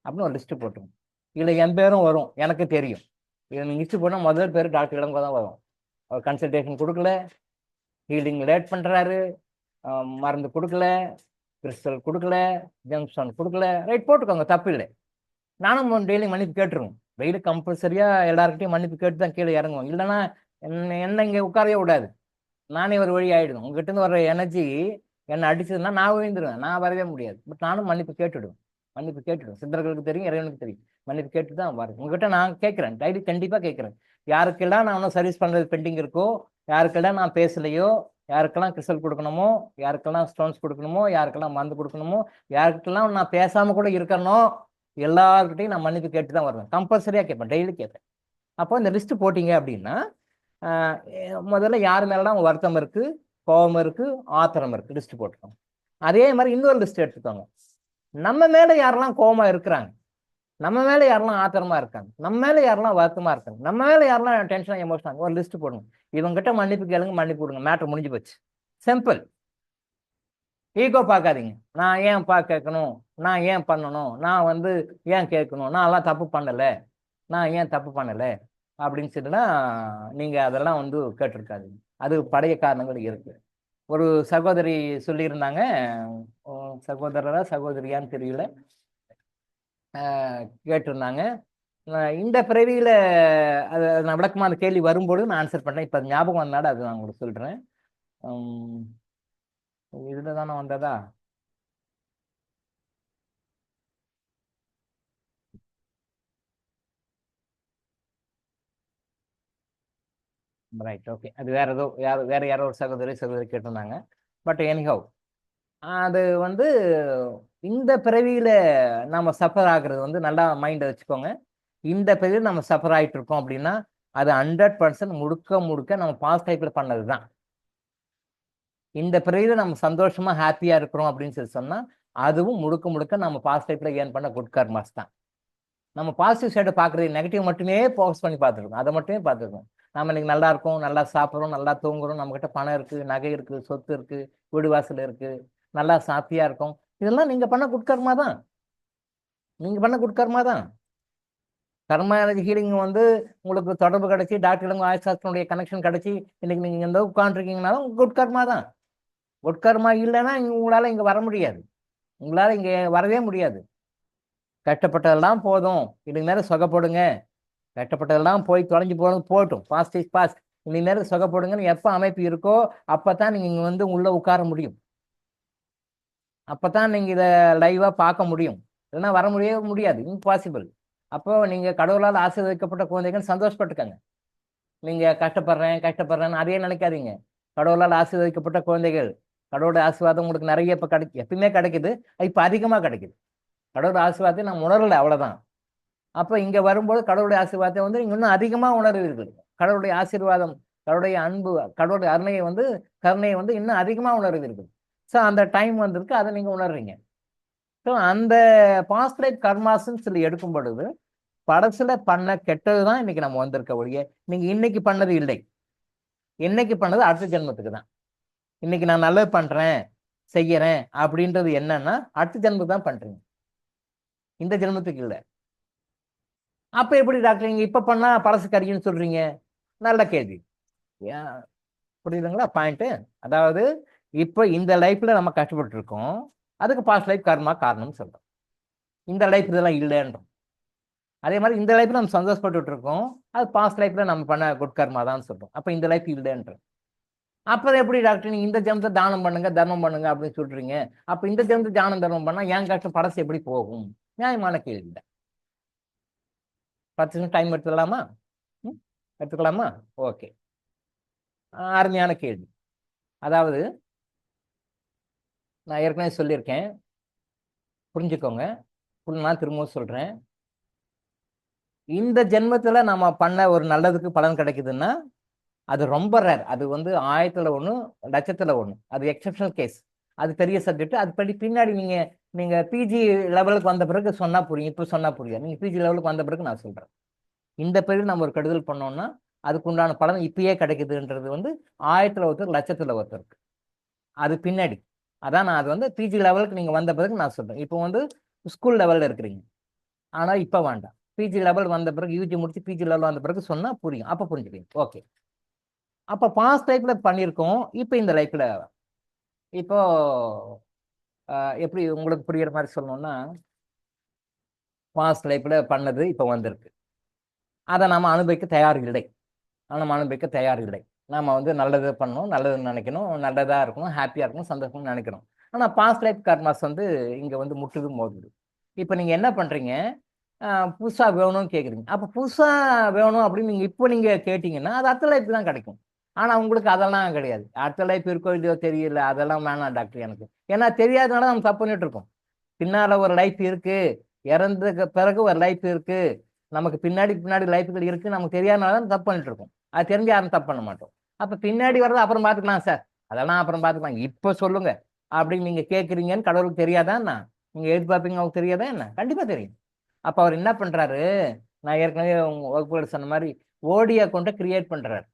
அப்படின்னு ஒரு லிஸ்ட்டு போட்டுருங்க. இதில் என் பேரும் வரும், எனக்கு தெரியும். இதில் நீங்கள் லிஸ்ட்டு போட்டால் முதல் பேர் டாக்டர் இளங்கோ தான் வரும். அவர் கன்சல்டேஷன் கொடுக்கல, ஹீலிங் லேட் பண்ணுறாரு, மருந்து கொடுக்கல, கிறிஸ்டல் கொடுக்கல, ஜங்ஷன் கொடுக்கல, ரைட் போட்டுக்கோங்க, தப்பு இல்லை. நானும் டெய்லி மன்னிப்பு கேட்டுருவோம், டெய்லி கம்பல்சரியாக எல்லாருக்கிட்டையும் மன்னிப்பு கேட்டு தான் கீழே இறங்குவோம். இல்லைன்னா என்ன இங்கே உட்காரவே விடாது, நானே ஒரு வழி ஆகிடுவேன். உங்ககிட்ட வர எனர்ஜி என்னை அடிச்சதுன்னா நான் விழுந்துருவேன், நான் வரவே முடியாது. பட் நானும் மன்னிப்பு கேட்டுடுவேன், சித்தர்களுக்கு தெரியும், இறைவனுக்கு தெரியும், மன்னிப்பு கேட்டு தான் வரேன். உங்ககிட்ட நான் கேட்குறேன், டெய்லி கண்டிப்பாக கேட்குறேன். யாருக்கெல்லாம் நான் இன்னும் சர்வீஸ் பண்ணுறது பெண்டிங் இருக்கோ, யாருக்கெல்லாம் நான் பேசலையோ, யாருக்கெல்லாம் கிறிஸ்டல் கொடுக்கணுமோ, யாருக்கெல்லாம் ஸ்டோன்ஸ் கொடுக்கணுமோ, யாருக்கெல்லாம் மருந்து கொடுக்கணுமோ, யாருக்கெல்லாம் நான் பேசாமல் கூட இருக்கணுமோ, எல்லாருக்கிட்டையும் நான் மன்னிப்பு கேட்டு தான் வருவேன், கம்பல்சரியாக கேட்பேன், டெய்லி கேட்பேன். அப்போ இந்த லிஸ்ட்டு போட்டிங்க அப்படின்னா முதல்ல யார் மேலாம் வருத்தம் இருக்குது, கோபம் இருக்குது, ஆத்திரம் இருக்குது, லிஸ்ட்டு போட்டுக்கோங்க. அதே மாதிரி இன்னொரு லிஸ்ட் எடுத்துக்கோங்க, நம்ம மேலே யாரெல்லாம் கோபமாக இருக்கிறாங்க, நம்ம மேல யாரெல்லாம் ஆத்திரமா இருக்காங்க, நம்ம மேல யாரெல்லாம் வருத்தமா இருக்காங்க, நம்ம மேல யாரெல்லாம் டென்ஷன் எமோஷன், ஒரு லிஸ்ட் போடுங்க. இவங்ககிட்ட மன்னிப்பு கேளுங்க, மன்னிப்பு கொடுங்க, மேட்ரு முடிஞ்சு போச்சு. சிம்பிள். ஈகோ பார்க்காதீங்க. நான் ஏன் கேட்கணும், நான் ஏன் பண்ணணும், நான் வந்து ஏன் கேட்கணும், நான் எல்லாம் தப்பு பண்ணலை, நான் ஏன் தப்பு பண்ணலை அப்படின்னு சொல்லிட்டுனா நீங்க அதெல்லாம் வந்து கேட்டிருக்காதீங்க. அது பழைய காரணங்கள் இருக்கு. ஒரு சகோதரி சொல்லியிருந்தாங்க, சகோதரரா சகோதரியான்னு தெரியல, கேட்டிருந்தாங்க. இந்த பிறவியில அது நான் விளக்கமா அந்த கேள்வி வரும்போது நான் ஆன்சர் பண்ணேன். இப்போ ஞாபகம் வந்தனால அது நான் உங்களுக்கு சொல்றேன். இதுல தானே வந்ததா? Right, okay. அது வேற ஏதோ வேற யாரோ ஒரு சகோதரி கேட்டிருந்தாங்க. பட் எனிஹவ், அது வந்து இந்த பிறவியில நம்ம சஃபர் ஆகுறது வந்து நல்லா மைண்டை வச்சுக்கோங்க. இந்த பிறவியில் நம்ம சஃபர் ஆகிட்டு இருக்கோம் அப்படின்னா அது 100% முழுக்க நம்ம பாஸ்ட் லைஃப்ல பண்ணது தான். இந்த பிறவியில நம்ம சந்தோஷமா ஹாப்பியா இருக்கிறோம் அப்படின்னு சொல்லி சொன்னா அதுவும் முழுக்க நம்ம பாஸ்ட் லைஃப்ல ஏர்ன் பண்ண குட் கர்மாஸ் தான். நம்ம பாசிட்டிவ் சைடை பார்க்குறது, நெகட்டிவ் மட்டுமே ஃபோக்கஸ் பண்ணி பார்த்துருக்கோம், அதை மட்டுமே பார்த்துருக்கோம். நம்ம இன்னைக்கு நல்லா இருக்கோம், நல்லா சாப்பிட்றோம், நல்லா தூங்குறோம், நம்மகிட்ட பணம் இருக்கு, நகை இருக்கு, சொத்து இருக்கு, வீடு வாசல் இருக்கு, நல்லா சாப்பியா இருக்கும். இதெல்லாம் நீங்க பண்ண குட்கர்மா தான். நீங்க பண்ண குட்கர்மா தான். கர்மா எனர்ஜி ஹீலிங் வந்து உங்களுக்கு தொடர்பு கிடைச்சி டாக்டர் ஆயுசாஸ்திரனுடைய கனெக்ஷன் கிடைச்சி இன்னைக்கு நீங்க எந்த உட்காந்துருக்கீங்கனாலும் குட்கர்மா தான். குட்கர்மா இல்லைன்னா உங்களால இங்க வர முடியாது, உங்களால இங்க வரவே முடியாது. கஷ்டப்பட்டதெல்லாம் போதும், இதுக்கு நேரம் சொகப்படுங்க, கஷ்டப்பட்டதெல்லாம் போய் தொலைஞ்சு போகட்டும், பாஸ்ட் இஸ் பாஸ்ட், இன்னைக்கு நேரம் சொகப்படுங்கன்னு எப்போ அமைப்பு இருக்கோ அப்பதான் நீங்க இங்க வந்து உள்ள உட்கார முடியும், அப்பதான் நீங்க இதை லைவா பார்க்க முடியும். இல்லைன்னா வர முடியாது, இம்பாசிபிள். அப்போ நீங்க கடவுளால் ஆசீர்வதிக்கப்பட்ட குழந்தைகள் சந்தோஷப்பட்டுக்கங்க. நீங்க கஷ்டப்படுறேன்னு அதையே நினைக்காதீங்க. கடவுளால் ஆசீர்வதிக்கப்பட்ட குழந்தைகள், கடவுளோட ஆசீர்வாதம் உங்களுக்கு நிறைய இப்ப எப்பயுமே கிடைக்குது, இப்ப அதிகமா கிடைக்குது. கடவுளோட ஆசீர்வாதத்தை நான் உணரல, அவ்வளவுதான். அப்ப இங்க வரும்போது கடவுளுடைய ஆசீர்வாதத்தை வந்து நீங்க இன்னும் அதிகமா உணர்வீர்கள். கடவுளுடைய ஆசீர்வாதம், கடவுளுடைய அன்பு, கடவுளுடைய கருணையை வந்து இன்னும் அதிகமா உணர்வீர்கள். ஸோ அந்த டைம் வந்திருக்கு, அதை நீங்க உணர்றீங்க. ஸோ அந்த பாஸ்ட் லைஃப் கர்மாஸ்ன்னு சொல்லி எடுக்கும் பொழுது படத்துல பண்ண கெட்டதுதான் இன்னைக்கு நம்ம வந்திருக்க ஒழிய நீங்க இன்னைக்கு பண்ணது இல்லை. இன்னைக்கு பண்ணது அடுத்த ஜென்மத்துக்கு தான். இன்னைக்கு நான் நல்லது பண்றேன் செய்யறேன் அப்படின்றது என்னன்னா அடுத்த ஜென்மத்துக்கு தான் பண்றீங்க, இந்த ஜென்மத்துக்கு இல்லை. அப்ப எப்படி டாக்டர் நீங்க இப்ப பண்ணா பழசு கறின்னு சொல்றீங்க? நல்ல கேள்வி. புரியுதுங்களா பாயிண்ட்? அதாவது இப்ப இந்த லைஃப்ல நம்ம கஷ்டப்பட்டு இருக்கோம், அதுக்கு பாஸ்ட் லைஃப் கர்மா காரணம்னு சொல்றோம். இந்த லைஃப் இதெல்லாம் இல்லைன்றோம். அதே மாதிரி இந்த லைஃப்ல நம்ம சந்தோஷப்பட்டு இருக்கோம், அது பாஸ்ட் லைஃப்ல நம்ம பண்ண குட் கர்மா தான் சொல்றோம். அப்ப இந்த லைஃப் இல்லைன்றோம். அப்ப எப்படி டாக்டர் நீங்க இந்த ஜென்மத்தை தானம் பண்ணுங்க தர்மம் பண்ணுங்க அப்படின்னு சொல்றீங்க? அப்ப இந்த ஜென்மத்தை தானம் தர்மம் பண்ணா ஏன் கஷ்டம் பழசு எப்படி போகும்? நியாயமான கேள்வி தான். 10 நிமிஷம் டைம் எடுத்துக்கலாமா? எடுத்துக்கலாமா? ஓகே, அருமையான கேள்வி. அதாவது நான் ஏற்கனவே சொல்லியிருக்கேன், புரிஞ்சுக்கோங்க, நான் திரும்பவும் சொல்றேன். இந்த ஜென்மத்துல நம்ம பண்ண ஒரு நல்லதுக்கு பலன் கிடைக்குதுன்னா அது ரொம்ப ரேர். அது வந்து 1000த்துல 1, லட்சத்துல 1. அது எக்ஸப்ஷனல் கேஸ். அது பெரிய சப்ஜெக்ட். அது படி பின்னாடி நீங்க பிஜி லெவலுக்கு வந்த பிறகு சொன்னா புரியும், இப்போ சொன்னா புரியாது. நீங்க பிஜி லெவலுக்கு வந்த பிறகு நான் சொல்றேன். இந்த பிறகு நம்ம ஒரு கெடுதல் பண்ணோம்னா அதுக்கு உண்டான பலன் இப்பயே கிடைக்குதுன்றது வந்து 1000த்துல ஒருத்தர், லட்சத்துல ஒருத்தருக்கு. அது பின்னாடி அதான் நான் அது வந்து பிஜி லெவலுக்கு நீங்க வந்த பிறகு நான் சொல்றேன். இப்போ வந்து ஸ்கூல் லெவல்ல இருக்கிறீங்க, ஆனா இப்ப வேண்டாம். பிஜி லெவல் வந்த பிறகு, யூஜி முடிச்சு பிஜி லெவல் வந்த பிறகு சொன்னா புரியும், அப்ப புரிஞ்சுக்கிறீங்க. ஓகே. அப்ப பாஸ்ட் லைஃப்ல பண்ணியிருக்கோம், இப்போ இந்த லைஃப்ல இப்போ எப்படி உங்களுக்கு புரியுற மாதிரி சொல்லணும்னா, பாஸ்ட் லைஃப்ல பண்ணது இப்போ வந்திருக்கு, அதை நாம அனுபவிக்க தயார் இல்லை. நம்ம அனுபவிக்க தயார் இல்லை. நாம வந்து நல்லது பண்ணணும், நல்லது நினைக்கணும், நல்லதா இருக்கணும், ஹாப்பியா இருக்கணும், சந்தோஷம்னு நினைக்கணும். ஆனா பாஸ்ட் லைஃப் கர்மாஸ் வந்து இங்க வந்து முட்டுது மோதுது. இப்போ நீங்க என்ன பண்றீங்க? புதுசா வேணும்னு கேக்குறீங்க. அப்ப புதுசா வேணும் அப்படின்னு நீங்க கேட்டீங்கன்னா அது அடுத்த லைஃப் தான் கிடைக்கும். ஆனா உங்களுக்கு அதெல்லாம் கிடையாது. அடுத்த லைஃப் இருக்கோ இல்லையோ தெரியல, அதெல்லாம் வேணாம் டாக்டர் எனக்கு. ஏன்னா தெரியாதனால நம்ம தப்பு பண்ணிட்டு இருக்கோம். பின்னால ஒரு லைஃப் இருக்கு, இறந்ததுக்கு பிறகு ஒரு லைஃப் இருக்கு, நமக்கு பின்னாடி லைஃப்கள் இருக்கு, நமக்கு தெரியாதனால தான் தப்பு பண்ணிட்டு இருக்கோம். அது தெரிஞ்சு யாரும் தப்பு பண்ண மாட்டோம். அப்ப பின்னாடி வர்றது அப்புறம் பார்த்துக்கலாம் சார், அதெல்லாம் அப்புறம் பார்த்துக்கலாம், இப்ப சொல்லுங்க அப்படின்னு நீங்க கேட்குறீங்கன்னு கடவுளுக்கு தெரியாதா என்ன? நீங்க எதிர்பார்ப்பீங்க, அவங்களுக்கு தெரியாதா என்ன? கண்டிப்பா தெரியும். அப்ப அவர் என்ன பண்றாரு, நான் ஏற்கனவே உங்க வகுப்புகள் சொன்ன மாதிரி ஓடி அக்கௌண்ட்டை கிரியேட் பண்றாரு.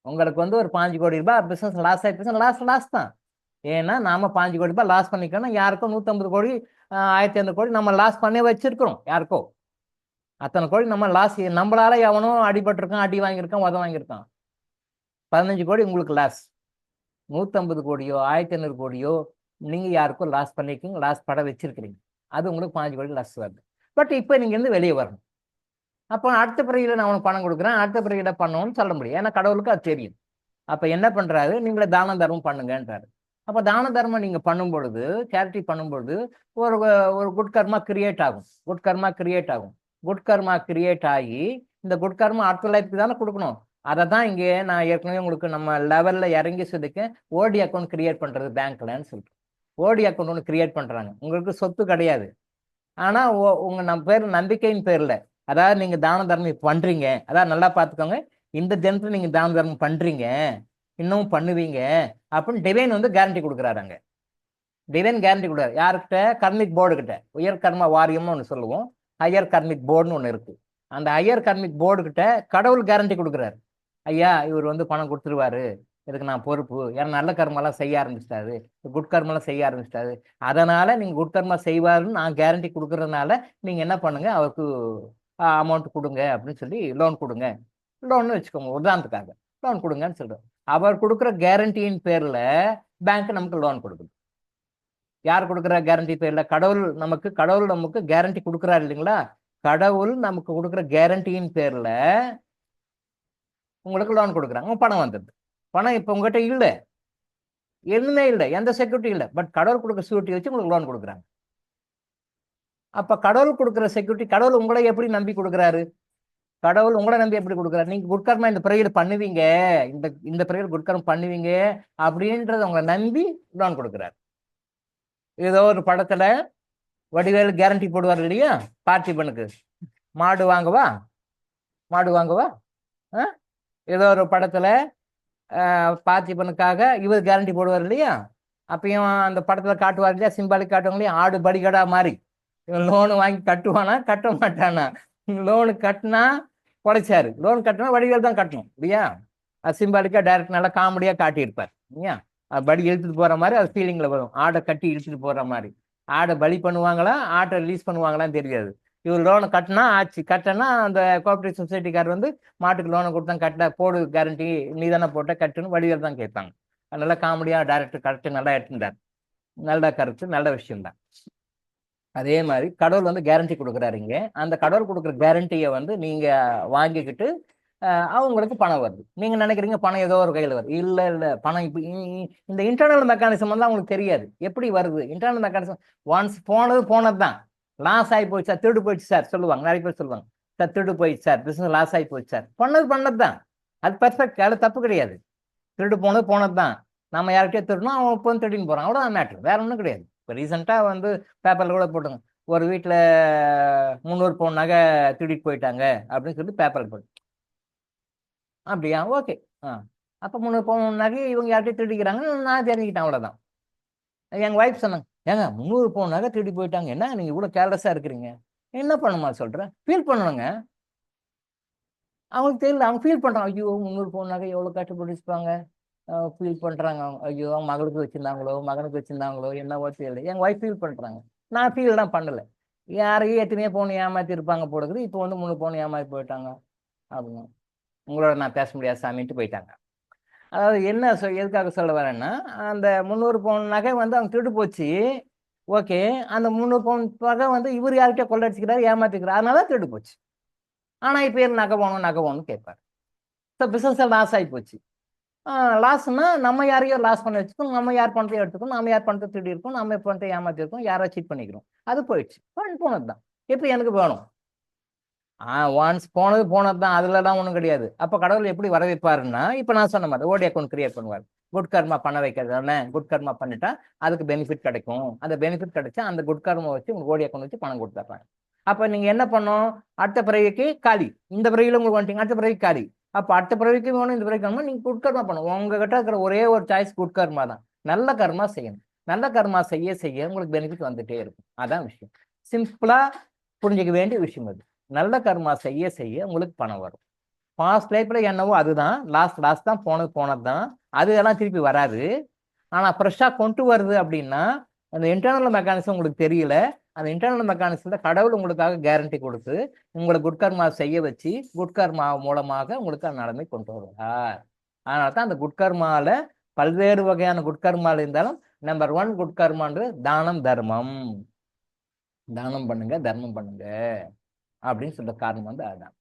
உங்களுக்கு வந்து ஒரு 5 கோடி ரூபாய் பிசினஸ் லாஸ் ஆயிடுச்சு, லாஸ் தான். ஏன்னா நாம 5 கோடி ரூபாய் லாஸ் பண்ணிக்கணும், யாருக்கும் 150 கோடி 1500 கோடி நம்ம லாஸ் பண்ணி வச்சிருக்கிறோம். யாருக்கோ அத்தனை கோடி நம்ம லாஸ், நம்மளால எவனோ அடிபட்டிருக்கான், அடி வாங்கியிருக்கான், உத வாங்கியிருக்கான். 15 கோடி உங்களுக்கு லாஸ். 150 கோடியோ 1500 கோடியோ நீங்க யாருக்கும் லாஸ் பண்ணிருக்கீங்க, லாஸ் பட வச்சிருக்கிறீங்க. அது உங்களுக்கு 5 கோடி லாஸ் வருது. பட் இப்போ நீங்க இருந்து வெளியே வரணும். அப்போ அடுத்த பிறவியில நான் உனக்கு பணம் கொடுக்குறேன், அடுத்த பிறவியில பண்ணணும்னு சொல்ல முடியும். ஏன்னா கடவுளுக்கு அது தெரியும். அப்ப என்ன பண்றாரு, நீங்களே தான தர்மம் பண்ணுங்கன்றாரு. அப்ப தான தர்மம் நீங்க பண்ணும் பொழுது, சேரிட்டி பண்ணும் பொழுது ஒரு ஒரு குட் கர்மா கிரியேட் ஆகும். குட் கர்மா கிரியேட் ஆகும். குட் கர்மா கிரியேட் ஆகி இந்த குட் கர்மா அடுத்த லைஃப்க்கு தானே கொடுக்கணும். அதை தான் இங்கே நான் ஏற்கனவே உங்களுக்கு நம்ம லெவல்ல இறங்கி சொல்லிக்கேன். ஓடி அக்கௌண்ட் கிரியேட் பண்றது பேங்க்லன்னு சொல்லிட்டு ஓடி அக்கௌண்ட் ஒன்று கிரியேட் பண்றாங்க. உங்களுக்கு சொத்து கிடையாது, ஆனா உங்க நம்ம பேர் நம்பிக்கையின் பேர்ல, அதாவது நீங்க தான தர்மம் பண்றீங்க, அதாவது நல்லா பார்த்துக்கோங்க, இந்த தினத்துல நீங்க தான தர்மம் பண்றீங்க, இன்னும் பண்ணுவீங்க அப்படின்னு டிவைன் வந்து கேரண்டி கொடுக்குறாருங்க. டிவைன் கேரண்டி கொடுக்குறாரு யாருக்கிட்ட? கர்மிக் போர்டு கிட்ட. உயர் கர்ம வாரியம்னு ஒன்று சொல்லுவோம், ஹையர் கர்மிக் போர்டுன்னு ஒன்று இருக்கு. அந்த ஹையர் கர்மிக் போர்டு கிட்ட கடவுள் கேரண்டி கொடுக்குறாரு. ஐயா இவர் வந்து பணம் கொடுத்துருவாரு, இதுக்கு நான் பொறுப்பு. ஏன்னா நல்ல கர்மெல்லாம் செய்ய ஆரம்பிச்சிட்டாரு, குட் கர்மெல்லாம் செய்ய ஆரம்பிச்சிட்டாரு, அதனால நீங்க குட் கர்மா செய்வாருன்னு நான் கேரண்டி கொடுக்கறதுனால நீங்க என்ன பண்ணுங்க, அவருக்கு அமௌண்ட் கொடுங்க அப்படின்னு சொல்லி லோன் கொடுங்க. லோன்னு வச்சுக்கோங்க உதாரணத்துக்காக, லோன் கொடுங்கன்னு சொல்றோம். அவர் கொடுக்குற கேரண்டியின் பேர்ல பேங்க் நமக்கு லோன் கொடுக்குது. யார் கொடுக்குற கேரண்டி பேர்ல? கடவுள் நமக்கு கேரண்டி கொடுக்குறாரு இல்லைங்களா? கடவுள் நமக்கு கொடுக்குற கேரண்டியின் பேர்ல உங்களுக்கு லோன் கொடுக்குறாங்க, பணம் வந்துடுது. பணம் இப்போ உங்ககிட்ட இல்லை, எதுவுமே இல்லை, எந்த செக்யூரிட்டி இல்லை, பட் கடவுள் கொடுக்குற செக்யூரிட்டி வச்சு உங்களுக்கு லோன் கொடுக்குறாங்க. அப்ப கடவுள் கொடுக்குற செக்யூரிட்டி, கடவுள் உங்களை எப்படி நம்பி கொடுக்குறாரு? கடவுள் உங்களை நம்பி எப்படி கொடுக்குறாரு? நீங்க குட்கர்மா இந்த பிறவியில் பண்ணுவீங்க, இந்த பிறவியில் குட்கர்மா பண்ணுவீங்க அப்படின்றத உங்களை நம்பி லோன் கொடுக்குறாரு. ஏதோ ஒரு படத்துல வடிவேலு கேரண்டி போடுவார் இல்லையா, பார்த்திபனுக்கு, மாடு வாங்கவா ஏதோ ஒரு படத்துல பார்த்திபனுக்காக இவர் கேரண்டி போடுவார் இல்லையா. அப்பயும் அந்த படத்துல காட்டுவார் இல்லையா, சிம்பாலிக் காட்டுவாங்க இல்லையா, ஆடு படிக்கடா மாதிரி. இவன் லோனு வாங்கி கட்டுவானா கட்ட மாட்டானா? லோனு கட்டினா குறைச்சாரு, லோன் கட்டினா வடிவேல் தான் கட்டணும் இல்லையா. அது சிம்பாலிக்கா டைரக்ட் நல்லா காமெடியா காட்டியிருப்பார் இல்லையா. படி இழுத்துட்டு போற மாதிரி அது ஃபீலிங்ல வரும், ஆடை கட்டி இழுத்துட்டு போற மாதிரி. ஆடை பலி பண்ணுவாங்களா, ஆட்டை ரிலீஸ் பண்ணுவாங்களான்னு தெரியாது. இவர் லோனை கட்டினா ஆச்சு, கட்டினா அந்த கோஆபரேட்டிவ் சொசைட்டிக்கார் வந்து மாட்டுக்கு லோனை கொடுத்தா கட்ட போடு கேரண்டி நீ தானே போட்ட கட்டுன்னு வடிவேல் தான் கேட்பாங்க. நல்லா காமெடியா டைரக்டர் கரெக்ட் நல்லா எடுத்துட்டார், நல்ல கருத்து, நல்ல விஷயம்தான். அதே மாதிரி கடவுள் வந்து கேரண்டி கொடுக்குறாரு. இங்க அந்த கடவுள் கொடுக்குற கேரண்டியை வந்து நீங்க வாங்கிக்கிட்டு அவங்களுக்கு பணம் வருது. நீங்க நினைக்கிறீங்க பணம் ஏதோ ஒரு கையில் வருது, இல்ல இல்ல, பணம் இப்போ இந்த இன்டர்னல் மெக்கானிசம் வந்து அவங்களுக்கு தெரியாது எப்படி வருது. இன்டர்னல் மெக்கானிசம் ஒன்ஸ் போனது தான். லாஸ் ஆகி போயிடுச்சு சார், திருடு போயிடுச்சு சார் சொல்லுவாங்க, நிறைய பேர் சொல்லுவாங்க, சார் திருடு போயிடுச்சு சார், பிசினஸ் லாஸ் ஆகி போயிடுச்சு சார். பண்ணது தான், அது பெர்ஃபெக்ட், அது தப்பு கிடையாது. திருடு போனது தான். நம்ம யார்கிட்டயே திருடணும், அவன் இப்போ திருடின்னு போறான், அவ்வளோதான் மேட்ரு, வேற ஒன்றும் கிடையாது. இப்போ ரீசெண்டாக வந்து பேப்பரில் கூட போட்டுங்க, ஒரு வீட்டில் 300 பவுன் நகை திருடிட்டு போயிட்டாங்க அப்படின்னு சொல்லி பேப்பரில் போட்டு. அப்படியா, ஓகே. அப்போ 300 பவுன் நகை இவங்க யார்கிட்டயும் திருடிக்கிறாங்கன்னு நான் தெரிஞ்சுக்கிட்டேன், அவ்வளோதான். எங்கள் ஒய்ஃப் சொன்னாங்க, ஏங்க 300 பவுன் நகை திருடி போயிட்டாங்க, என்ன நீங்கள் இவ்வளோ கேர்லெஸ்ஸாக இருக்கிறீங்க? என்ன பண்ணுமா சொல்கிறேன், ஃபீல் பண்ணணுங்க. அவங்களுக்கு தெரியல, அவங்க ஃபீல் பண்ணுறாங்க, ஐயோ 300 பவுன் நகை எவ்வளோ கஷ்டப்பட்டுச்சுப்பாங்க, ஃபீல் பண்ணுறாங்க. ஐயோ மகளுக்கு வச்சுருந்தாங்களோ மகனுக்கு வச்சுருந்தாங்களோ என்னவோ தெரியல. எங்கள் ஒய்ஃப் ஃபீல் பண்ணுறாங்க, நான் ஃபீல்லாம் பண்ணலை. யாரையும் எத்தனையோ பவுன் ஏமாற்றி இருப்பாங்க போடுக்குது, இப்போ வந்து 300 பவுன் ஏமாற்றி போயிட்டாங்க அப்படின்னு. உங்களோட நான் பேச முடியாது சாமின்ட்டு போயிட்டாங்க. அதாவது என்ன எதுக்காக சொல்ல வரேன்னா, அந்த 300 பவுன் நகை வந்து அவங்க திருடு போச்சு, ஓகே. அந்த 300 பவுன் நகை வந்து இவர் யார்கிட்ட கொள்ளடிச்சுக்கிறாரு, ஏமாத்திக்கிறார், அதனால தான் திருடு போச்சு. ஆனால் இப்போ நகை வேணும்னு கேட்பார். ஸோ பிஸ்னஸ் லாஸ் ஆகி போச்சு. லாஸ்னா நம்ம யாரையோ லாஸ் பண்ணி வச்சுக்கணும், நம்ம யார் பணத்தையும் எடுத்துக்கணும், நம்ம யார் பணத்தை திருடி இருக்கோம், நம்ம பணத்தை ஏமாத்திருக்கோம், யாரோ சீட் பண்ணிக்கிறோம், அது போயிடுச்சு, போனது தான். இப்போ எனக்கு வேணும். ஒன்ஸ் போனது தான், அதுலலாம் ஒன்றும் கிடையாது. அப்போ கடவுள் எப்படி வர வைப்பாருன்னா, இப்போ நான் சொன்ன மாதிரி ஓடி அக்கௌண்ட் கிரியேட் பண்ணுவார். குட் கர்மா பண்ண வைக்கிறது தானே, குட் கர்மா பண்ணிட்டா அதுக்கு பெனிஃபிட் கிடைக்கும். அந்த பெனிஃபிட் கிடைச்சா அந்த குட் கர்மா வச்சு உங்களுக்கு ஓடி அக்கௌண்ட் வச்சு பணம் கொடுத்துட்றாங்க. அப்போ நீங்க என்ன பண்ணணும், அடுத்த பிறவிக்கு காலி, இந்த பிறவியில் உங்களுக்கு வந்துட்டீங்க, அடுத்த பிறவிக்கு காலி. அப்போ அடுத்த பிறவிக்கு வேணும், இந்த பிறவிக்கு வேணுமா, நீங்க குட் கர்மா பண்ணணும். உங்ககிட்ட இருக்கிற ஒரே ஒரு சாய்ஸ் குட் கர்மா தான். நல்ல கர்மா செய்யணும். நல்ல கர்மா செய்ய உங்களுக்கு பெனிஃபிட் வந்துட்டே இருக்கும். அதான் விஷயம். சிம்பிளா புரிஞ்சிக்க வேண்டிய விஷயம் அது. நல்ல கர்மா செய்ய செய்ய உங்களுக்கு பணம் வரும். பாஸ்ட் லைஃப்ல என்னவோ அதுதான், லாஸ்ட் தான், போனது தான், அது எல்லாம் திருப்பி வராது. ஆனா ஃப்ரெஷ்ஷா கொண்டு வருது அப்படின்னா அந்த இன்டர்னல் மெக்கானிசம் உங்களுக்கு தெரியல. அந்த இன்டர்னல் மெக்கானிசத்துல கடவுள் உங்களுக்காக கேரண்டி கொடுத்து உங்களை குட்கர்மா செய்ய வச்சு குட்கர்மா மூலமாக உங்களுக்கு அந்த நிலைமை கொண்டு வருவார். அதனால தான் அந்த குட்கர்மால பல்வேறு வகையான குட்கர்மால இருந்தாலும் நம்பர் 1 குட்கர்மான்றது தானம் தர்மம். தானம் பண்ணுங்க, தர்மம் பண்ணுங்க அப்படின்னு சொல்ற காரணம் வந்து அதுதான்.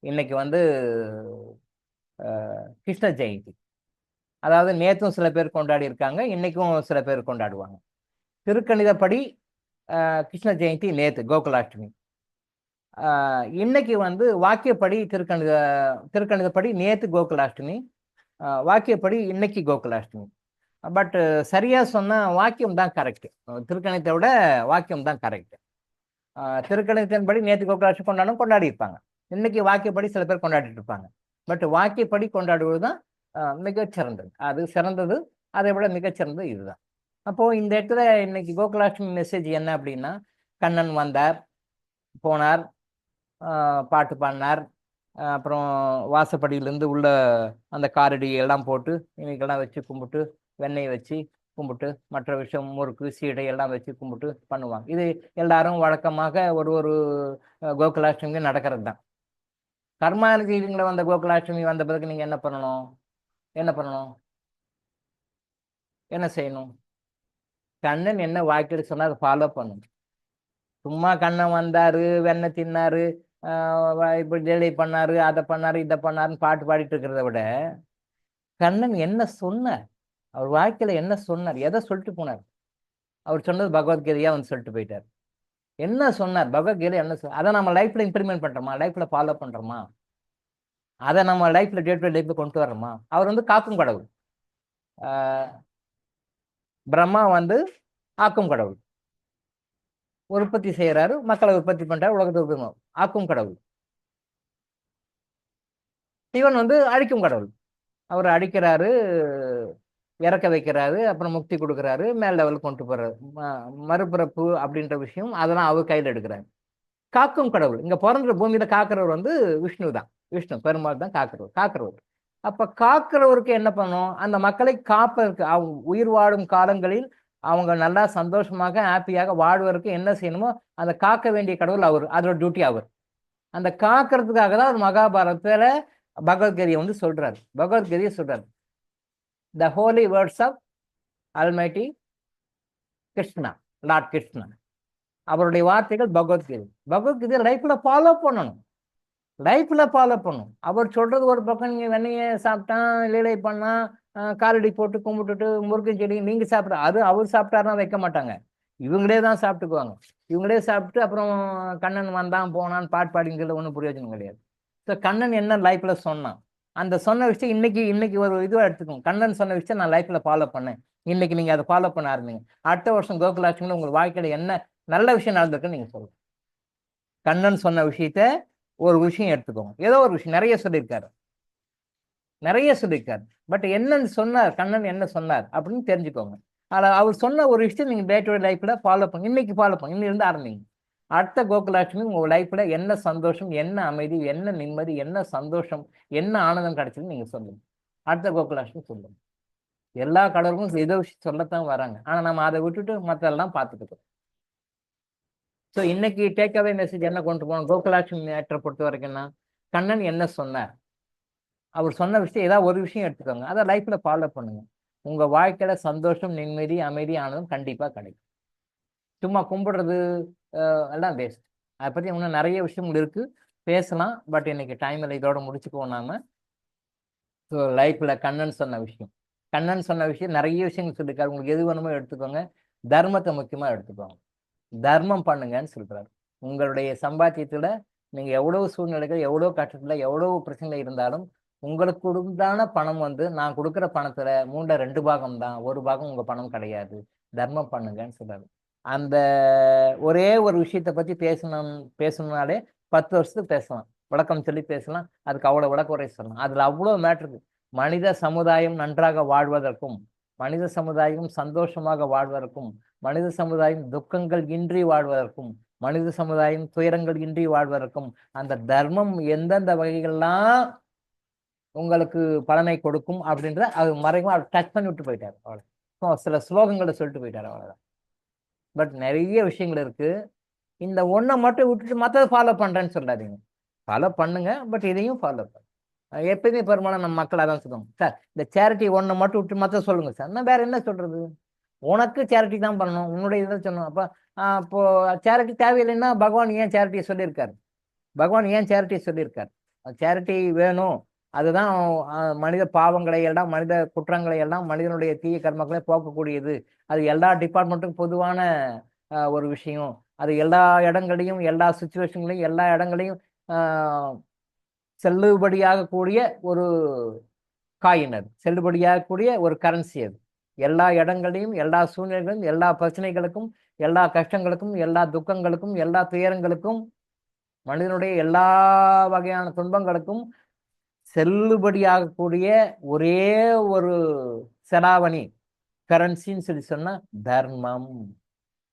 இன்னைக்கு வந்து கிருஷ்ண ஜெயந்தி, அதாவது நேத்தும் சில பேர் கொண்டாடி இருக்காங்க, இன்னைக்கும் சில பேர் கொண்டாடுவாங்க. திருக்கணிதப்படி கிருஷ்ண ஜெயந்தி நேத்து கோகுலாஷ்டமி. இன்னைக்கு வந்து வாக்கியப்படி திருக்கணிதப்படி நேத்து கோகுலாஷ்டமி, வாக்கியப்படி இன்னைக்கு கோகுலாஷ்டமி. பட் சரியா சொன்னா வாக்கியம் தான் கரெக்ட். திருக்கணிதத்தை விட வாக்கியம் தான் கரெக்ட். திருக்கணிதத்தின்படி நேத்து கோகுலாஷ்டமி கொண்டாடி இருப்பாங்க, இன்னைக்கு வாக்கியப்படி சில பேர் கொண்டாடிட்டு இருப்பாங்க. பட் வாக்கியப்படி கொண்டாடுவது தான் மிகச்சிறந்தது. அது சிறந்தது, அதை விட மிகச்சிறந்தது இதுதான். அப்போ இந்த இடத்துல இன்னைக்கு கோகுலாஷ்டமி மெசேஜ் என்ன அப்படின்னா, கண்ணன் வந்தார், போனார், பாட்டு பாடினார், அப்புறம் வாசப்படியிலேருந்து உள்ள அந்த காரடி எல்லாம் போட்டு இன்னைக்கெல்லாம் வச்சு கும்பிட்டு, வெண்ணெய் வச்சு கும்பிட்டு, மற்ற விஷயம் முறுக்கு சீடை எல்லாம் வச்சு கும்பிட்டு பண்ணுவாங்க. இது எல்லாரும் வழக்கமாக ஒரு ஒரு கோகுலாஷ்டமி நடக்கிறது தான். கர்மானுஜீவிகளை வந்த கோகுலாஷ்டமி வந்த பிறகு நீங்க என்ன பண்ணணும்? என்ன செய்யணும்? கண்ணன் என்ன வாக்கிட்டு சொன்னா அதை ஃபாலோ பண்ணணும். சும்மா கண்ணன் வந்தாரு, வெண்ணெய் தின்னாரு, இப்படி டெய்லி பண்ணாரு, அதை பண்ணாரு, இதை பண்ணாருன்னு பாட்டு பாடிட்டு இருக்கிறத விட கண்ணன் என்ன சொன்னார், அவர் வாழ்க்கையில என்ன சொன்னார், எதை சொல்லிட்டு போனார்? அவர் சொன்னது பகவத்கீதையா வந்து சொல்லிட்டு போயிட்டார். என்ன சொன்னார் பகவத்கீதை, என்ன சொன்னார், அதை நம்ம லைஃப்ல இம்ப்ளிமெண்ட் பண்றோமா, லைஃப்ல ஃபாலோ பண்றோமா, அதை நம்ம லைஃப்ல டே டு லைஃப்ல கொண்டு வர்றோமா? அவர் வந்து காக்கும் கடவுள். பிரம்மா வந்து ஆக்கும் கடவுள், உற்பத்தி செய்யறாரு, மக்களை உற்பத்தி பண்றாரு, உலகத்தை ஆக்கும் கடவுள். சிவன் வந்து அழிக்கும் கடவுள். அவர் அழிக்கிறாரு, இறக்க வைக்கிறாரு, அப்புறம் முக்தி கொடுக்குறாரு, மேல் லெவலுக்கு கொண்டு போறாரு. மறுபிறப்பு அப்படின்ற விஷயம் அதெல்லாம் அவர் கையில் எடுக்கிறாரு. காக்கும் கடவுள், இங்க பிறந்த பூமியில காக்கிறவர் வந்து விஷ்ணு தான். விஷ்ணு பெருமாள் தான் காக்கிறவர். அப்ப காக்கிறவருக்கு என்ன பண்ணும்? அந்த மக்களை காப்பதற்கு, அவங்க உயிர் வாழும் காலங்களில் அவங்க நல்லா சந்தோஷமாக ஹாப்பியாக வாழ்வதற்கு என்ன செய்யணுமோ அந்த காக்க வேண்டிய கடவுள் அவர், அதோட டியூட்டி அவர். அந்த காக்கிறதுக்காக தான் ஒரு மகாபாரதத்துல பகவத்கீதையை வந்து சொல்றாரு. பகவத்கீதையை சொல்றாரு, the holy words of almighty Krishna, Lord Krishna, அவருடைய வார்த்தைகள் பகவத்கீதை. பகவத்கீதை லைஃப்ல ஃபாலோ பண்ணணும், அவர் சொல்றது ஒரு பக்கம், நீங்க வெண்ணையை சாப்பிட்டான், லீலை பண்ணா, காலடி போட்டு கும்பிட்டுட்டு முருகன் செடி நீங்க சாப்பிட்ற, அது அவர் சாப்பிட்டாருன்னா வைக்க மாட்டாங்க, இவங்களே தான் சாப்பிட்டுக்குவாங்க. இவங்களே சாப்பிட்டு அப்புறம் கண்ணன் வந்தான் போனான்னு பாட்டு பாடிங்கிறது ஒன்றும் பிரயோஜனம் கிடையாது. ஸோ கண்ணன் என்ன லைஃப்ல சொன்னான், அந்த சொன்ன விஷயம் இன்னைக்கு ஒரு இதுவாக எடுத்துக்கோங்க. கண்ணன் சொன்ன விஷயம் நான் லைஃப்ல ஃபாலோ பண்ணேன், இன்னைக்கு நீங்க அதை ஃபாலோ பண்ண ஆரம்பிங்க. அடுத்த வருஷம் கோகுலாஷ்டமியில் உங்க வாழ்க்கையில என்ன நல்ல விஷயம் நடந்திருக்குன்னு நீங்க சொல்லுங்க. கண்ணன் சொன்ன விஷயத்த ஒரு விஷயம் எடுத்துக்கோங்க, ஏதோ ஒரு விஷயம், நிறைய சொல்லியிருக்காரு. பட் என்னன்னு சொன்னார், கண்ணன் என்ன சொன்னார் அப்படின்னு தெரிஞ்சுக்கோங்க. ஆனால் அவர் சொன்ன ஒரு விஷயம் நீங்க டே டு டே லைஃப்ல ஃபாலோ பண்ணி, இன்னைக்கு ஃபாலோ பண்ணி, இன்னிலிருந்து ஆரம்பிங்க. அடுத்த கோகுலாஷ்டமி உங்க லைஃப்ல என்ன சந்தோஷம், என்ன அமைதி, என்ன நிம்மதி, என்ன சந்தோஷம், என்ன ஆனந்தம் கிடைச்சதுன்னு நீங்க சொல்லுங்க. அடுத்த கோகுலாஷ்டமி சொல்லுங்க. எல்லா கடவுளுக்கும் ஏதோ விஷயம் சொல்லத்தான் வராங்க, ஆனா நம்ம அதை விட்டுட்டு மற்றெல்லாம் பார்த்துக்கிட்டோம். ஸோ இன்னைக்கு டேக் அவே மெசேஜ் என்ன கொண்டு போகணும்? கோகுலாஷ்டமி மேட்டரை பொறுத்த வரைக்கும்னா, கண்ணன் என்ன சொன்னார், அவர் சொன்ன விஷயம் ஏதாவது ஒரு விஷயம் எடுத்துக்கோங்க, அதை லைஃப்ல ஃபாலோ பண்ணுங்க. உங்க வாழ்க்கையில சந்தோஷம், நிம்மதி, அமைதி, ஆனதும் கண்டிப்பா கிடைக்கும். சும்மா கும்பிடுறது எல்லாம் வேஸ்ட். அதை பத்தி இன்னும் நிறைய விஷயங்கள் இருக்கு, பேசலாம். பட் இன்னைக்கு டைம் இல்லை, இதோட முடிச்சுக்குவோம் நாம. ஸோ லைஃப்ல கண்ணன் சொன்ன விஷயம் நிறைய விஷயங்கள் சொல்லியிருக்காரு. உங்களுக்கு எது வேணுமோ எடுத்துக்கோங்க, தர்மத்தை முக்கியமா எடுத்துக்கோங்க. தர்மம் பண்ணுங்கன்னு சொல்றாரு. உங்களுடைய சம்பாத்தியத்துல நீங்க எவ்வளவு சூழ்நிலைகள், எவ்வளவு கஷ்டத்துல, எவ்வளவு பிரச்சனை இருந்தாலும் உங்களுக்கு உண்டான பணம் வந்து நான் கொடுக்குற பணத்துல 2 பாகம் தான், 1 பாகம் உங்க பணம் கிடையாது. தர்மம் பண்ணுங்கன்னு சொல்றாரு. அந்த ஒரே ஒரு விஷயத்த பத்தி பேசணும்னாலே 10 வருஷத்துக்கு பேசலாம், விளக்கம் சொல்லி பேசலாம். அதுக்கு அவ்வளவு விளக்க உரை சொல்லலாம். அதுல அவ்வளவு மேட்ரு இருக்கு. மனித சமுதாயம் நன்றாக வாழ்வதற்கும், மனித சமுதாயம் சந்தோஷமாக வாழ்வதற்கும், மனித சமுதாயம் துக்கங்கள் இன்றி வாழ்வதற்கும், மனித சமுதாயம் துயரங்கள் இன்றி வாழ்வதற்கும் அந்த தர்மம் எந்தெந்த வகைகள்லாம் உங்களுக்கு பலனை கொடுக்கும் அப்படின்றத அது மறைமுகமா டச் பண்ணி விட்டு போயிட்டாரு. அவ்வளோ சில ஸ்லோகங்களை சொல்லிட்டு போயிட்டாரு, அவ்வளோதான். பட் நிறைய விஷயங்கள் இருக்கு. இந்த ஒன்றை மட்டும் விட்டுட்டு மற்றதை ஃபாலோ பண்றேன்னு சொல்லாதீங்க. ஃபாலோ பண்ணுங்க, பட் இதையும் ஃபாலோ பண்ணுங்க. எப்பயுமே பெரும்பாலும் நம்ம மக்கள் அதான் சொல்லுவாங்க, சார் இந்த சேரிட்டி ஒன்றை மட்டும் விட்டு மற்ற சொல்லுங்க சார். நான் வேற என்ன சொல்றது? உனக்கு சேரிட்டி தான் பண்ணணும், உன்னுடைய இதை சொல்லணும். அப்போ சேரிட்டி தேவையில்லைன்னா பகவான் ஏன் சேரிட்டியை சொல்லியிருக்காரு? பகவான் ஏன் சேரிட்டியை சொல்லியிருக்காரு? சேரிட்டி வேணும், அதுதான் மனித பாவங்களை எல்லாம், மனித குற்றங்களை எல்லாம், மனிதனுடைய தீய கர்மங்களை போக்கக்கூடியது. அது எல்லா டிபார்ட்மெண்ட்டுக்கும் பொதுவான ஒரு விஷயம். அது எல்லா இடங்களையும், எல்லா சுச்சுவேஷன்களையும், எல்லா இடங்களையும் செல்லுபடியாக கூடிய ஒரு காயின், அது செல்லுபடியாக கூடிய ஒரு கரன்சி. அது எல்லா இடங்களையும், எல்லா சூழ்நிலைகளும், எல்லா பிரச்சனைகளுக்கும், எல்லா கஷ்டங்களுக்கும், எல்லா துக்கங்களுக்கும், எல்லா துயரங்களுக்கும், மனிதனுடைய எல்லா வகையான துன்பங்களுக்கும் செல்லுபடியாக கூடிய ஒரே ஒரு செலாவணி, கரன்சின்னு சொல்லி சொன்னா தர்மம்.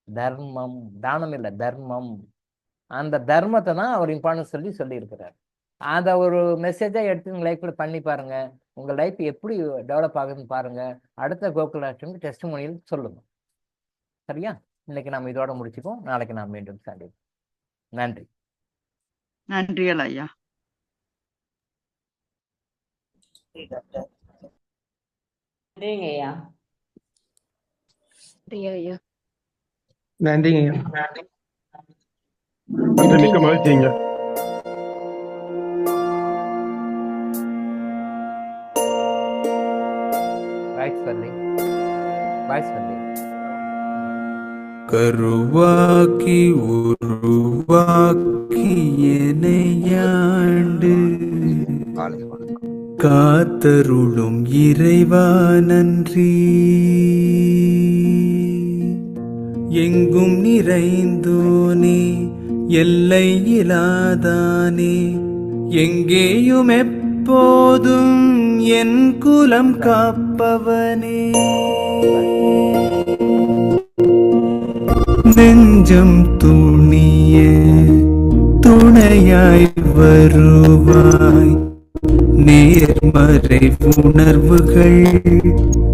தர்மம், தானம் இல்லை, தர்மம். அந்த தர்மத்தை தான் அவர் இம்பார்ட்டன்ஸ் சொல்லி இருக்கிறார். அதை ஒரு மெசேஜா எடுத்து உங்க லைஃப்ல பண்ணி பாருங்க. உங்க லைஃப் எப்படி டெவலப் ஆகுதுன்னு பாருங்க. அடுத்த கோகுல் ஆக்ஷன் டெஸ்டிமோனியல் சொல்லுங்க. சரியா? இன்னைக்கு நாம் இதோட முடிச்சுப்போம். நாளைக்கு நாம் மீண்டும் சந்திப்போம். நன்றி. நன்றிகள் ஐயா. நன்றிங்க ஐயா. நன்றிங்க மிக்க மகிழ்ச்சிங்க. கருவாக்கி உருவாக்கி என்னையாண்டு காத்தருளும் இறைவா நன்றி. எங்கும் நிறைந்தோனே, எல்லை இலாதானே, எங்கேயும் எப்போதும் என் குலம் காப்பவனே. நெஞ்சம் துணிய துணையாய் வருவாய், நேர்மறை உணர்வுகள்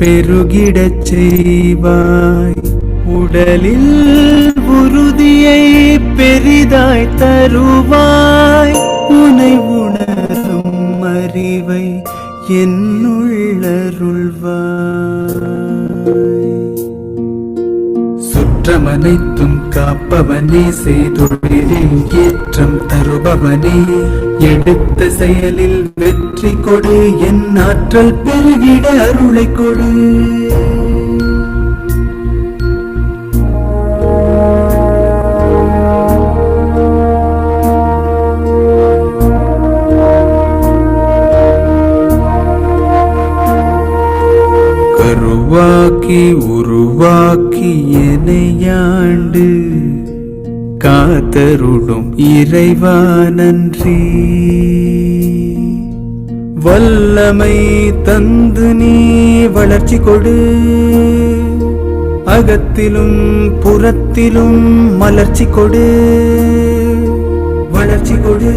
பெருகிடச் செய்வாய். உடலில் உறுதியை பெரிதாய் தருவாய், உனை உணரும் அறிவை என்னுள்ளருள்வாய். சுற்றமனைத்தும் காப்பவனே, செய்தொழிலில் ஏற்றம் தருபவனே, எடுத்த செயலில் வெற்றி கொடு, என் ஆற்றல் பெருகிட அருளை கொடு. கருவாக்கி உருவாக்கி என்னையாண்டு காத்தருளும் இறைவா நன்றி. வல்லமை தந்து நீ வளர்ச்சி கொடு, அகத்திலும் புறத்திலும் மலர்ச்சி கொடு. வளர்ச்சி கொடு,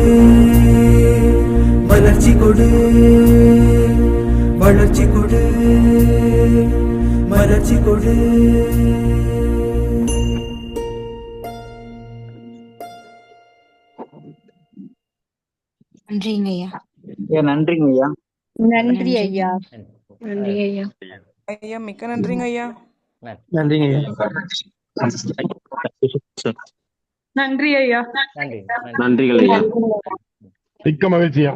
மலர்ச்சி கொடு, வளர்ச்சி கொடு, மலர்ச்சி கொடு. நன்றிங்க ஐயா. நன்றிங்க ஐயா. நன்றி ஐயா. நன்றி ஐயா. ஐயா மிக்க நன்றிங்க ஐயா. நன்றிங்க நன்றி ஐயா. நன்றி. நன்றிகள் ஐயா. மிக்க மகிழ்ச்சியா.